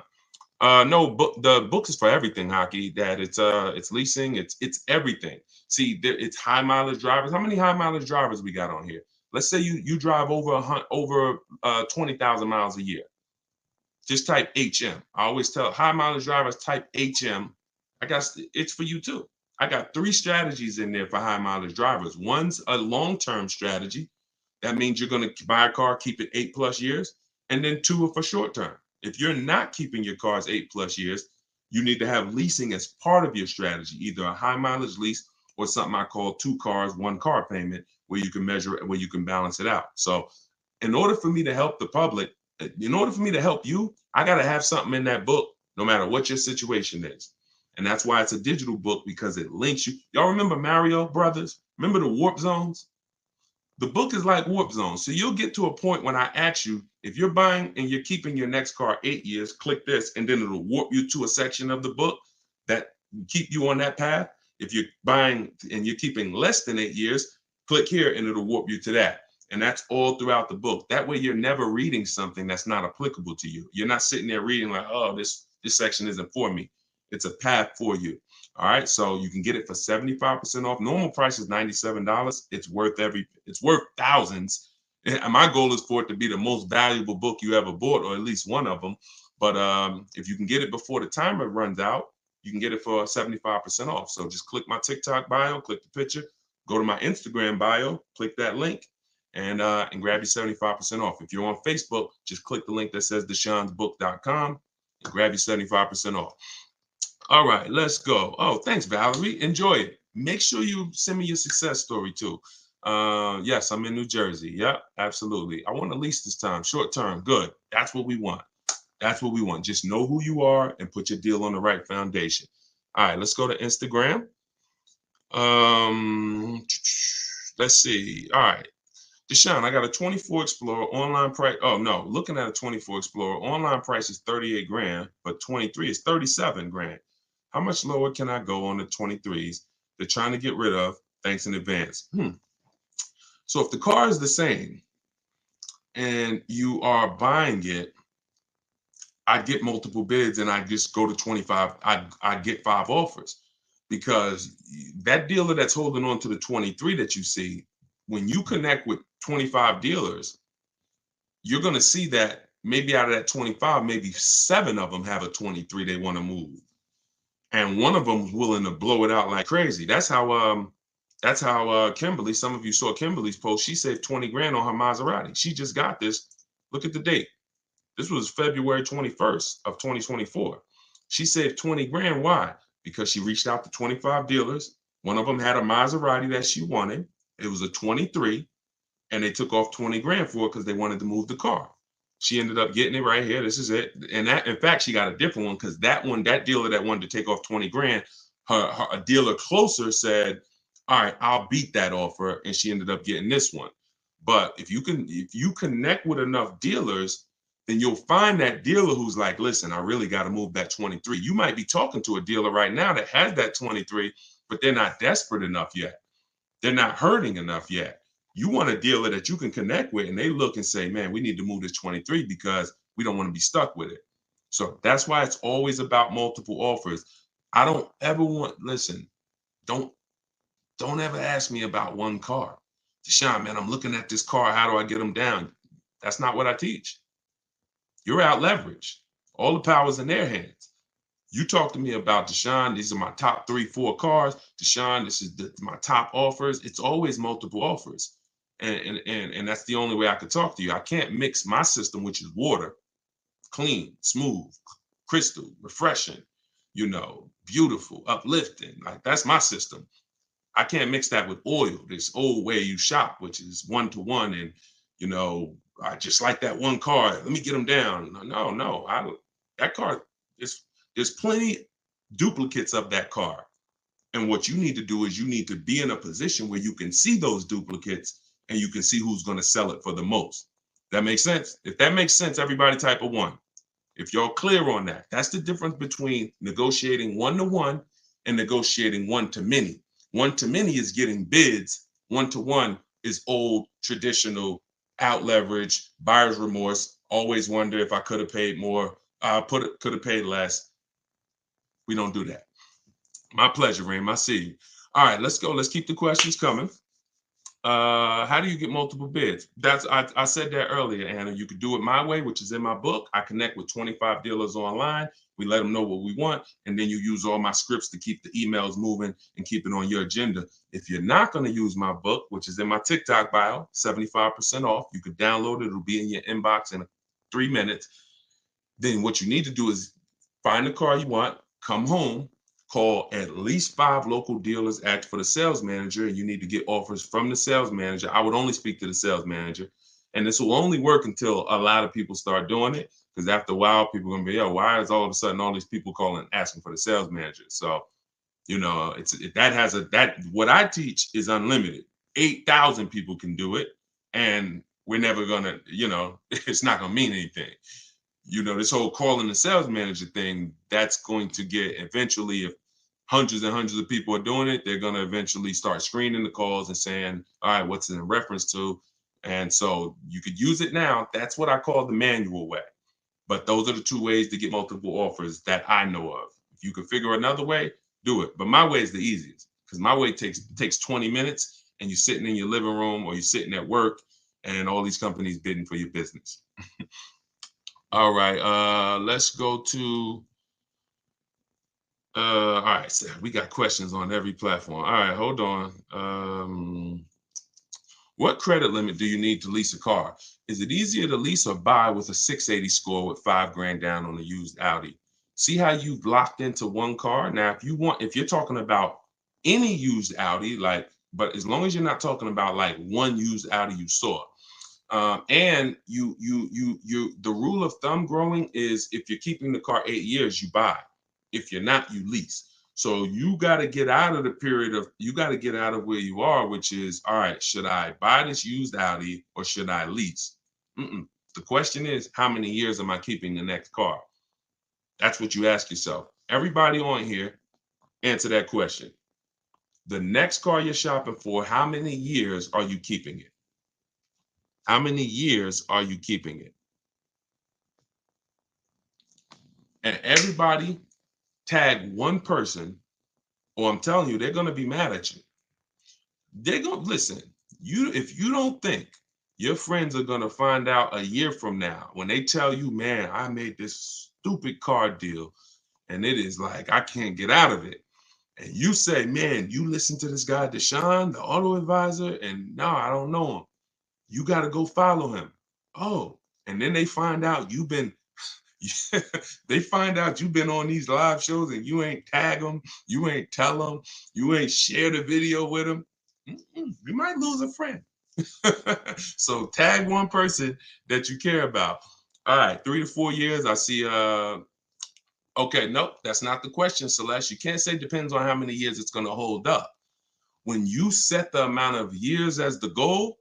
No, the book is for everything, Hockey. That it's leasing, it's everything. See, it's high mileage drivers. How many high mileage drivers we got on here? Let's say you drive over 20,000 miles a year. Just type HM. I always tell high mileage drivers, type HM. It's for you too. I got 3 strategies in there for high mileage drivers. One's a long-term strategy. That means you're going to buy a car, keep it 8+ years, and then 2 are for short term. If you're not keeping your cars 8+ years, you need to have leasing as part of your strategy, either a high mileage lease or something I call 2 cars, 1 car payment, where you can measure it, where you can balance it out. So in order for me to help the public, in order for me to help you, I got to have something in that book, no matter what your situation is. And that's why it's a digital book, because it links you. Y'all remember Mario Brothers? Remember the warp zones? The book is like warp zone. So you'll get to a point when I ask you, if you're buying and you're keeping your next car 8 years, click this, and then it'll warp you to a section of the book that keep you on that path. If you're buying and you're keeping less than 8 years, click here and it'll warp you to that. And that's all throughout the book. That way you're never reading something that's not applicable to you. You're not sitting there reading like, oh, this section isn't for me. It's a path for you. All right. So you can get it for 75% off. Normal price is $97. It's worth thousands. And my goal is for it to be the most valuable book you ever bought, or at least one of them. But if you can get it before the timer runs out, you can get it for 75% off. So just click my TikTok bio, click the picture, go to my Instagram bio, click that link, and grab your 75% off. If you're on Facebook, just click the link that says deshonsbook.com and grab your 75% off. All right, let's go. Oh, thanks, Valerie. Enjoy it. Make sure you send me your success story too. Yes, I'm in New Jersey. Yep, absolutely. I want to lease this time, short term. Good. That's what we want. That's what we want. Just know who you are and put your deal on the right foundation. All right, let's go to Instagram. Let's see. All right. Deshone, I got a 24 Explorer online price. Oh no, looking at a 24 Explorer, online price is 38 grand, but 23 is 37 grand. How much lower can I go on the 23s? They're trying to get rid of. Thanks in advance. So if the car is the same and you are buying it, I'd get multiple bids and I just go to 25. I'd get 5 offers, because that dealer that's holding on to the 23 that you see, when you connect with 25 dealers, you're going to see that maybe out of that 25, maybe 7 of them have a 23 they want to move. And one of them is willing to blow it out like crazy. That's how Kimberly, some of you saw Kimberly's post. She saved 20 grand on her Maserati. She just got this. Look at the date. This was February 21st of 2024. She saved 20 grand. Why? Because she reached out to 25 dealers. One of them had a Maserati that she wanted. It was a 23, and they took off 20 grand for it because they wanted to move the car. She ended up getting it right here. This is it. And that, in fact, she got a different one, because that dealer that wanted to take off 20 grand, a dealer closer said, all right, I'll beat that offer. And she ended up getting this one. But if you connect with enough dealers, then you'll find that dealer who's like, listen, I really got to move that 23. You might be talking to a dealer right now that has that 23, but they're not desperate enough yet. They're not hurting enough yet. You want a dealer that you can connect with, and they look and say, man, we need to move this 23 because we don't want to be stuck with it. So that's why it's always about multiple offers. I don't ever want, listen, don't ever ask me about one car. Deshone, man, I'm looking at this car. How do I get them down? That's not what I teach. You're out leveraged. All the power's in their hands. You talk to me about, Deshone, these are my top 3, 4 cars. Deshone, this is my top offers. It's always multiple offers. And that's the only way I could talk to you. I can't mix my system, which is water, clean, smooth, crystal, refreshing, beautiful, uplifting. Like, that's my system. I can't mix that with oil, this old way you shop, which is 1-to-1. And, I just like that one car. Let me get them down. No. That car, there's plenty duplicates of that car. And what you need to do is you need to be in a position where you can see those duplicates and you can see who's going to sell it for the most. That makes sense? If that makes sense, everybody type a 1. If y'all clear on that, that's the difference between negotiating 1-to-1 and negotiating 1-to-many. 1-to-many is getting bids. 1-to-1 is old, traditional, out leverage, buyer's remorse. Always wonder if I could have paid more. Could have paid less. We don't do that. My pleasure, Reem. I see you. All right, let's go. Let's keep the questions coming. How do you get multiple bids? I said that earlier, Anna. You could do it my way, which is in my book. I connect with 25 dealers online. We let them know what we want, and then you use all my scripts to keep the emails moving and keep it on your agenda. If you're not going to use my book, which is in my TikTok bio, 75% off, you can download it. It'll be in your inbox in 3 minutes. Then what you need to do is find the car you want, come home, call at least 5 local dealers, ask for the sales manager, and you need to get offers from the sales manager. I would only speak to the sales manager. And this will only work until a lot of people start doing it, because after a while, people are going to be, why is all of a sudden all these people calling asking for the sales manager? So, what I teach is unlimited. 8,000 people can do it, and we're never gonna, it's not gonna mean anything. This whole calling the sales manager thing, that's going to get eventually, if hundreds and hundreds of people are doing it, they're going to eventually start screening the calls and saying, all right, what's it in reference to? And so you could use it now. That's what I call the manual way. But those are the two ways to get multiple offers that I know of. If you can figure another way, do it. But my way is the easiest, because my way takes 20 minutes, and you're sitting in your living room or you're sitting at work, and all these companies bidding for your business. All right, let's go to, all right, so we got questions on every platform. All right, hold on. What credit limit do you need to lease a car? Is it easier to lease or buy with a 680 score with $5,000 down on a used Audi? See how you've locked into one car? Now, if you're talking about any used Audi, but as long as you're not talking about like one used Audi you saw, and the rule of thumb growing is, if you're keeping the car 8 years, you buy. If you're not, you lease. So you got to get out of where you are, which is, all right, should I buy this used Audi or should I lease? The question is, how many years am I keeping the next car? That's what you ask yourself. Everybody on here, answer that question. The next car you're shopping for, how many years are you keeping it? How many years are you keeping it? And everybody tag one person, or I'm telling you, they're going to be mad at you. They're going to listen. If you don't think your friends are going to find out a year from now when they tell you, man, I made this stupid car deal and it is like, I can't get out of it. And you say, man, you listen to this guy, Deshone, the auto advisor, and no, I don't know him. You got to go follow him. Oh, and then they find out you've been on these live shows and you ain't tag them, you ain't tell them, you ain't share the video with them. You might lose a friend. So tag one person that you care about. All right, 3 to 4 years. I see. Okay, nope, that's not the question, Celeste. You can't say depends on how many years it's going to hold up. When you set the amount of years as the goal,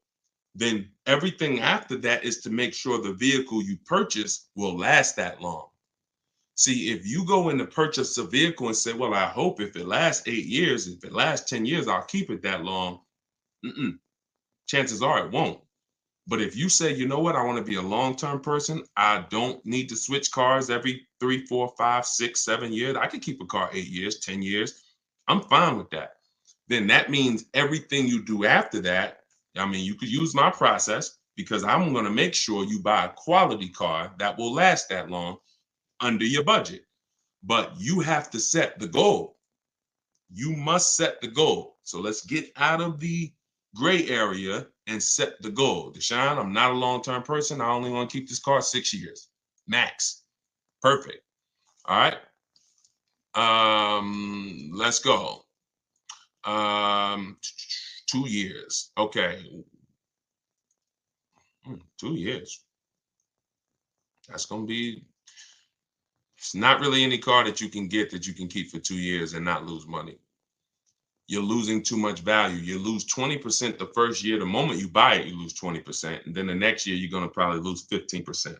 then everything after that is to make sure the vehicle you purchase will last that long. See, if you go in to purchase a vehicle and say, well, I hope if it lasts 8 years, if it lasts 10 years, I'll keep it that long. Chances are it won't. But if you say, you know what, I want to be a long-term person, I don't need to switch cars every 3, 4, 5, 6, 7 years. I can keep a car 8 years, 10 years. I'm fine with that. Then that means everything you do after that, I mean, you could use my process, because I'm going to make sure you buy a quality car that will last that long under your budget. But you have to set the goal. You must set the goal. So let's get out of the gray area and set the goal. Deshone, I'm not a long-term person. I only want to keep this car 6 years max. Perfect. All right. Let's go. 2 years. Okay. 2 years. That's going to be, it's not really any car that you can get that you can keep for 2 years and not lose money. You're losing too much value. You lose 20% the first year. The moment you buy it, you lose 20%. And then the next year, you're going to probably lose 15%.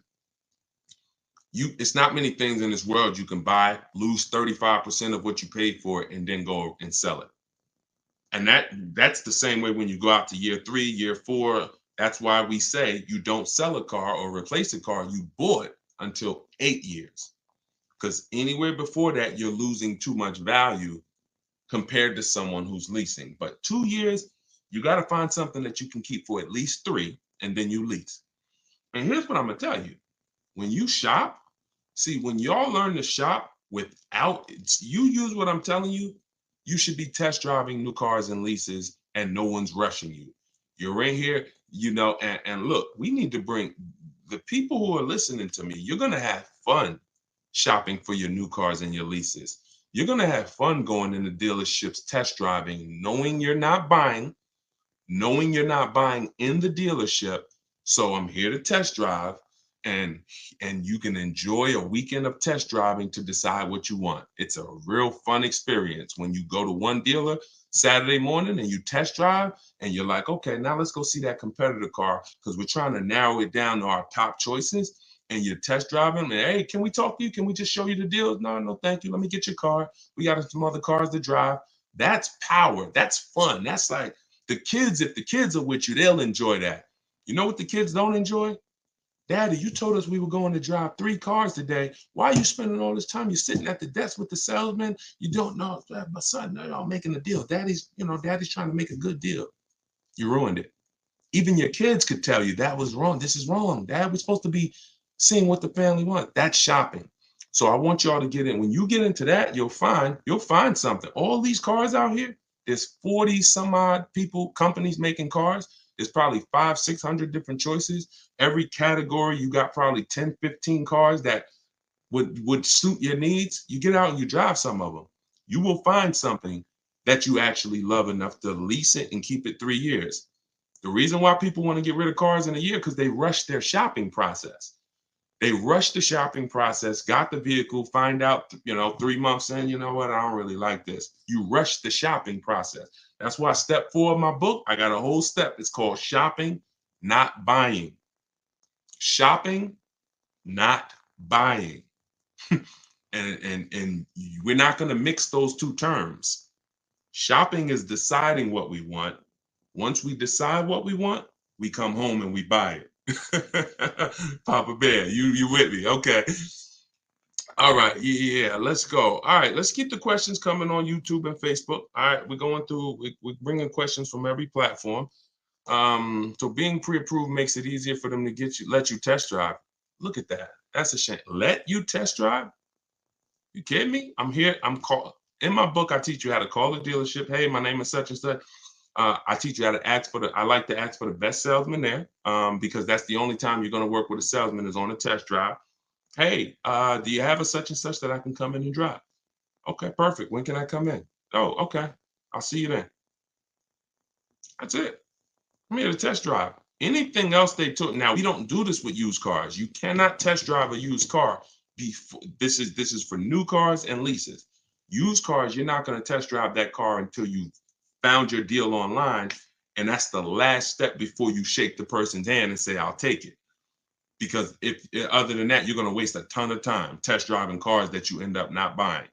It's not many things in this world you can buy, lose 35% of what you paid for it, and then go and sell it. And that's the same way when you go out to year 3, year 4. That's why we say you don't sell a car or replace a car you bought until 8 years. Because anywhere before that, you're losing too much value compared to someone who's leasing. But 2 years, you got to find something that you can keep for at least 3, and then you lease. And here's what I'm going to tell you. When you shop, see, when y'all learn to shop without, you use what I'm telling you, you should be test driving new cars and leases, and no one's rushing you. You're in here, and look, we need to bring the people who are listening to me, you're going to have fun shopping for your new cars and your leases. You're going to have fun going into dealerships, test driving, knowing you're not buying in the dealership. So I'm here to test drive. and you can enjoy a weekend of test driving to decide what you want. It's a real fun experience when you go to one dealer Saturday morning and you test drive and you're like, okay, now let's go see that competitor car because we're trying to narrow it down to our top choices. And you're test driving, and hey, can we talk to you? Can we just show you the deals? No, no, thank you. Let me get your car. We got some other cars to drive. That's power. That's fun. That's like the kids. If the kids are with you, they'll enjoy that. You know what the kids don't enjoy? Daddy, you told us we were going to drive 3 cars today. Why are you spending all this time? You're sitting at the desk with the salesman. You don't know. My son, they're all making a deal. Daddy's trying to make a good deal. You ruined it. Even your kids could tell you that was wrong. This is wrong. Dad, we're supposed to be seeing what the family wants. That's shopping. So I want y'all to get in. When you get into that, you'll find something. All these cars out here, there's 40 some odd companies making cars. There's probably 500, 600 different choices. Every category, you got probably 10, 15 cars that would suit your needs. You get out and you drive some of them. You will find something that you actually love enough to lease it and keep it 3 years. The reason why people want to get rid of cars in a year because they rush their shopping process. They rush the shopping process, got the vehicle, find out, 3 months in, you know what, I don't really like this. You rush the shopping process. That's why step 4 of my book, I got a whole step. It's called shopping, not buying. Shopping, not buying. and we're not going to mix those two terms. Shopping is deciding what we want. Once we decide what we want, we come home and we buy it. Papa Bear, you with me? Okay. All right. Yeah, let's go. All right, let's keep the questions coming on YouTube and Facebook. All right, we're going through. We're bringing questions from every platform. So being pre-approved makes it easier for them to let you test drive. Look at that. That's a shame. Let you test drive? You kidding me? I'm here. In my book, I teach you how to call the dealership. Hey, my name is such and such. I teach you how to I like to ask for the best salesman there because that's the only time you're going to work with a salesman is on a test drive. Hey, do you have a such and such that I can come in and drive? Okay, perfect. When can I come in? Oh, okay. I'll see you then. That's it. I'm here to test drive. Anything else they took. Now, we don't do this with used cars. You cannot test drive a used car. This is for new cars and leases. Used cars, you're not going to test drive that car until you found your deal online. And that's the last step before you shake the person's hand and say, I'll take it. Because if other than that, you're going to waste a ton of time test driving cars that you end up not buying.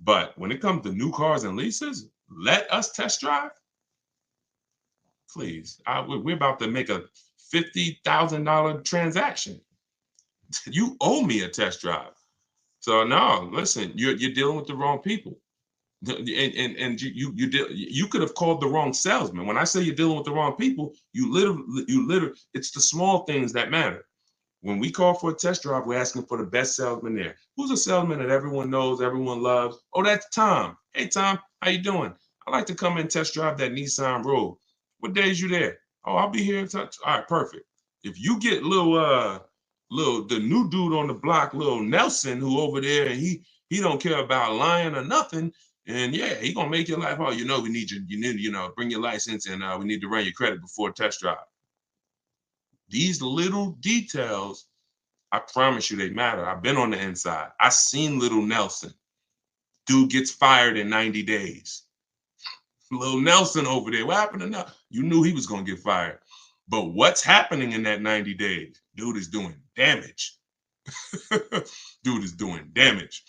But when it comes to new cars and leases, let us test drive. Please, we're about to make a $50,000 transaction. You owe me a test drive. So no, listen, you're dealing with the wrong people. And you could have called the wrong salesman. When I say you're dealing with the wrong people, you literally, it's the small things that matter. When we call for a test drive, we're asking for the best salesman there. Who's a salesman that everyone knows, everyone loves? Oh, that's Tom. Hey, Tom, how you doing? I'd like to come and test drive that Nissan Rogue. What days you there? Oh, I'll be here in touch. All right, perfect. If you get the new dude on the block, little Nelson, who over there, and he don't care about lying or nothing, and yeah, he gonna make your life hard. We need bring your license, and we need to run your credit before test drive. These little details, I promise you, they matter. I've been on the inside. I seen little Nelson. Dude gets fired in 90 days. Little Nelson over there. What happened to Nelson? You knew he was gonna get fired. But what's happening in that 90 days? Dude is doing damage. Dude is doing damage.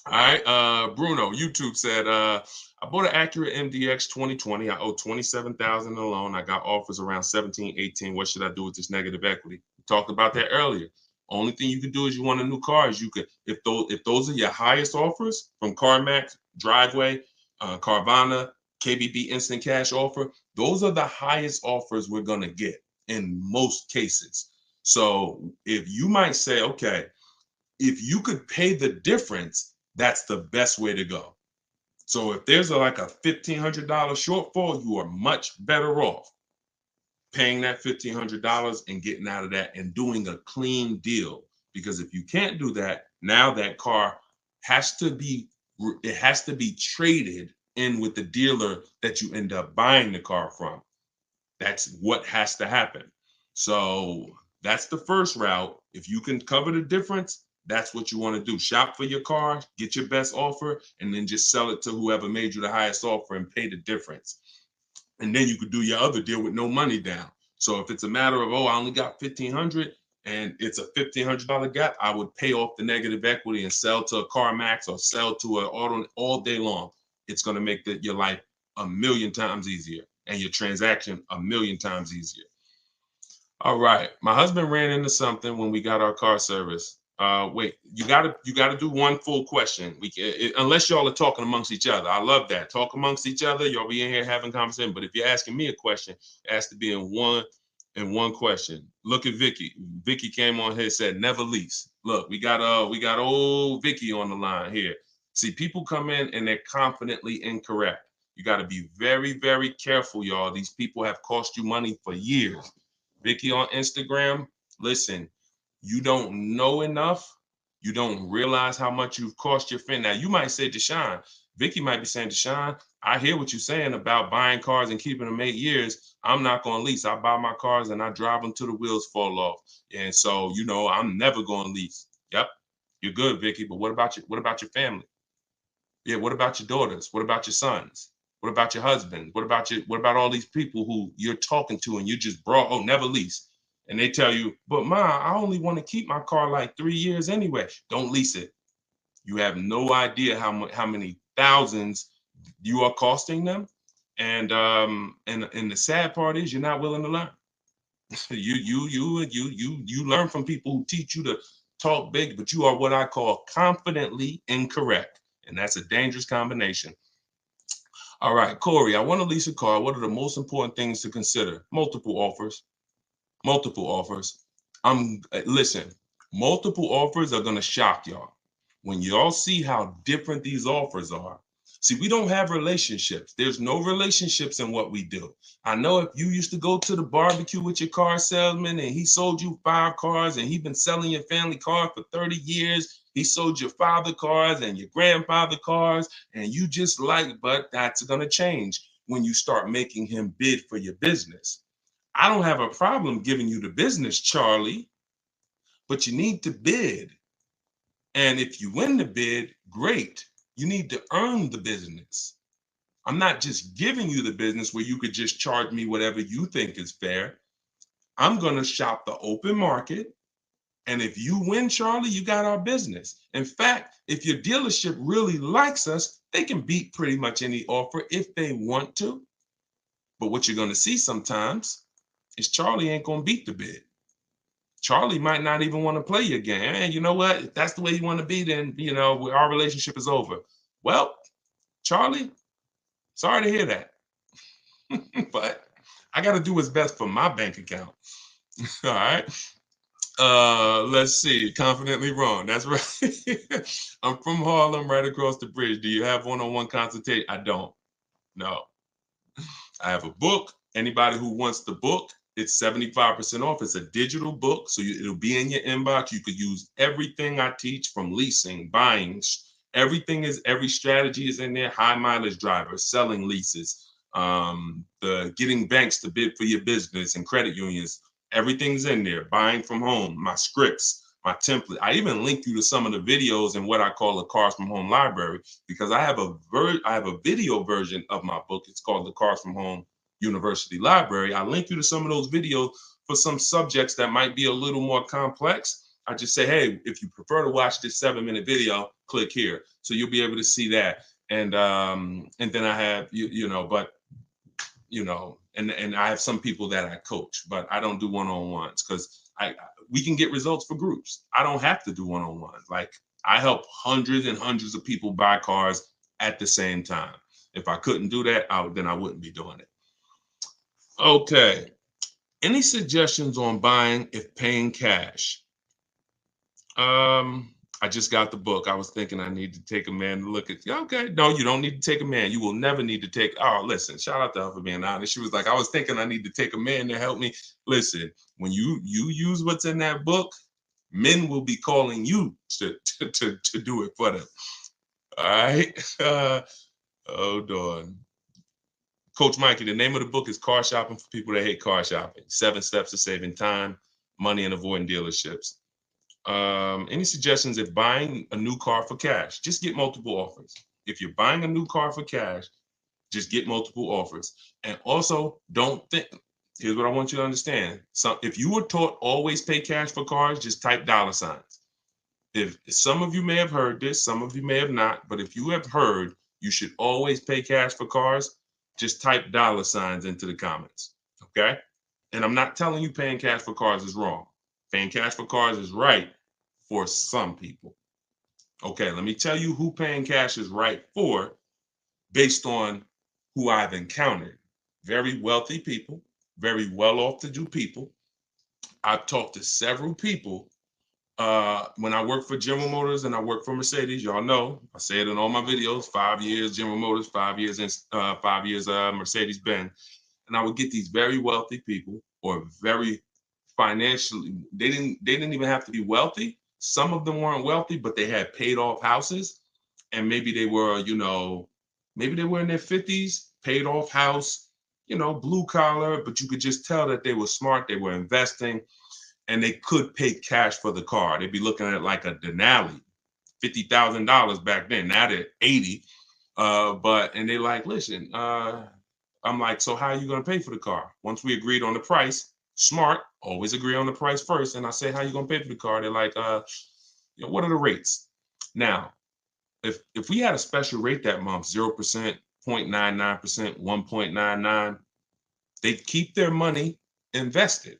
All right, Bruno, YouTube said, I bought an Acura MDX 2020. I owe $27,000 a loan. I got offers around 17, 18. What should I do with this negative equity? We talked about that earlier. Only thing you can do is you want a new car. Is you could, if those are your highest offers from CarMax, Driveway, Carvana, KBB Instant Cash Offer, those are the highest offers we're gonna get in most cases. So if you might say, okay, if you could pay the difference, that's the best way to go. So if there's like a $1,500 shortfall, you are much better off paying that $1,500 and getting out of that and doing a clean deal. Because if you can't do that, now that car has to be traded in with the dealer that you end up buying the car from. That's what has to happen. So That's the first route. If you can cover the difference, that's what you want to do. Shop for your car, get your best offer, and then just sell it to whoever made you the highest offer and pay the difference. And then you could do your other deal with no money down. So if it's a matter of, oh, I only got 1,500 and it's a $1,500 gap, I would pay off the negative equity and sell to a CarMax or sell to an auto all day long. It's going to make your life a million times easier and your transaction a million times easier. All right. My husband ran into something when we got our car service. Wait, you gotta do one full question. Unless y'all are talking amongst each other. I love that. Talk amongst each other. Y'all be in here having conversation. But if you're asking me a question, it has to be in one question. Look at Vicky. Vicky came on here and said never lease. Look, we got old Vicky on the line here. See, people come in and they're confidently incorrect. You got to be very, very careful, y'all. These people have cost you money for years. Vicky on Instagram, listen, you don't know enough. You don't realize how much you've cost your friend. Now, you might say, Deshone, Vicky might be saying, Deshone, I hear what you're saying about buying cars and keeping them 8 years. I'm not going to lease. I buy my cars and I drive them till the wheels fall off. And so, I'm never going to lease. Yep, you're good, Vicky. But what about your family? Yeah, what about your daughters? What about your sons? What about your husband? What about all these people who you're talking to and you just brought, oh, never lease. And they tell you, but Ma, I only want to keep my car like 3 years anyway. Don't lease it. You have no idea how many thousands you are costing them. And the sad part is you're not willing to learn. You learn from people who teach you to talk big, but you are what I call confidently incorrect. And that's a dangerous combination. All right, Corey, I want to lease a car. What are the most important things to consider? Multiple offers. Multiple offers. Listen, multiple offers are going to shock y'all. When y'all see how different these offers are. See, we don't have relationships. There's no relationships in what we do. I know if you used to go to the barbecue with your car salesman and he sold you 5 cars and he's been selling your family car for 30 years, he sold your father cars and your grandfather cars, and you just but that's going to change when you start making him bid for your business. I don't have a problem giving you the business, Charlie, but you need to bid. And if you win the bid, great. You need to earn the business. I'm not just giving you the business where you could just charge me whatever you think is fair. I'm going to shop the open market. And if you win, Charlie, you got our business. In fact, if your dealership really likes us, they can beat pretty much any offer if they want to. But what you're going to see sometimes is Charlie ain't going to beat the bid. Charlie might not even want to play your game. And you know what? If that's the way you want to be, then, our relationship is over. Well, Charlie, sorry to hear that. But I got to do what's best for my bank account. All right. Let's see. Confidently wrong. That's right. I'm from Harlem, right across the bridge. Do you have one-on-one consultation? I don't. No. I have a book. Anybody who wants the book, it's 75% off. It's a digital book, so it'll be in your inbox. You could use everything I teach from leasing, buying. Every strategy is in there. High mileage drivers, selling leases, the getting banks to bid for your business and credit unions. Everything's in there. Buying from home, my scripts, my template. I even link you to some of the videos in what I call the Cars from Home library, because I have a video version of my book. It's called the Cars from Home University Library. I link you to some of those videos for some subjects that might be a little more complex. I just say, hey, if you prefer to watch this 7-minute video, click here. So you'll be able to see that. And then I have, and I have some people that I coach, but I don't do one-on-ones because we can get results for groups. I don't have to do one-on-ones. Like, I help hundreds and hundreds of people buy cars at the same time. If I couldn't do that, then I wouldn't be doing it. Okay. Any suggestions on buying if paying cash? I just got the book. I was thinking I need to take a man to look at. Okay, no, you don't need to take a man. You will never need to take. Oh, listen, shout out to her for being honest. She was like, I was thinking I need to take a man to help me. Listen, when you use what's in that book, men will be calling you to do it for them. All right. Hold on. Coach Mikey, the name of the book is Car Shopping for People That Hate Car Shopping. 7 Steps to Saving Time, money and avoiding dealerships. Any suggestions if buying a new car for cash? Just get multiple offers. If you're buying a new car for cash, just get multiple offers. And also, don't think, here's what I want you to understand. So if you were taught always pay cash for cars, just type $signs. If some of you may have heard this, some of you may have not, but if you have heard you should always pay cash for cars, just type $signs into the comments. Okay? And I'm not telling you paying cash for cars is wrong. Paying cash for cars is right for some people. Okay, let me tell you who paying cash is right for based on who I've encountered. Very wealthy people, very well-off-to-do people. I've talked to several people when I worked for General Motors and I worked for Mercedes. Y'all know, I say it in all my videos, 5 years General Motors, 5 years Mercedes-Benz. And I would get these very wealthy people or very financially, they didn't even have to be wealthy. Some of them weren't wealthy, but they had paid off houses. And maybe they were, maybe they were in their 50s, paid off house, blue collar, but you could just tell that they were smart, they were investing, and they could pay cash for the car. They'd be looking at like a Denali, $50,000 back then. Now they're 80. And they like, listen, I'm like, so how are you going to pay for the car? Once we agreed on the price, smart, always agree on the price first. And I say, how you going to pay for the car? They're like, what are the rates? Now, if we had a special rate that month, 0%, 0.99%, 1.99, they'd keep their money invested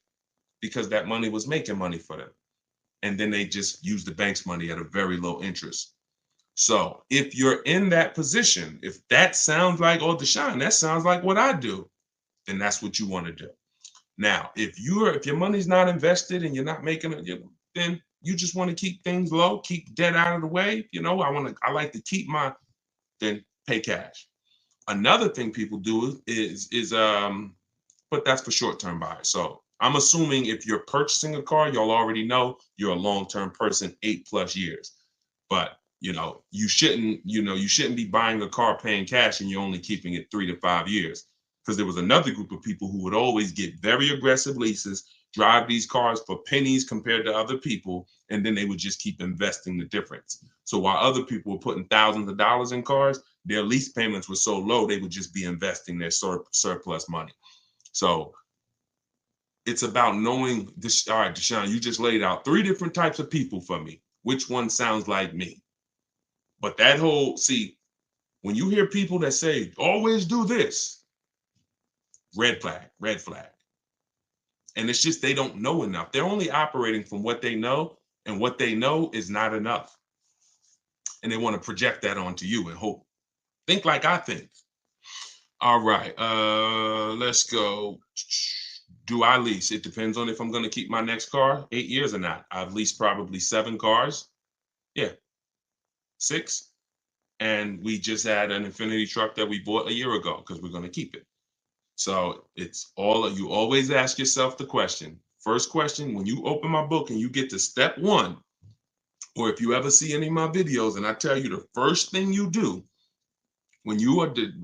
because that money was making money for them. And then they just use the bank's money at a very low interest. So if you're in that position, if that sounds like, oh, Deshone, that sounds like what I do, then that's what you want to do. Now, if your money's not invested and you're not making it, then you just want to keep things low, keep debt out of the way. I like to keep then pay cash. Another thing people do is but that's for short-term buyers. So I'm assuming if you're purchasing a car, y'all already know you're a long-term person, 8+ years. But you shouldn't be buying a car paying cash and you're only keeping it 3 to 5 years. Because there was another group of people who would always get very aggressive leases, drive these cars for pennies compared to other people, and then they would just keep investing the difference. So while other people were putting thousands of dollars in cars, their lease payments were so low, they would just be investing their surplus money. So it's about knowing this. All right, Deshone, you just laid out 3 different types of people for me. Which one sounds like me? But when you hear people that say, always do this, red flag. And it's just they don't know enough. They're only operating from what they know, and what they know is not enough. And they want to project that onto you and hope. Think like I think. All right, let's go. Do I lease? It depends on if I'm going to keep my next car 8 years or not. I've leased probably 7 cars. Yeah, 6. And we just had an Infinity truck that we bought a year ago because we're going to keep it. So it's you always ask yourself the question. First question, when you open my book and you get to step 1, or if you ever see any of my videos and I tell you the first thing you do when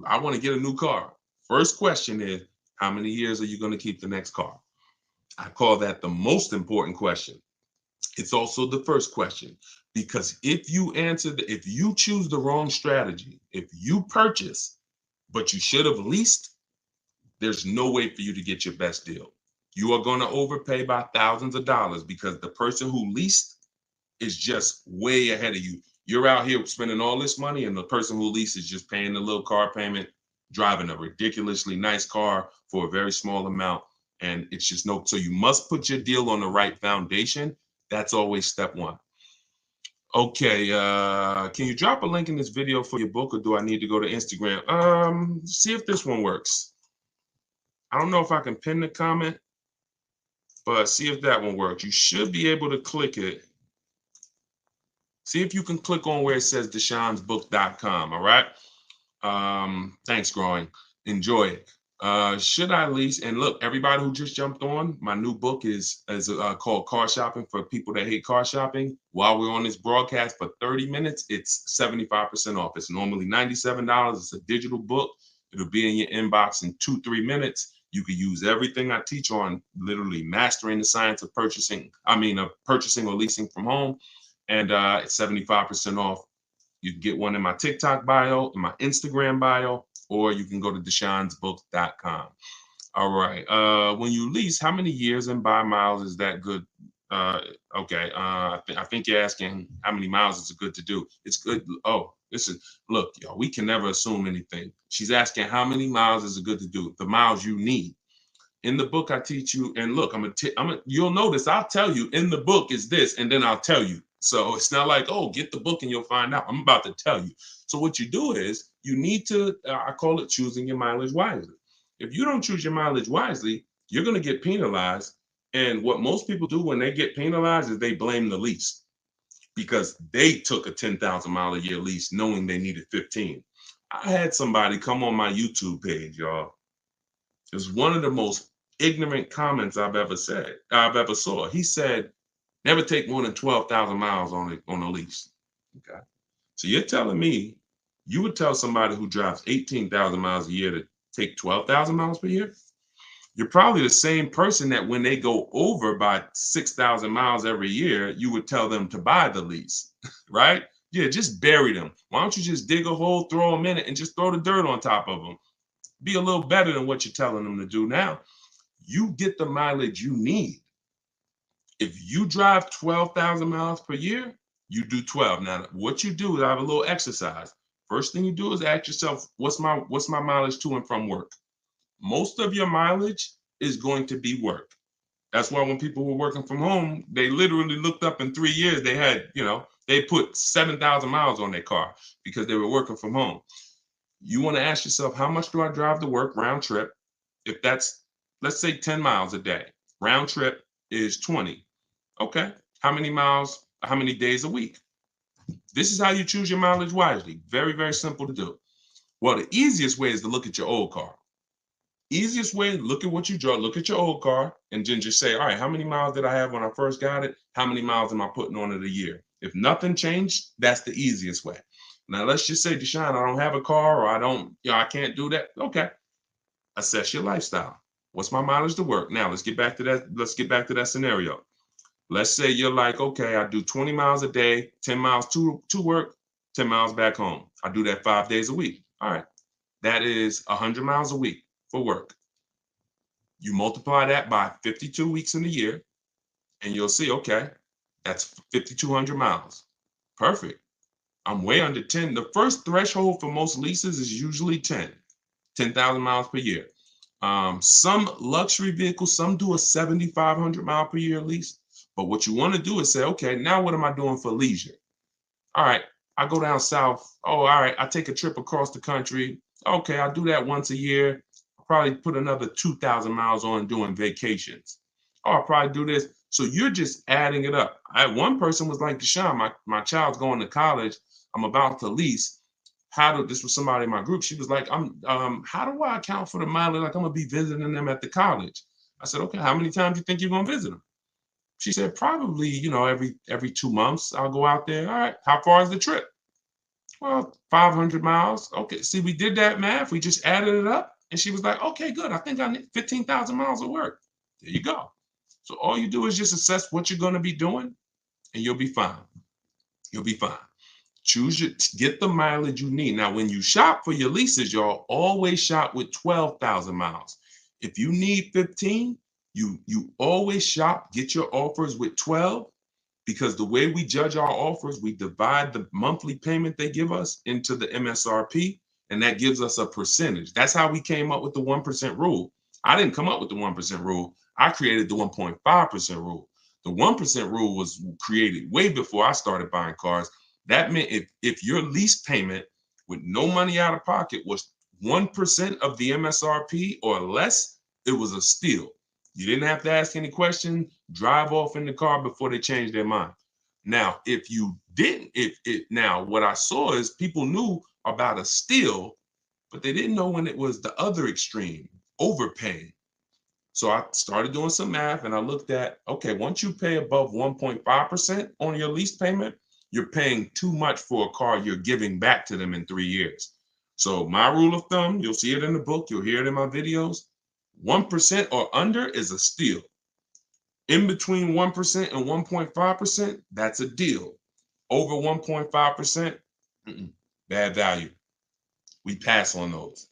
I want to get a new car, first question is, how many years are you going to keep the next car? I call that the most important question. It's also the first question, because if you choose the wrong strategy, if you purchase, but you should have leased, there's no way for you to get your best deal. You are going to overpay by thousands of dollars because the person who leased is just way ahead of you. You're out here spending all this money, and the person who leased is just paying the little car payment, driving a ridiculously nice car for a very small amount. And it's just so you must put your deal on the right foundation. That's always step 1. Okay, can you drop a link in this video for your book, or do I need to go to Instagram? See if this one works. I don't know if I can pin the comment, but see if that one works. You should be able to click it. See if you can click on where it says deshonsbook.com, all right? Thanks, Growing. Enjoy it. Should I lease? And look, everybody who just jumped on, my new book is called Car Shopping for People That Hate Car Shopping. While we're on this broadcast for 30 minutes, it's 75% off. It's normally $97. It's a digital book. It'll be in your inbox in 2-3 minutes. You could use everything I teach on literally mastering the science of purchasing or leasing from home. And it's 75% off. You can get one in my TikTok bio, in my Instagram bio, or you can go to deshonsbook.com. All right. When you lease, how many years and by miles is that good? Okay. I think you're asking how many miles is it good to do. It's good. Oh, listen, look, y'all, we can never assume anything. She's asking how many miles is it good to do? The miles you need. In the book, I teach you, and look, you'll notice I'll tell you in the book is this, and then I'll tell you. So it's not like, oh, get the book and you'll find out. I'm about to tell you. So what you do is you need to, I call it choosing your mileage wisely. If you don't choose your mileage wisely, you're going to get penalized. And what most people do when they get penalized is they blame the lease because they took a 10,000 mile a year lease knowing they needed 15. I had somebody come on my YouTube page, y'all. It was one of the most ignorant comments I've ever saw. He said, never take more than 12,000 miles on a lease. Okay. So you're telling me you would tell somebody who drives 18,000 miles a year to take 12,000 miles per year? You're probably the same person that when they go over by 6,000 miles every year, you would tell them to buy the lease, right? Yeah, just bury them. Why don't you just dig a hole, throw them in it, and just throw the dirt on top of them? Be a little better than what you're telling them to do now. You get the mileage you need. If you drive 12,000 miles per year, you do 12. Now, what you do is I have a little exercise. First thing you do is ask yourself, what's my mileage to and from work? Most of your mileage is going to be work. That's why when people were working from home, they literally looked up in 3 years, they had, they put 7,000 miles on their car because they were working from home. You want to ask yourself, how much do I drive to work round trip? If that's, let's say 10 miles a day, round trip is 20. Okay. How many miles, how many days a week? This is how you choose your mileage wisely. Very, very simple to do. Well, the easiest way is to look at your old car. Easiest way, look at what you draw, look at your old car, and then just say, all right, how many miles did I have when I first got it? How many miles am I putting on it a year? If nothing changed, that's the easiest way. Now, let's just say, Deshone, I don't have a car or I can't do that. Okay. Assess your lifestyle. What's my mileage to work? Now, let's get back to that scenario. Let's say you're like, okay, I do 20 miles a day, 10 miles to work, 10 miles back home. I do that 5 days a week. All right. That is 100 miles a week for work. You multiply that by 52 weeks in the year, and you'll see, okay, that's 5,200 miles. Perfect. I'm way under 10. The first threshold for most leases is usually 10,000 miles per year. Some luxury vehicles, some do a 7,500 mile per year lease. But what you want to do is say, okay, now what am I doing for leisure? All right, I go down south. Oh, all right, I take a trip across the country. Okay, I do that once a year. I'll probably put another 2,000 miles on doing vacations. Oh, I'll probably do this. So you're just adding it up. One person was like, Deshone, my child's going to college. I'm about to lease. This was somebody in my group. She was like, how do I account for the mileage? Like I'm gonna be visiting them at the college. I said, okay, how many times do you think you're gonna visit them? She said, probably, every 2 months I'll go out there. All right, how far is the trip? Well, 500 miles. Okay, see, we did that math. We just added it up. And she was like, okay, good. I think I need 15,000 miles of work. There you go. So all you do is just assess what you're gonna be doing and you'll be fine. You'll be fine. Get the mileage you need. Now, when you shop for your leases, y'all always shop with 12,000 miles. If you need 15, you always get your offers with 12 because the way we judge our offers, we divide the monthly payment they give us into the MSRP, and that gives us a percentage. That's how we came up with the 1% rule. I didn't come up with the 1% rule. I created the 1.5% rule. The 1% rule was created way before I started buying cars. That meant if your lease payment with no money out of pocket was 1% of the MSRP or less, it was a steal. You didn't have to ask any questions, drive off in the car before they changed their mind. Now, if you didn't, now what I saw is people knew about a steal, but they didn't know when it was the other extreme, overpaying. So I started doing some math and I looked at, okay, once you pay above 1.5% on your lease payment, you're paying too much for a car you're giving back to them in 3 years. So my rule of thumb, you'll see it in the book, you'll hear it in my videos. 1% or under is a steal. In between 1% and 1.5%, that's a deal. Over 1.5%, bad value. We pass on those.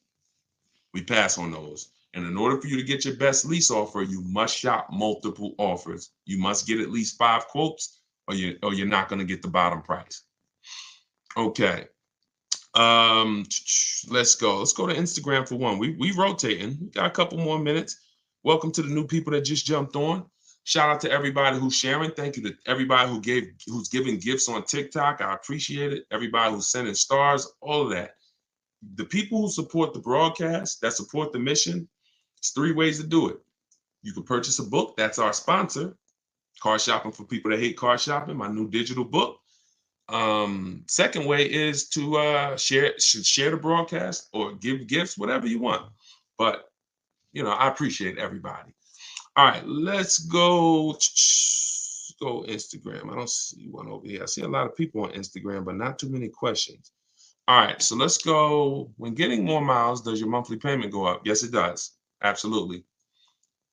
We pass on those. And in order for you to get your best lease offer, you must shop multiple offers. You must get at least 5 quotes, or you're not going to get the bottom price. Okay. Let's go. Let's go to Instagram for one. We rotating. We got a couple more minutes. Welcome to the new people that just jumped on. Shout out to everybody who's sharing. Thank you to everybody who's giving gifts on TikTok. I appreciate it. Everybody who's sending stars, all of that. The people who support the broadcast, that support the mission, it's 3 ways to do it. You can purchase a book. That's our sponsor. Car Shopping for People That Hate Car Shopping, my new digital book. Second way is to share the broadcast or give gifts, whatever you want. But I appreciate everybody. All right, let's go Instagram. I don't see one over here. I see a lot of people on Instagram, but not too many questions. All right, so let's go. When getting more miles, does your monthly payment go up? Yes, it does. Absolutely.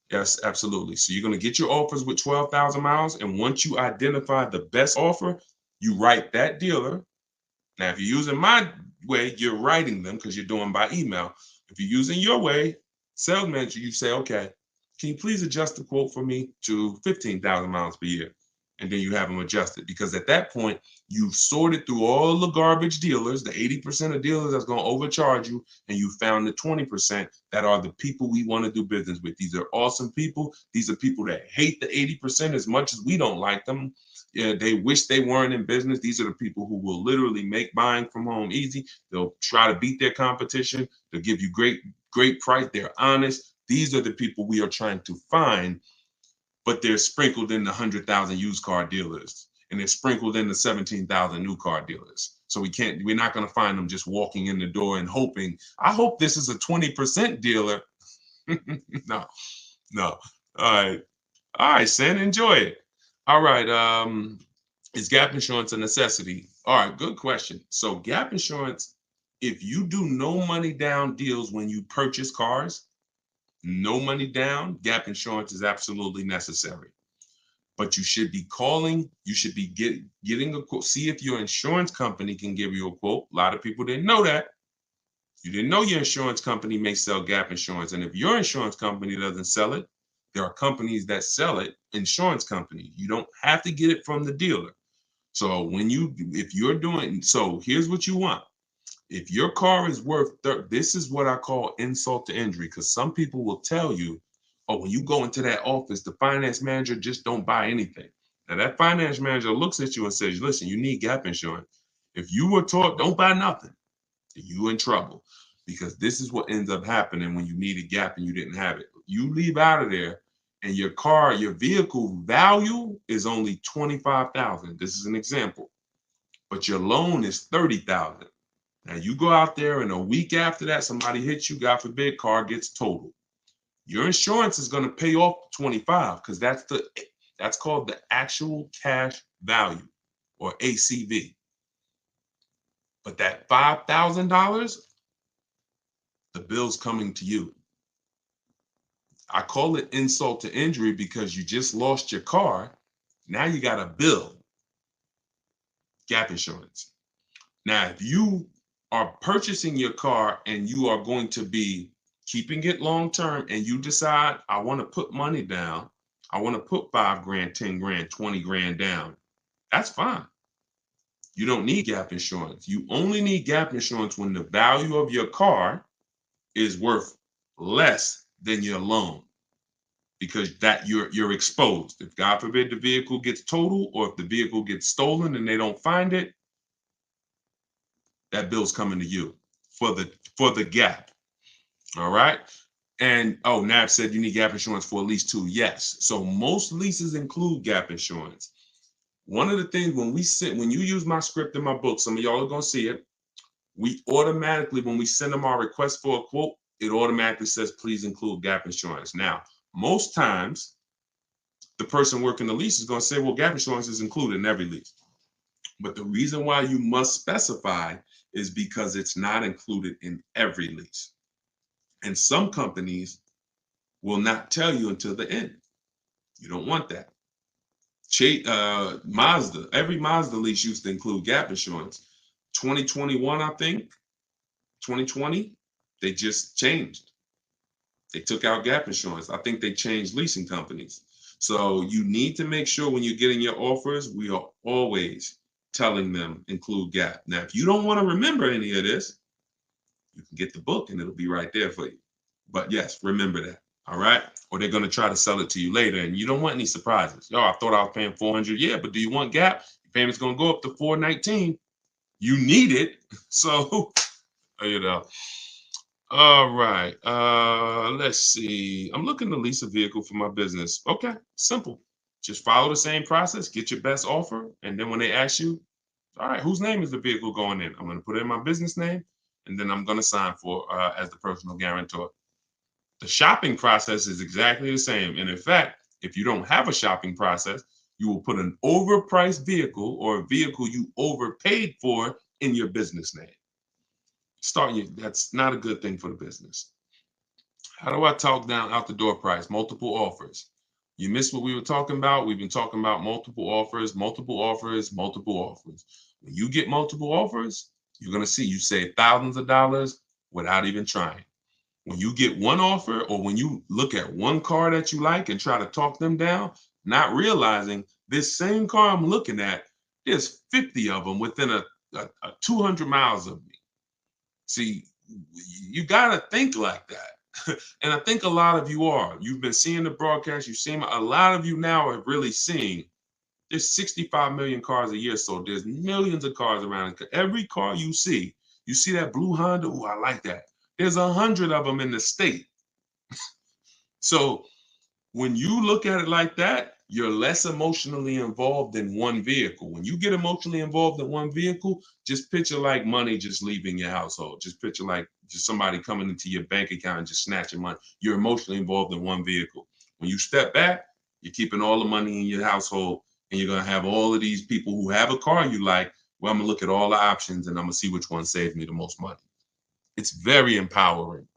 Yes, absolutely. So you're going to get your offers with 12,000 miles. And once you identify the best offer, you write that dealer. Now, if you're using my way, you're writing them because you're doing by email. If you're using your way, sales manager, you say, okay, can you please adjust the quote for me to 15,000 miles per year? And then you have them adjusted, because at that point, you've sorted through all the garbage dealers, the 80% of dealers that's going to overcharge you, and you found the 20% that are the people we want to do business with. These are awesome people. These are people that hate the 80% as much as we don't like them. Yeah, they wish they weren't in business. These are the people who will literally make buying from home easy. They'll try to beat their competition. They'll give you great price. They're honest. These are the people we are trying to find, but they're sprinkled in the 100,000 used car dealers, and they're sprinkled in the 17,000 new car dealers. So we're not going to find them just walking in the door and hoping, I hope this is a 20% dealer. No. All right, Sen, enjoy it. All right. Is gap insurance a necessity? All right, good question. So gap insurance, if you do no money down deals when you purchase cars, no money down, gap insurance is absolutely necessary. But you should be calling, you should be getting a quote. See if your insurance company can give you a quote. A lot of people didn't know that. You didn't know your insurance company may sell gap insurance. And if your insurance company doesn't sell it, there are companies that sell it, insurance company. You don't have to get it from the dealer. So here's what you want. If your car is worth, this is what I call insult to injury, because some people will tell you, oh, when you go into that office, the finance manager just don't buy anything. Now that finance manager looks at you and says, listen, you need gap insurance. If you were taught, don't buy nothing, you in trouble, because this is what ends up happening when you need a gap and you didn't have it. You leave out of there and your vehicle value is only 25,000. This is an example, but your loan is 30,000. Now you go out there and a week after that, somebody hits you, God forbid, car gets totaled. Your insurance is going to pay off 25, because that's called the actual cash value, or ACV. But that $5,000, the bill's coming to you. I call it insult to injury because you just lost your car. Now you got a bill. Gap insurance. Now, if you are purchasing your car and you are going to be keeping it long term, and you decide, I want to put money down, I want to put 5 grand, 10 grand, 20 grand down, that's fine. You don't need gap insurance. You only need gap insurance when the value of your car is worth less than your loan, because that you're exposed. If God forbid the vehicle gets totaled, or if the vehicle gets stolen and they don't find it, that bill's coming to you for the gap. All right. And Nav said you need gap insurance for at least 2. Yes. So most leases include gap insurance. One of the things when you use my script in my book, some of y'all are going to see it. We automatically, when we send them our request for a quote, it automatically says, please include gap insurance. Now, most times the person working the lease is going to say, well, gap insurance is included in every lease. But the reason why you must specify is because it's not included in every lease. And some companies will not tell you until the end. You don't want that. Mazda, every Mazda lease used to include gap insurance. 2021, I think, 2020, they just changed. They took out gap insurance. I think they changed leasing companies. So you need to make sure when you're getting your offers, we are always telling them include gap. Now, if you don't want to remember any of this, you can get the book and it'll be right there for you. But yes, remember that. All right. Or they're going to try to sell it to you later and you don't want any surprises. Yo, I thought I was paying 400. Yeah, but do you want gap? Your payment's going to go up to 419. You need it. So, you know. All right. Let's see. I'm looking to lease a vehicle for my business. Okay, simple. Just follow the same process, get your best offer, and then when they ask you, all right, whose name is the vehicle going in? I'm going to put in my business name, and then I'm going to sign for as the personal guarantor. The shopping process is exactly the same. And in fact, if you don't have a shopping process, you will put an overpriced vehicle or a vehicle you overpaid for in your business name. That's not a good thing for the business. How do I talk down out the door price? Multiple offers. You missed what we were talking about? We've been talking about multiple offers, multiple offers, multiple offers. When you get multiple offers, you're going to see you save thousands of dollars without even trying. When you get one offer or when you look at one car that you like and try to talk them down, not realizing this same car I'm looking at, there's 50 of them within a 200 miles of me. See, you got to think like that. And I think a lot of you are. You've been seeing the broadcast. You've seen a lot of you now are really seeing there's 65 million cars a year. So there's millions of cars around. Every car you see that blue Honda. Oh, I like that. There's 100 of them in the state. So when you look at it like that, you're less emotionally involved in one vehicle. When you get emotionally involved in one vehicle, just picture like money just leaving your household. Just picture like just somebody coming into your bank account and just snatching money. You're emotionally involved in one vehicle. When you step back, you're keeping all the money in your household and you're going to have all of these people who have a car you like. Well, I'm going to look at all the options and I'm going to see which one saves me the most money. It's very empowering.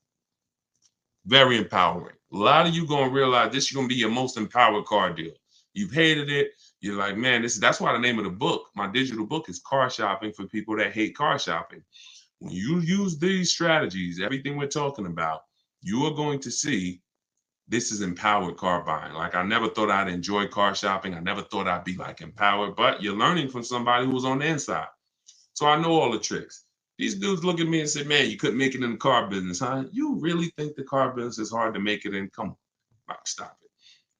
Very empowering. A lot of you going to realize this is going to be your most empowered car deal. You've hated it. You're like, man, that's why the name of the book, my digital book, is Car Shopping for People That Hate Car Shopping. When you use these strategies, everything we're talking about, you are going to see this is empowered car buying. Like I never thought I'd enjoy car shopping. I never thought I'd be like empowered, but you're learning from somebody who was on the inside. So I know all the tricks. These dudes look at me and say, man, you couldn't make it in the car business, huh? You really think the car business is hard to make it in? Come on, stop it.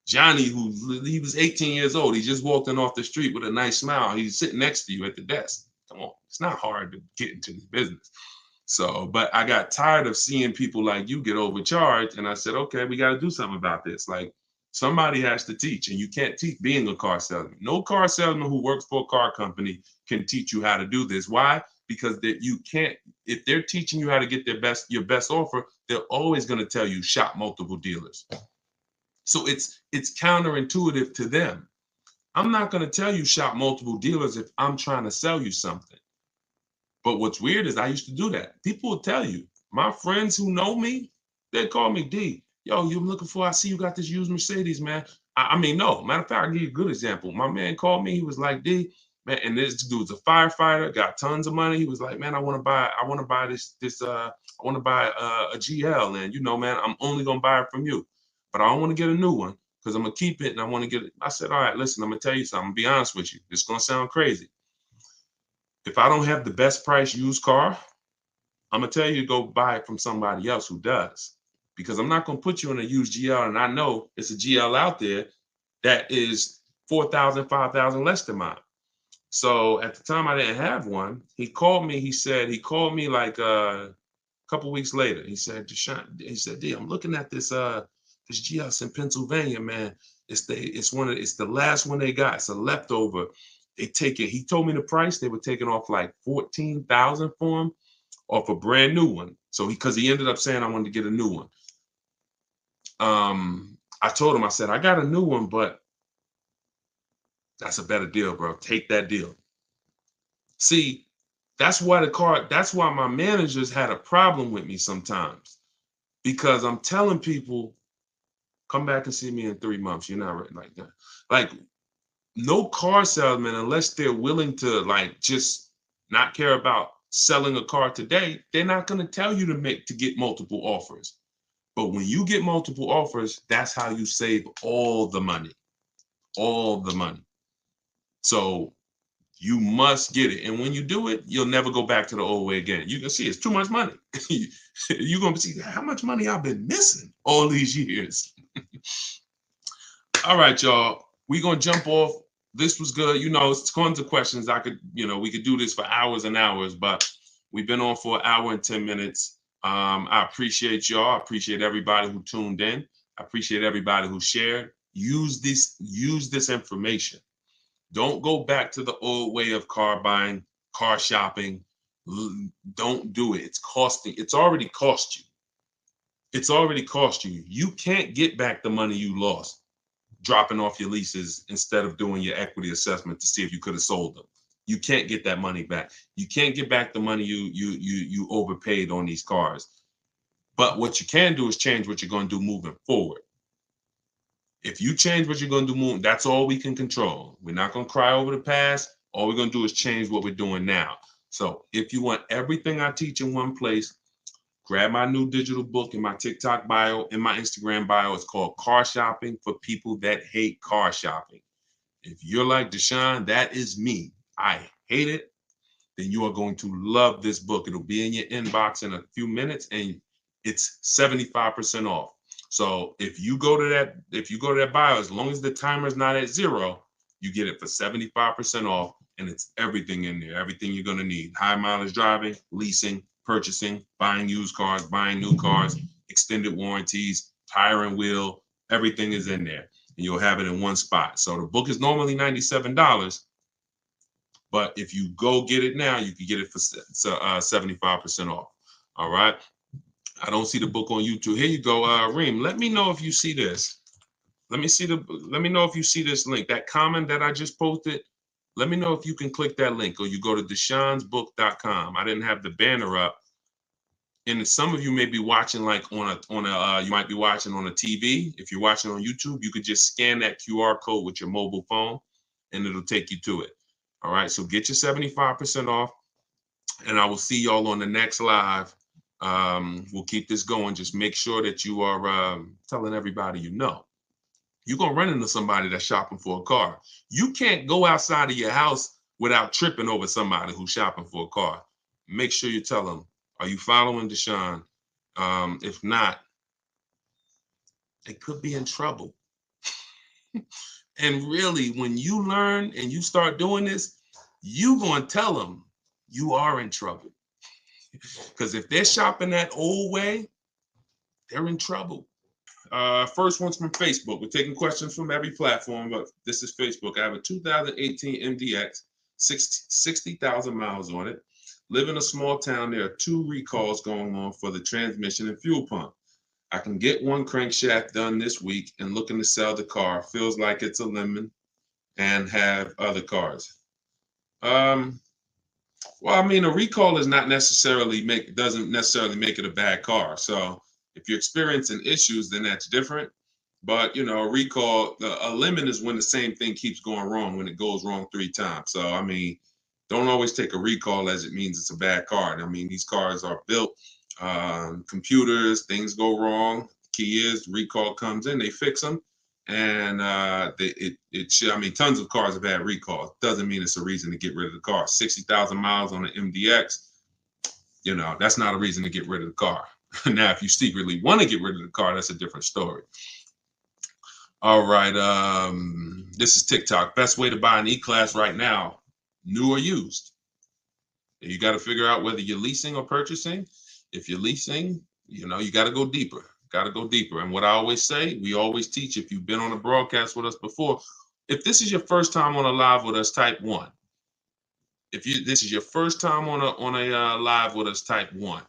Johnny, he was 18 years old. He just walked in off the street with a nice smile. He's sitting next to you at the desk. Come on, it's not hard to get into this business. So, but I got tired of seeing people like you get overcharged. And I said, okay, we got to do something about this. Like somebody has to teach, and you can't teach being a car salesman. No car salesman who works for a car company can teach you how to do this. Why? Because that you can't, if they're teaching you how to get your best offer, they're always going to tell you shop multiple dealers. So it's counterintuitive to them. I'm not going to tell you shop multiple dealers if I'm trying to sell you something. But what's weird is I used to do that. People will tell you, my friends who know me, they call me D. Yo, you looking for, I see you got this used Mercedes, man. I mean, no, matter of fact, I'll give you a good example. My man called me, he was like, D, man, and this dude's a firefighter, got tons of money. He was like, man, I want to buy a GL. And you know, man, I'm only gonna buy it from you. But I don't want to get a new one because I'm gonna keep it and I want to get it. I said, all right, listen, I'm gonna tell you something. I'm gonna be honest with you. It's gonna sound crazy. If I don't have the best price used car, I'm gonna tell you to go buy it from somebody else who does. Because I'm not gonna put you in a used GL and I know it's a GL out there that is 4,000, 5,000 less than mine. So at the time I didn't have one. He called me like a couple weeks later. He said, Deshone, he said, D, I'm looking at this GS in Pennsylvania, man. It's the last one they got. It's a leftover. They take it. He told me the price. They were taking off like 14,000 for him off a brand new one. So because he ended up saying I wanted to get a new one. I told him, I said, I got a new one, but that's a better deal, bro. Take that deal. See, that's why my managers had a problem with me sometimes, because I'm telling people Come back and see me in 3 months. You're not ready like that. Like, no car salesman, unless they're willing to like just not care about selling a car today, they're not going to tell you to get multiple offers. But when you get multiple offers, that's how you save all the money. All the money. So you must get it. And when you do it, you'll never go back to the old way again. You can see it's too much money. You're going to see how much money I've been missing all these years. All right, y'all. We're going to jump off. This was good. You know, it's tons of questions. We could do this for hours and hours, but we've been on for an hour and 10 minutes. I appreciate y'all. I appreciate everybody who tuned in. I appreciate everybody who shared. Use this information. Don't go back to the old way of car buying, car shopping. Don't do it. It's already cost you. It's already cost you. You can't get back the money you lost dropping off your leases instead of doing your equity assessment to see if you could have sold them. You can't get that money back. You can't get back the money you overpaid on these cars. But what you can do is change what you're going to do moving forward. If you change what you're going to do moving, that's all we can control. We're not going to cry over the past. All we're going to do is change what we're doing now. So if you want everything I teach in one place, grab my new digital book in my TikTok bio, in my Instagram bio. It's called Car Shopping for People That Hate Car Shopping. If you're like Deshone, that is me. I hate it. Then you are going to love this book. It'll be in your inbox in a few minutes, and it's 75% off. So if you go to that bio, as long as the timer is not at 0, you get it for 75% off, and it's everything in there, everything you're going to need. High mileage driving, leasing, purchasing, buying used cars, buying new cars, extended warranties, tire and wheel, everything is in there. And you'll have it in one spot. So the book is normally $97, but if you go get it now, you can get it for 75% off. All right. I don't see the book on YouTube. Here you go, Reem. Let me know if you see this. Let me know if you see this link. That comment that I just posted. Let me know if you can click that link, or you go to deshonesbook.com. I didn't have the banner up. And some of you may be watching like you might be watching on a TV. If you're watching on YouTube, you could just scan that QR code with your mobile phone and it'll take you to it. All right, so get your 75% off, and I will see y'all on the next live. We'll keep this going. Just make sure that you are telling everybody you know. You're going to run into somebody that's shopping for a car. You can't go outside of your house without tripping over somebody who's shopping for a car. Make sure you tell them, are you following Deshone? If not, they could be in trouble. And really, when you learn and you start doing this, you're going to tell them you are in trouble. Because if they're shopping that old way, they're in trouble. First one's from Facebook. We're taking questions from every platform, but this is Facebook. I have a 2018 MDX, 60,000 miles on it. Live in a small town. There are 2 recalls going on for the transmission and fuel pump. I can get one crankshaft done this week and looking to sell the car. Feels like it's a lemon and have other cars. Well, I mean, a recall is not necessarily doesn't necessarily make it a bad car. So if you're experiencing issues, then that's different. But you know, a recall, a lemon is when the same thing keeps going wrong, when it goes wrong 3 times. So I mean, don't always take a recall as it means it's a bad car. I mean, these cars are built, computers, things go wrong. Key is recall comes in, they fix them, and I mean, tons of cars have had recalls. Doesn't mean it's a reason to get rid of the car. 60,000 miles on an MDX, you know, that's not a reason to get rid of the car. Now, if you secretly want to get rid of the car, that's a different story. All right, this is TikTok. Best way to buy an E-Class right now, new or used. You got to figure out whether you're leasing or purchasing. If you're leasing, you know, you got to go deeper. And what I always say, we always teach, if you've been on a broadcast with us before, if this is your first time on a live with us, type 1. If this is your first time on a live with us, type 1.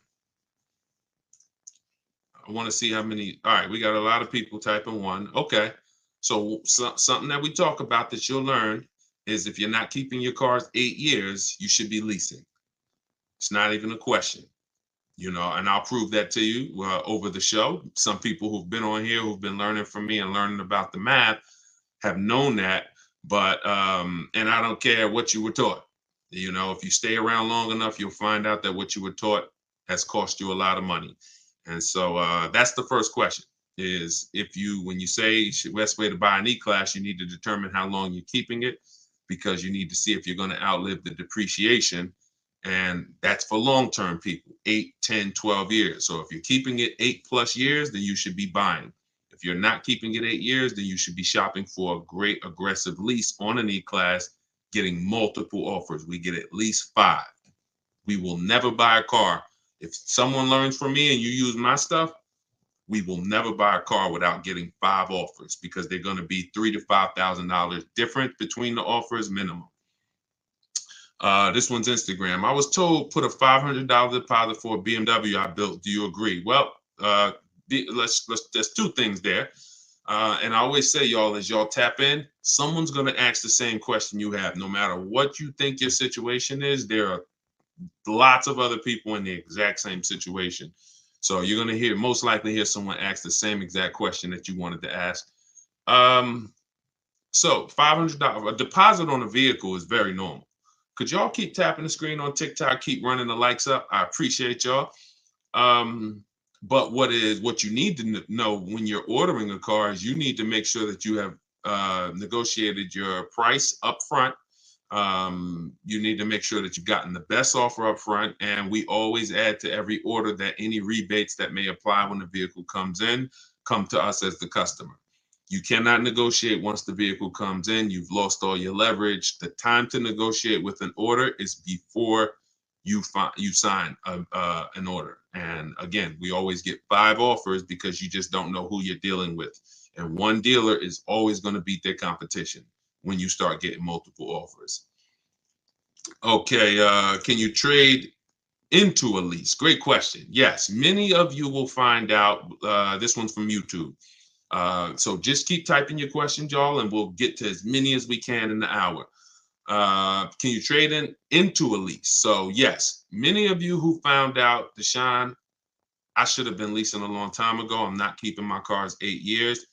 I want to see how many. All right, we got a lot of people typing 1. Okay, so something that we talk about that you'll learn is if you're not keeping your cars 8 years, you should be leasing. It's not even a question. And I'll prove that to you over the show. Some people who've been on here, who've been learning from me and learning about the math, have known that. But and I don't care what you were taught. If you stay around long enough, you'll find out that what you were taught has cost you a lot of money. And so that's the first question: is when you say best way to buy an E-Class, you need to determine how long you're keeping it, because you need to see if you're going to outlive the depreciation. And that's for long-term people, 8, 10, 12 years. So if you're keeping it 8+ years, then you should be buying. If you're not keeping it 8 years, then you should be shopping for a great aggressive lease on an E-Class, getting multiple offers. We get at least 5. We will never buy a car. If someone learns from me and you use my stuff, we will never buy a car without getting 5 offers, because they're going to be $3,000 to $5,000 different between the offers minimum. This one's Instagram. I was told put a $500 deposit for a BMW I built. Do you agree? Well, there's 2 things there. And I always say, y'all, as y'all tap in, someone's going to ask the same question you have. No matter what you think your situation is, there are lots of other people in the exact same situation. So you're going to most likely hear someone ask the same exact question that you wanted to ask. So $500, a deposit on a vehicle is very normal. Could y'all keep tapping the screen on TikTok, keep running the likes up? I appreciate y'all. But what you need to know when you're ordering a car is you need to make sure that you have negotiated your price up front. You need to make sure that you've gotten the best offer up front. And we always add to every order that any rebates that may apply when the vehicle comes in come to us as the customer. You cannot negotiate once the vehicle comes in. You've lost all your leverage. The time to negotiate with an order is before you sign an order. And again, we always get 5 offers because you just don't know who you're dealing with. And one dealer is always going to beat their competition when you start getting multiple offers. Okay, can you trade into a lease? Great question. Yes, many of you will find out. This one's from YouTube. So just keep typing your questions, y'all, and we'll get to as many as we can in the hour. Can you trade into a lease? So yes, many of you who found out, Deshone, I should have been leasing a long time ago. I'm not keeping my cars 8 years.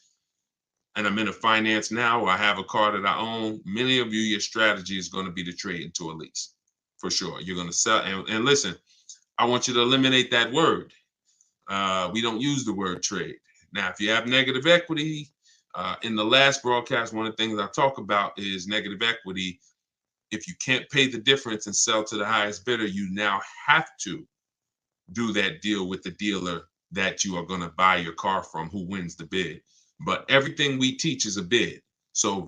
And I'm in a finance now, or I have a car that I own. Many of you, your strategy is going to be to trade into a lease. For sure. You're going to sell. And listen, I want you to eliminate that word. We don't use the word trade. Now, if you have negative equity, in the last broadcast, one of the things I talk about is negative equity. If you can't pay the difference and sell to the highest bidder, you now have to do that deal with the dealer that you are going to buy your car from, who wins the bid. But everything we teach is a bid. So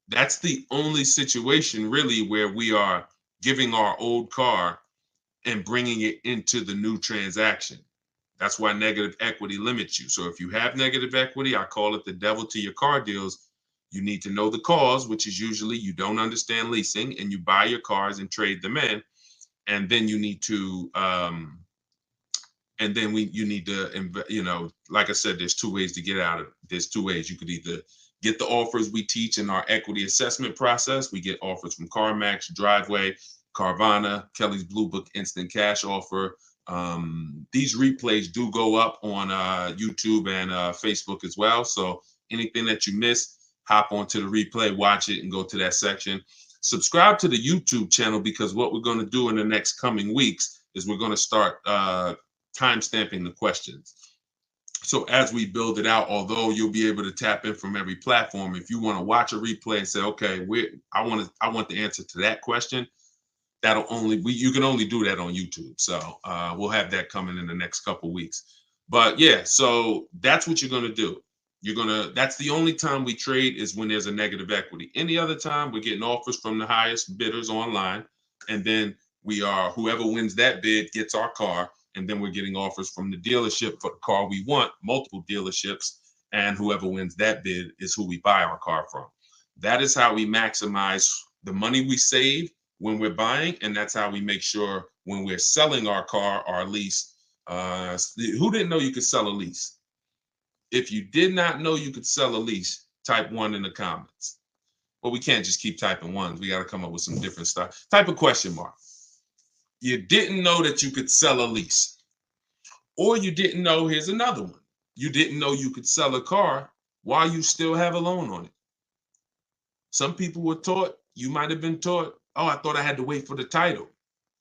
that's the only situation really where we are giving our old car and bringing it into the new transaction. That's why negative equity limits you. So if you have negative equity, I call it the devil to your car deals. You need to know the cause, which is usually you don't understand leasing and you buy your cars and trade them in. And then you need to, like I said, there's 2 ways to get out of it. There's 2 ways. You could either get the offers we teach in our equity assessment process. We get offers from CarMax, Driveway, Carvana, Kelly's Blue Book Instant Cash Offer. These replays do go up on YouTube and Facebook as well. So anything that you miss, hop onto the replay, watch it, and go to that section. Subscribe to the YouTube channel, because what we're going to do in the next coming weeks is we're going to start timestamping the questions. So as we build it out, although you'll be able to tap in from every platform, if you want to watch a replay and say, okay, I want the answer to that question, you can only do that on YouTube. So we'll have that coming in the next couple weeks. But yeah, so that's what you're going to do. That's the only time we trade, is when there's a negative equity. Any other time, we're getting offers from the highest bidders online, and then whoever wins that bid gets our car, and then we're getting offers from the dealership for the car we want, multiple dealerships, and whoever wins that bid is who we buy our car from. That is how we maximize the money we save when we're buying, and that's how we make sure when we're selling our car, our lease. Who didn't know you could sell a lease? If you did not know you could sell a lease, type 1 in the comments. But we can't just keep typing ones. We got to come up with some different stuff. Type a question mark. You didn't know that you could sell a lease, or you didn't know, here's another one. You didn't know you could sell a car while you still have a loan on it. Some people were taught, you might have been taught, oh, I thought I had to wait for the title.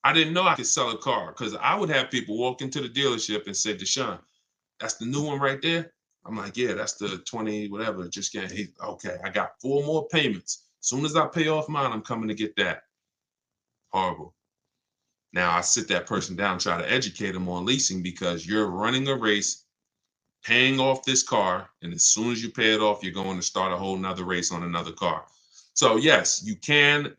I didn't know I could sell a car, because I would have people walk into the dealership and say, Deshone, that's the new one right there. I'm like, yeah, that's the 20, whatever. Just getting, okay, I got 4 more payments. As soon as I pay off mine, I'm coming to get that. Horrible. Now I sit that person down, try to educate them on leasing, because you're running a race, paying off this car, and as soon as you pay it off, you're going to start a whole nother race on another car. So yes, you can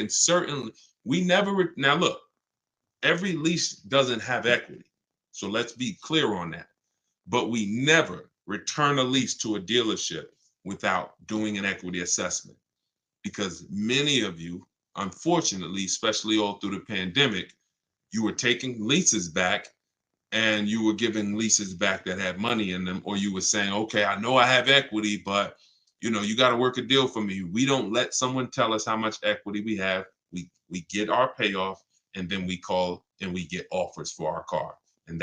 certainly. We never, now look, every lease doesn't have equity. So let's be clear on that. But we never return a lease to a dealership without doing an equity assessment, because many of you, unfortunately, especially all through the pandemic, you were taking leases back, and you were giving leases back that had money in them, or you were saying, okay, I know I have equity, but you got to work a deal for me. We don't let someone tell us how much equity we have. We get our payoff, and then we call and we get offers for our car. And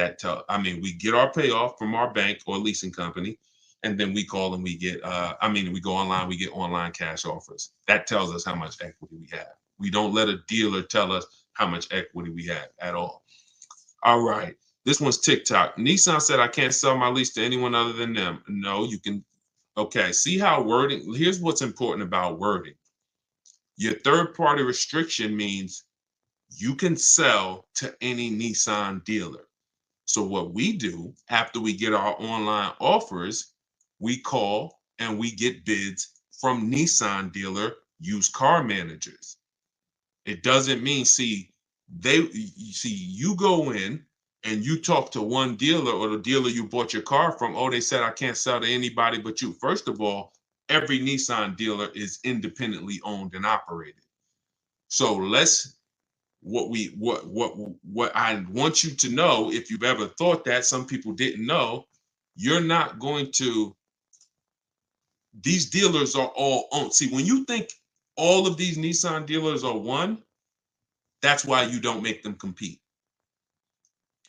we get our payoff from our bank or leasing company, and then we call and we get, we go online, we get online cash offers. That tells us how much equity we have. We don't let a dealer tell us how much equity we have at all. All right. This one's TikTok. Nissan said I can't sell my lease to anyone other than them. No, you can. Okay. See how wording, here's what's important about wording. Your third party restriction means you can sell to any Nissan dealer. So what we do after we get our online offers, we call and we get bids from Nissan dealer used car managers. It doesn't mean, you go in and you talk to one dealer, or the dealer you bought your car from, oh, they said I can't sell to anybody but you. First of all, every Nissan dealer is independently owned and operated. So what I want you to know, if you've ever thought that, some people didn't know, you're not going to, these dealers are all owned. See, when you think all of these Nissan dealers are one, that's why you don't make them compete.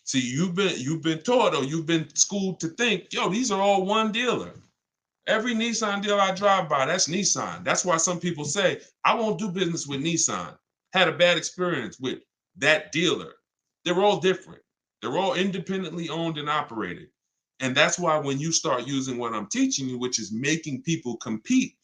See, you've been taught, or you've been schooled to think, yo, these are all one dealer. Every Nissan dealer I drive by, that's Nissan. That's why some people say, I won't do business with Nissan. Had a bad experience with that dealer. They're all different. They're all independently owned and operated. And that's why when you start using what I'm teaching you, which is making people compete,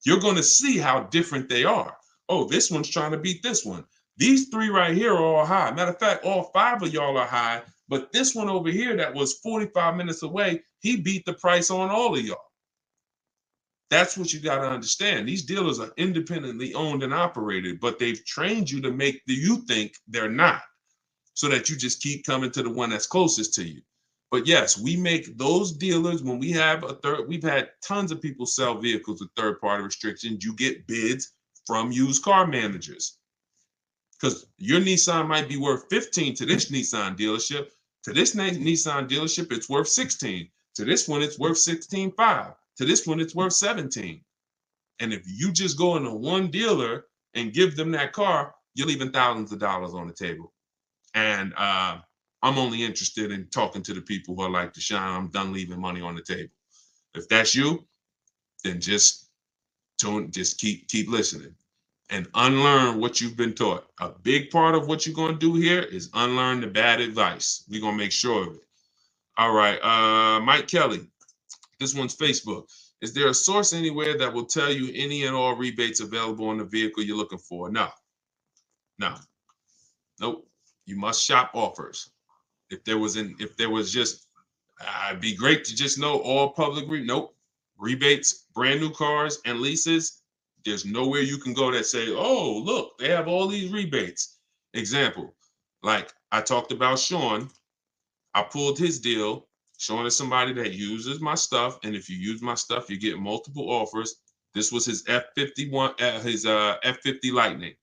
you're going to see how different they are. Oh, this one's trying to beat this one. These 3 right here are all high. Matter of fact, all 5 of y'all are high, but this one over here that was 45 minutes away, he beat the price on all of y'all. That's what you got to understand. These dealers are independently owned and operated, but they've trained you to make you think they're not, so that you just keep coming to the one that's closest to you. But yes, we make those dealers, when we have we've had tons of people sell vehicles with third-party restrictions. You get bids from used car managers, because your Nissan might be worth 15 to this Nissan dealership. To this Nissan dealership, it's worth 16. To this one, it's worth 16.5. To this one, it's worth 17. And if you just go into one dealer and give them that car, you're leaving thousands of dollars on the table. And I'm only interested in talking to the people who are like, Deshone, I'm done leaving money on the table. If that's you, then just keep listening and unlearn what you've been taught. A big part of what you're going to do here is unlearn the bad advice. We're going to make sure of it. All right. Mike Kelly. This one's Facebook. Is there a source anywhere that will tell you any and all rebates available on the vehicle you're looking for? No. Nope. You must shop offers. If there was just, it'd be great to just know all public nope. Rebates, brand new cars and leases. There's nowhere you can go that say, oh, look, they have all these rebates. Example, like I talked about Sean. I pulled his deal. Sean is somebody that uses my stuff, and if you use my stuff, you get multiple offers. This was his F51, his F50 Lightning,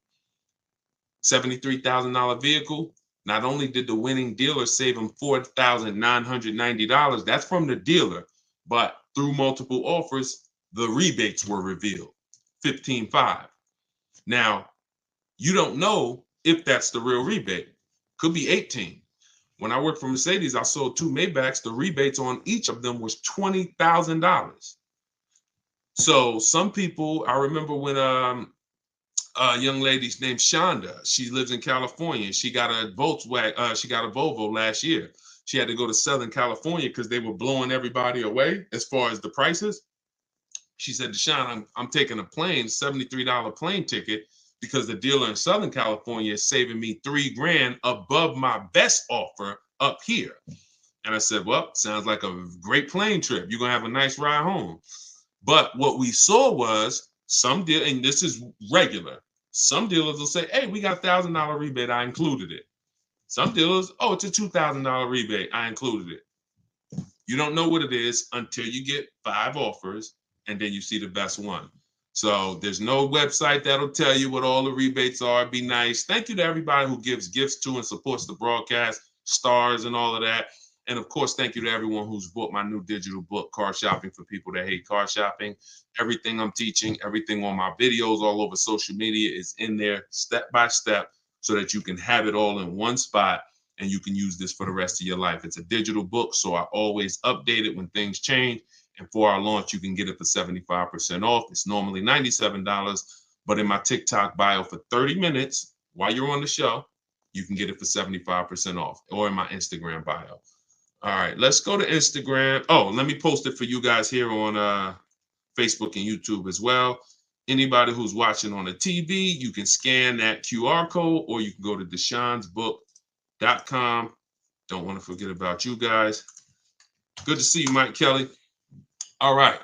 $73,000 vehicle. Not only did the winning dealer save him $4,990, that's from the dealer, but through multiple offers, the rebates were revealed, 15.5. Now, You don't know if that's the real rebate. Could be 18. When I worked for Mercedes, I sold 2 Maybachs. The rebates on each of them was $20,000. So some people, I remember when a young lady named Shonda, she lives in California. She got a Volkswagen, she got a Volvo last year. She had to go to Southern California because they were blowing everybody away as far as the prices. She said, Deshaun, I'm taking a plane, $73 plane ticket, because the dealer in Southern California is saving me $3,000 above my best offer up here. And I said, well, sounds like a great plane trip. You're going to have a nice ride home. But what we saw was some deal, and this is regular. Some dealers will say, hey, we got $1,000 rebate. I included it. Some dealers, oh, it's a $2,000 rebate. I included it. You don't know what it is until you get 5 offers and then you see the best one. So there's no website that'll tell you what all the rebates are. Be nice. Thank you to everybody who gives gifts to and supports the broadcast, stars and all of that. And of course, thank you to everyone who's bought my new digital book, Car Shopping for People That Hate Car Shopping. Everything I'm teaching, everything on my videos all over social media is in there step by step so that you can have it all in one spot and you can use this for the rest of your life. It's a digital book, so I always update it when things change. And for our launch, you can get it for 75% off. It's normally $97, but in my TikTok bio for 30 minutes while you're on the show, you can get it for 75% off, or in my Instagram bio. All right, let's go to Instagram. Oh, let me post it for you guys here on Facebook and YouTube as well. Anybody who's watching on the TV, you can scan that QR code, or you can go to deshonsbook.com. Don't want to forget about you guys. Good to see you, Mike Kelly. All right,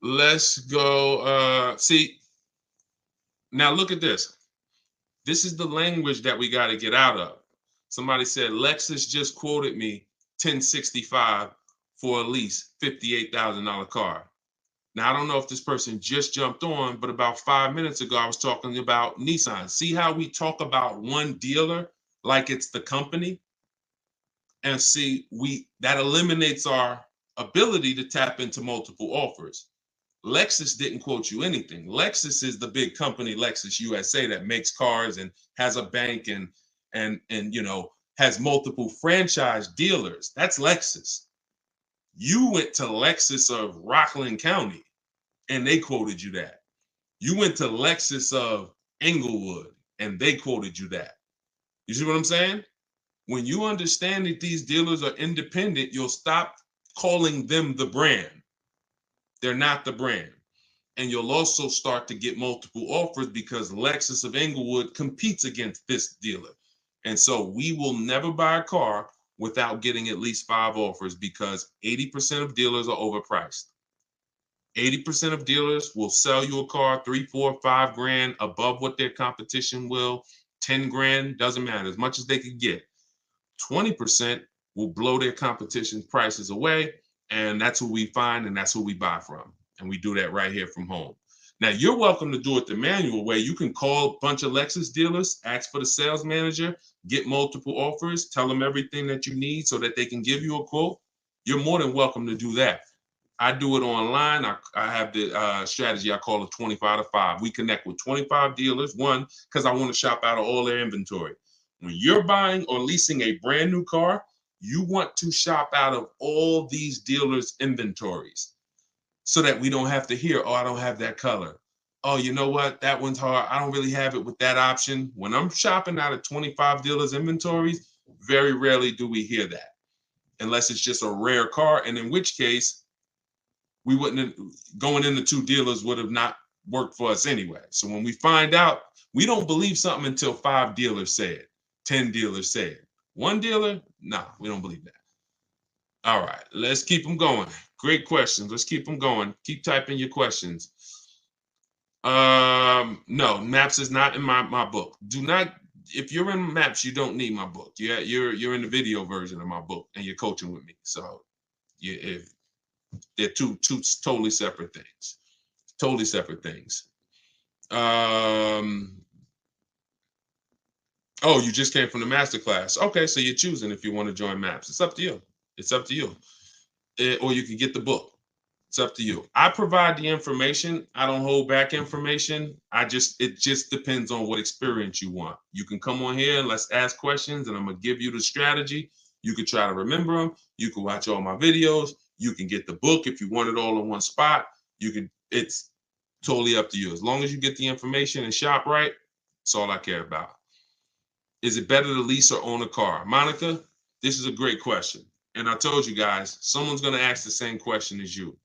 let's go. See, now look at this. This is the language that we got to get out of. Somebody said, Lexus just quoted me $1,065 for a lease, $58,000 car. Now, I don't know if this person just jumped on, but about 5 minutes ago, I was talking about Nissan. See how we talk about one dealer like it's the company? And see, that eliminates our ability to tap into multiple offers. Lexus didn't quote you anything. Lexus is the big company, Lexus USA, that makes cars and has a bank and has multiple franchise dealers. That's Lexus. You went to Lexus of Rockland County and they quoted you that. You went to Lexus of Englewood and they quoted you that. You see what I'm saying? When you understand that these dealers are independent, you'll stop calling them the brand. They're not the brand. And you'll also start to get multiple offers because Lexus of Englewood competes against this dealer. And so we will never buy a car without getting at least 5 offers, because 80% of dealers are overpriced. 80% of dealers will sell you a car 3, 4, 5 grand above what their competition will. 10 grand, doesn't matter, as much as they can get. 20% will blow their competition prices away. And that's who we find, and that's who we buy from. And we do that right here from home. Now, you're welcome to do it the manual way. You can call a bunch of Lexus dealers, ask for the sales manager, get multiple offers, tell them everything that you need so that they can give you a quote. You're more than welcome to do that. I do it online. I have the strategy I call it 25 to 5. We connect with 25 dealers, one, because I want to shop out of all their inventory. When you're buying or leasing a brand new car, you want to shop out of all these dealers' inventories so that we don't have to hear, oh, I don't have that color. Oh, you know what? That one's hard. I don't really have it with that option. When I'm shopping out of 25 dealers' inventories, very rarely do we hear that, unless it's just a rare car, and in which case, we wouldn't have, going into 2 dealers would have not worked for us anyway. So when we find out, we don't believe something until 5 dealers say it, 10 dealers say it. 1 dealer, nah, we don't believe that. All right, let's keep them going. Great questions. Let's keep them going. Keep typing your questions. No, maps is not in my book. Do not, if you're in maps, you don't need my book. Yeah, you're in the video version of my book and you're coaching with me. So if they're two totally separate things. Totally separate things. Oh, you just came from the masterclass. Okay, so you're choosing if you want to join MAPS. It's up to you. It's up to you. Or you can get the book. It's up to you. I provide the information. I don't hold back information. It just depends on what experience you want. You can come on here and let's ask questions, and I'm gonna give you the strategy. You can try to remember them. You can watch all my videos. You can get the book if you want it all in one spot. It's totally up to you. As long as you get the information and shop right, that's all I care about. Is it better to lease or own a car? Monica, this is a great question. And I told you guys, someone's going to ask the same question as you.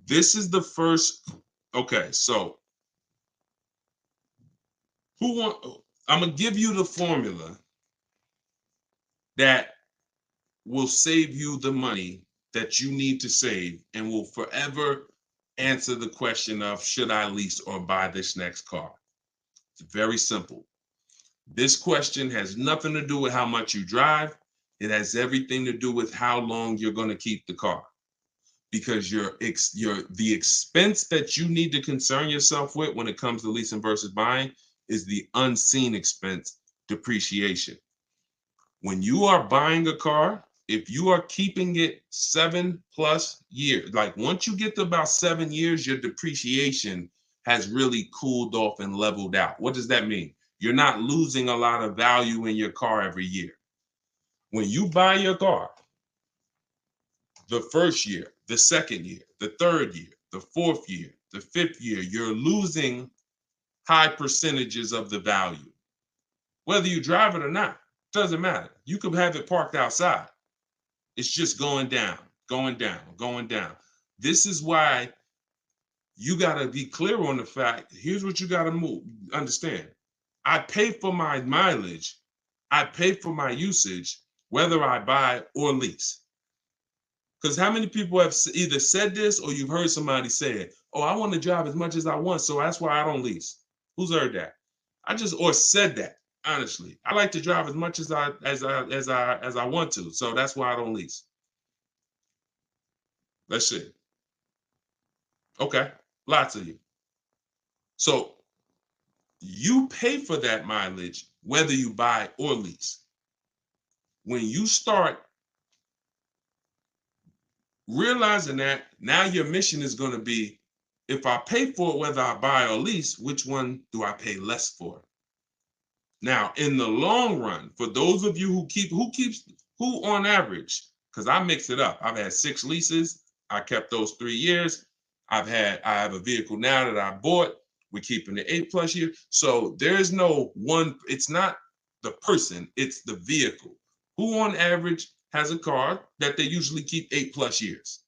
This is the first. Okay, so I'm going to give you the formula that will save you the money that you need to save and will forever answer the question of should I lease or buy this next car? It's very simple. This question has nothing to do with how much you drive. It has everything to do with how long you're going to keep the car. Because the expense that you need to concern yourself with when it comes to leasing versus buying is the unseen expense, depreciation. When you are buying a car, if you are keeping it 7+ years, like once you get to about 7 years, your depreciation has really cooled off and leveled out. What does that mean? You're not losing a lot of value in your car every year. When you buy your car, the first year, the second year, the third year, the fourth year, the fifth year, you're losing high percentages of the value. Whether you drive it or not, doesn't matter. You could have it parked outside. It's just going down, going down, going down. This is why you got to be clear on the fact. Here's what you got to understand. I pay for my mileage. I pay for my usage, whether I buy or lease. Because how many people have either said this or you've heard somebody say it? Oh, I want to drive as much as I want, so that's why I don't lease. Who's heard that? Or said that. Honestly, I like to drive as much as I want to, so that's why I don't lease. Let's see. Okay, lots of you. So you pay for that mileage whether you buy or lease. When you start realizing that, now your mission is going to be, if I pay for it whether I buy or lease, which one do I pay less for? Now, in the long run, for those of you who on average, because I mix it up. I've had 6 leases. I kept those 3 years. I have a vehicle now that I bought. We're keeping it 8+ years. So there's no one, it's not the person, it's the vehicle. Who on average has a car that they usually keep 8+ years?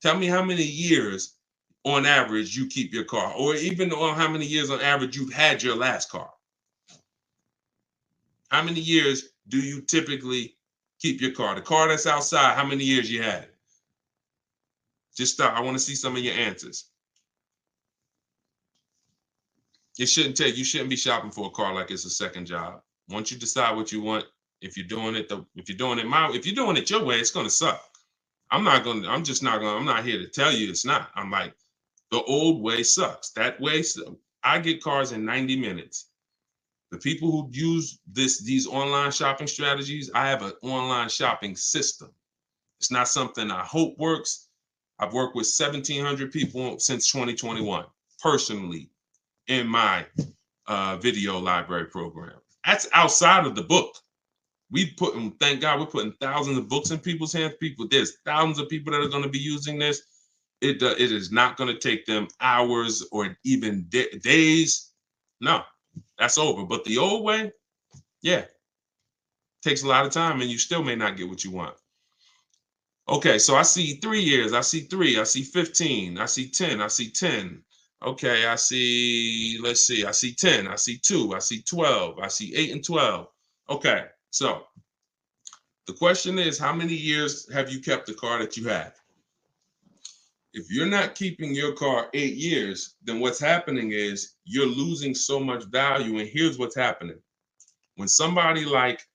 Tell me how many years on average you keep your car, or even on how many years on average you've had your last car. How many years do you typically keep your car? The car that's outside, how many years you had it? Just stop. I want to see some of your answers. You shouldn't be shopping for a car like it's a second job. Once you decide what you want, if you're doing it your way, it's gonna suck. I'm not here to tell you it's not. I'm like, the old way sucks. That way, I get cars in 90 minutes. The people who use these online shopping strategies, I have an online shopping system. It's not something I hope works. I've worked with 1,700 people since 2021, personally, in my video library program. That's outside of the book. Thank God, we're putting thousands of books in people's hands. There's thousands of people that are going to be using this. It is not going to take them hours or even days. No, that's over. But the old way, yeah, takes a lot of time, and you still may not get what you want. Okay, so I see 3 years. I see 3. I see 15. I see 10. I see 10. Okay, let's see. I see 10. I see 2. I see 12. I see 8 and 12. Okay, so the question is, how many years have you kept the car that you have? If you're not keeping your car 8 years, then what's happening is you're losing so much value. And here's what's happening. When somebody like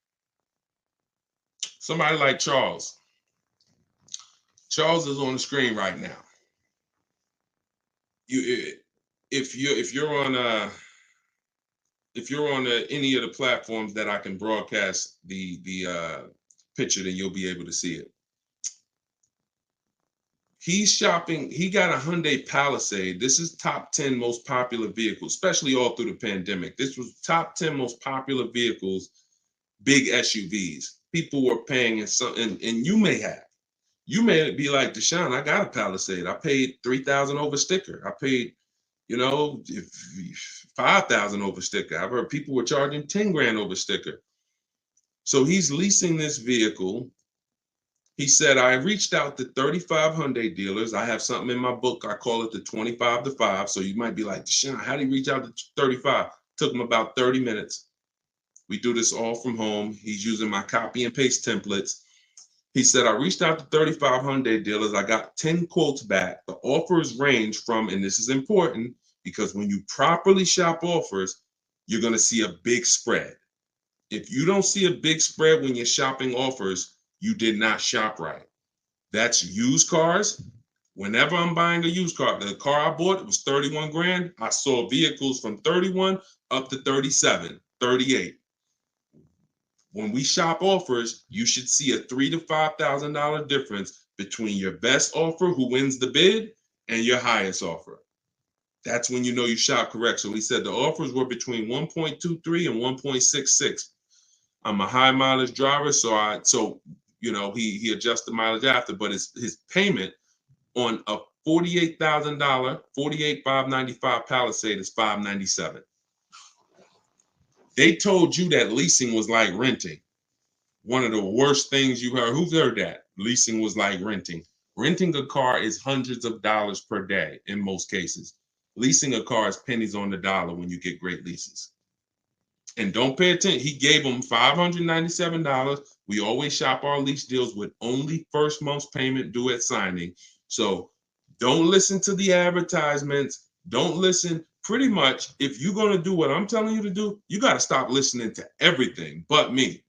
Charles is on the screen right now. If you're on any of the platforms that I can broadcast the picture, then you'll be able to see it. He's shopping. He got a Hyundai Palisade. This is top 10 most popular vehicles, especially all through the pandemic. This was top 10 most popular vehicles, big SUVs. People were paying, and you may have. You may be like, Deshone, I got a Palisade. I paid $3,000 over sticker. I paid, 5,000 over sticker. I've heard people were charging 10 grand over sticker. So he's leasing this vehicle. He said, I reached out to 35 Hyundai dealers. I have something in my book. I call it the 25 to 5. So you might be like, Deshone, how did he reach out to 35? Took him about 30 minutes. We do this all from home. He's using my copy and paste templates. He said, I reached out to 35 Hyundai dealers. I got 10 quotes back. The offers range from, and this is important because when you properly shop offers, you're going to see a big spread. If you don't see a big spread when you're shopping offers, you did not shop right. That's used cars. Whenever I'm buying a used car, the car I bought, it was 31 grand. I saw vehicles from 31 up to 37, 38. When we shop offers, you should see a $3,000 to $5,000 difference between your best offer, who wins the bid, and your highest offer. That's when you know you shop correct. So he said the offers were between 1.23 and 1.66. I'm a high mileage driver, so he adjusted mileage after, but his payment on a $48,000, $48,595 Palisade is $597. They told you that leasing was like renting. One of the worst things you heard. Who's heard that? Leasing was like renting. Renting a car is hundreds of dollars per day in most cases. Leasing a car is pennies on the dollar when you get great leases. And don't pay attention. He gave them $597. We always shop our lease deals with only first month's payment due at signing. So don't listen to the advertisements. Don't listen. Pretty much, if you're going to do what I'm telling you to do, you got to stop listening to everything but me.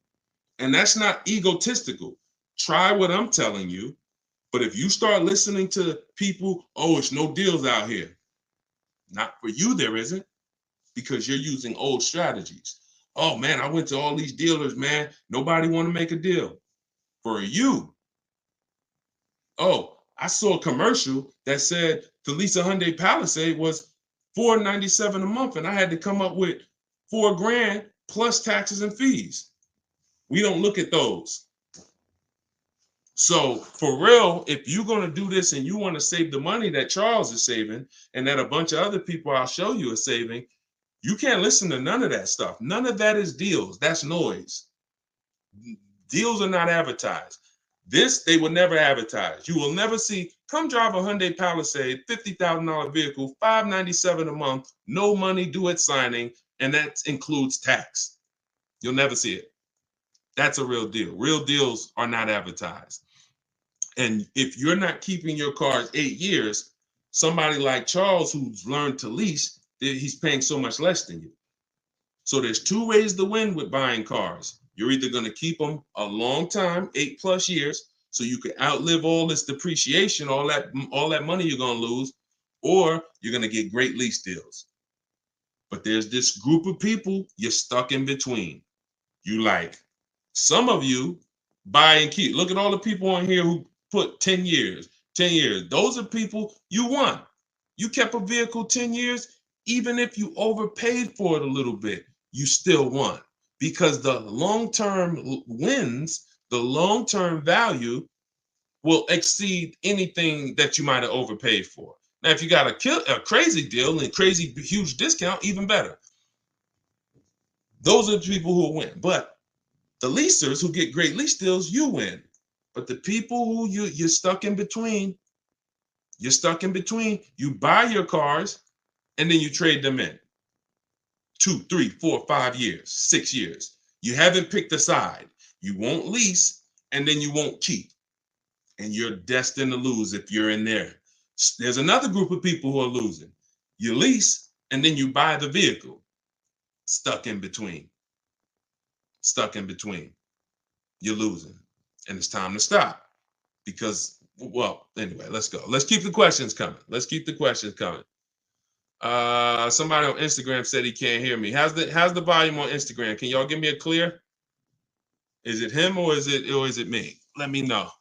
And that's not egotistical. Try what I'm telling you. But if you start listening to people, oh, it's no deals out here. Not for you, there isn't, because you're using old strategies. Oh, man, I went to all these dealers, man. Nobody want to make a deal. For you. Oh, I saw a commercial that said to lease a Hyundai Palisade was $497 a month, and I had to come up with $4 grand plus taxes and fees. We don't look at those. So for real, if you're going to do this and you want to save the money that Charles is saving and that a bunch of other people I'll show you are saving, you can't listen to none of that stuff. None of that is deals. That's noise. Deals are not advertised. This, they will never advertise. You will never see, come drive a Hyundai Palisade, $50,000 vehicle, $597 a month, no money due at signing, and that includes tax. You'll never see it. That's a real deal. Real deals are not advertised. And if you're not keeping your cars 8 years, somebody like Charles, who's learned to lease, he's paying so much less than you. So there's two ways to win with buying cars. You're either going to keep them a long time, 8+ years, so you can outlive all this depreciation, all that money you're going to lose, or you're going to get great lease deals. But there's this group of people you're stuck in between. You like, some of you buy and keep. Look at all the people on here who put 10 years, 10 years. Those are people you won. You kept a vehicle 10 years, even if you overpaid for it a little bit, you still won. Because the long-term wins, the long-term value will exceed anything that you might have overpaid for. Now, if you got a crazy deal and crazy huge discount, even better. Those are the people who will win. But the leasers who get great lease deals, you win. But the people who you're stuck in between, you buy your cars and then you trade them in. 2, 3, 4, 5 years, 6 years. You haven't picked a side. You won't lease and then you won't keep. And you're destined to lose if you're in there. There's another group of people who are losing. You lease and then you buy the vehicle. Stuck in between. You're losing. And it's time to stop. Because, well, anyway, let's go. Let's keep the questions coming. Somebody on Instagram said he can't hear me. How's the volume on Instagram? Can y'all give me a clear? Is it him or is it me? Let me know.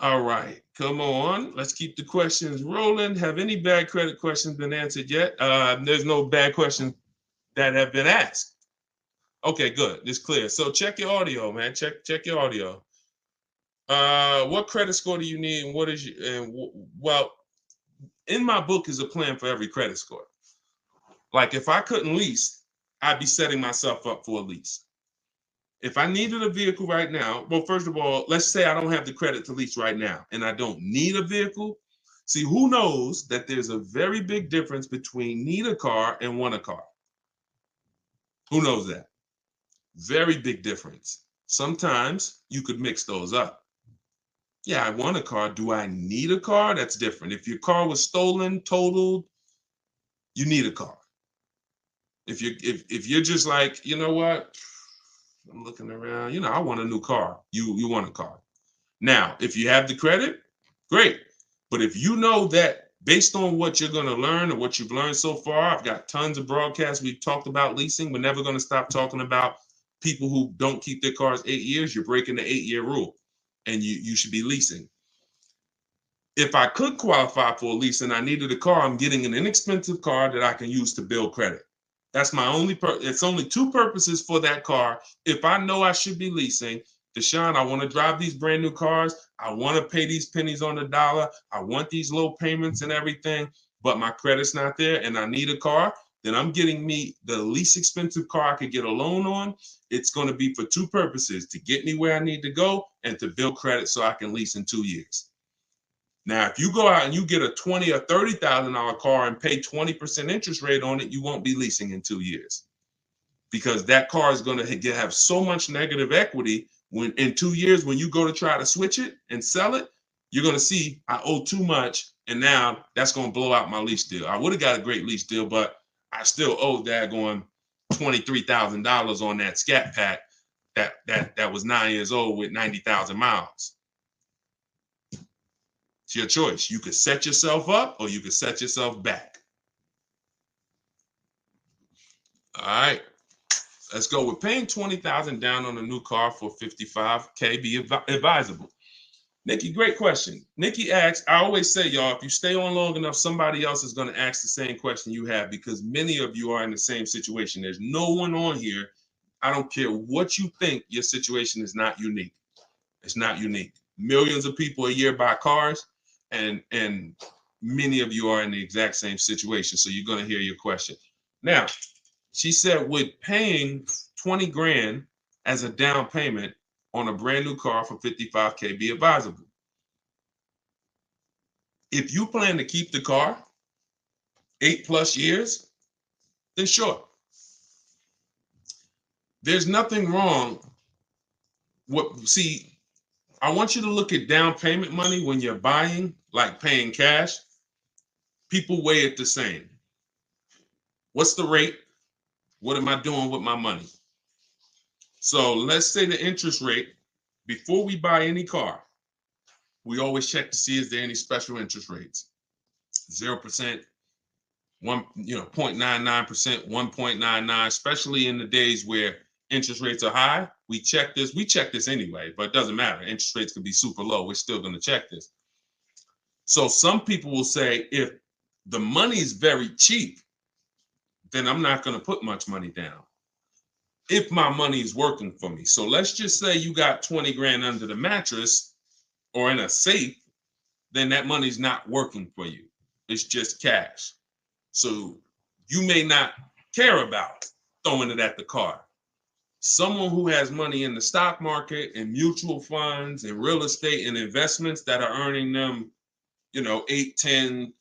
All right, come on. Let's keep the questions rolling. Have any bad credit questions been answered yet? There's no bad questions that have been asked. Okay, good. It's clear. So check your audio, man. Check your audio. What credit score do you need, and what is your, and well, in my book is a plan for every credit score. Like if I couldn't lease, I'd be setting myself up for a lease. If I needed a vehicle right now, well, first of all, let's say I don't have the credit to lease right now and I don't need a vehicle. See, who knows that there's a very big difference between need a car and want a car? Who knows that? Very big difference. Sometimes you could mix those up. Yeah, I want a car. Do I need a car? That's different. If your car was stolen, totaled, you need a car. If you're just like, you know what? I'm looking around, I want a new car. You want a car. Now, if you have the credit, great. But if you know that based on what you're going to learn or what you've learned so far, I've got tons of broadcasts. We've talked about leasing. We're never going to stop talking about people who don't keep their cars 8 years. You're breaking the 8-year rule and you should be leasing. If I could qualify for a lease and I needed a car, I'm getting an inexpensive car that I can use to build credit. That's my only it's only two purposes for that car. If I know I should be leasing, Deshone, I want to drive these brand new cars. I want to pay these pennies on the dollar. I want these low payments and everything, but my credit's not there and I need a car. Then I'm getting me the least expensive car I could get a loan on. It's going to be for two purposes: to get me where I need to go and to build credit so I can lease in 2 years. Now, if you go out and you get a $20,000 or $30,000 car and pay 20% interest rate on it, you won't be leasing in 2 years because that car is going to have so much negative equity. When in 2 years, when you go to try to switch it and sell it, you're going to see I owe too much, and now that's going to blow out my lease deal. I would have got a great lease deal, but I still owe daggone $23,000 on that Scat Pack that was 9 years old with 90,000 miles. It's your choice. You could set yourself up or you could set yourself back. All right. Let's go. We're paying $20,000 down on a new car for $55K. Be advisable. Nikki, great question. Nikki asks, I always say, y'all, if you stay on long enough, somebody else is going to ask the same question you have because many of you are in the same situation. There's no one on here. I don't care what you think, your situation is not unique. It's not unique. Millions of people a year buy cars. And many of you are in the exact same situation. So you're going to hear your question. Now, she said, would paying 20 grand as a down payment on a brand new car for $55K be advisable? If you plan to keep the car 8+ years, then sure. There's nothing wrong. See, I want you to look at down payment money when you're buying, like paying cash. People weigh it the same. What's the rate? What am I doing with my money? So let's say the interest rate, before we buy any car, we always check to see is there any special interest rates. 0%, 0.99%, 1.99, especially in the days where interest rates are high. We check this. We check this anyway, but it doesn't matter. Interest rates could be super low. We're still going to check this. So some people will say, if the money is very cheap, then I'm not going to put much money down if my money is working for me. So let's just say you got 20 grand under the mattress or in a safe, then that money's not working for you. It's just cash. So you may not care about throwing it at the car. Someone who has money in the stock market and mutual funds and real estate and investments that are earning them, 8-10%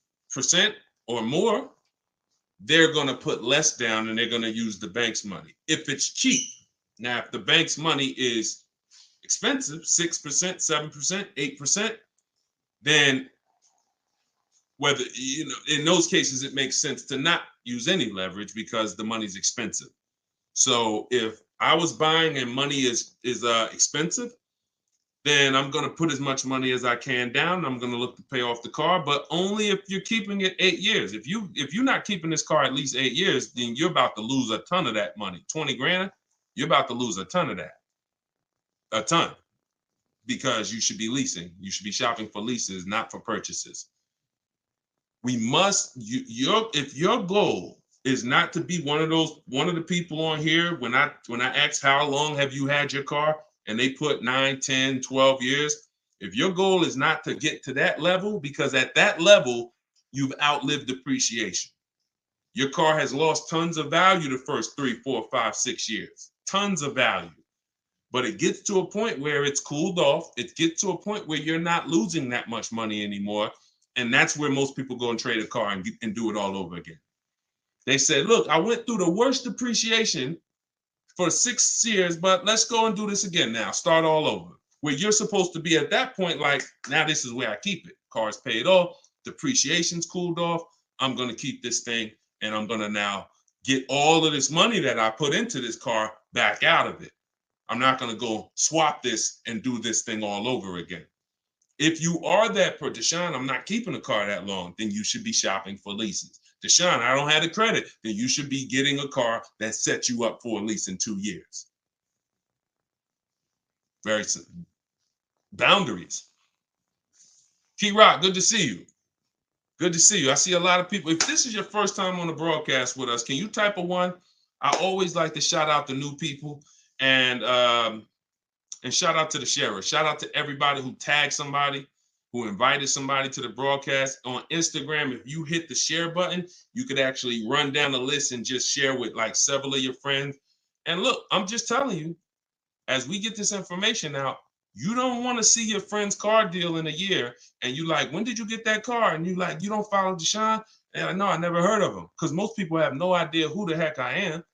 or more, they're going to put less down and they're going to use the bank's money if it's cheap. Now, if the bank's money is expensive, 6%, 7%, 8%, then whether, in those cases, it makes sense to not use any leverage because the money's expensive. So if I was buying and money is expensive, then I'm going to put as much money as I can down. I'm going to look to pay off the car, but only if you're keeping it 8 years. If you're not keeping this car at least 8 years, then you're about to lose a ton of that money. 20 grand, you're about to lose a ton of that. A ton. because you should be leasing. You should be shopping for leases, not for purchases. We must, if your goal is not to be one of the people on here, when I ask how long have you had your car and they put 9, 10, 12 years, if your goal is not to get to that level, because at that level, you've outlived depreciation. Your car has lost tons of value the first 3, 4, 5, 6 years, tons of value. But it gets to a point where it's cooled off. It gets to a point where you're not losing that much money anymore. And that's where most people go and trade a car and do it all over again. They said, look, I went through the worst depreciation for 6 years, but let's go and do this again now. Start all over. Where you're supposed to be at that point, like, now this is where I keep it. Car's paid off, depreciation's cooled off. I'm going to keep this thing, and I'm going to now get all of this money that I put into this car back out of it. I'm not going to go swap this and do this thing all over again. If you are that per Deshone, I'm not keeping a car that long, then you should be shopping for leases. Deshone, I don't have the credit, then you should be getting a car that sets you up for a lease in 2 years. Very simple. Boundaries. Key Rock, good to see you. Good to see you. I see a lot of people. If this is your first time on the broadcast with us, can you type a 1? I always like to shout out the new people. And shout out to the sharer. Shout out to everybody who tagged somebody, who invited somebody to the broadcast. On Instagram, if you hit the share button, you could actually run down the list and just share with like several of your friends. And look, I'm just telling you, as we get this information out, you don't want to see your friend's car deal in a year. And you like, when did you get that car? And you like, you don't follow Deshone? And no, I never heard of him. Because most people have no idea who the heck I am.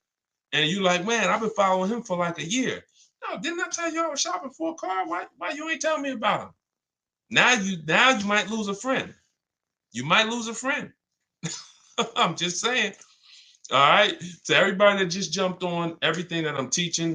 And you like, man, I've been following him for like a year. No, didn't I tell you I was shopping for a car? Why you ain't telling me about him? Now you might lose a friend. You might lose a friend. I'm just saying. All right. To everybody that just jumped on, everything that I'm teaching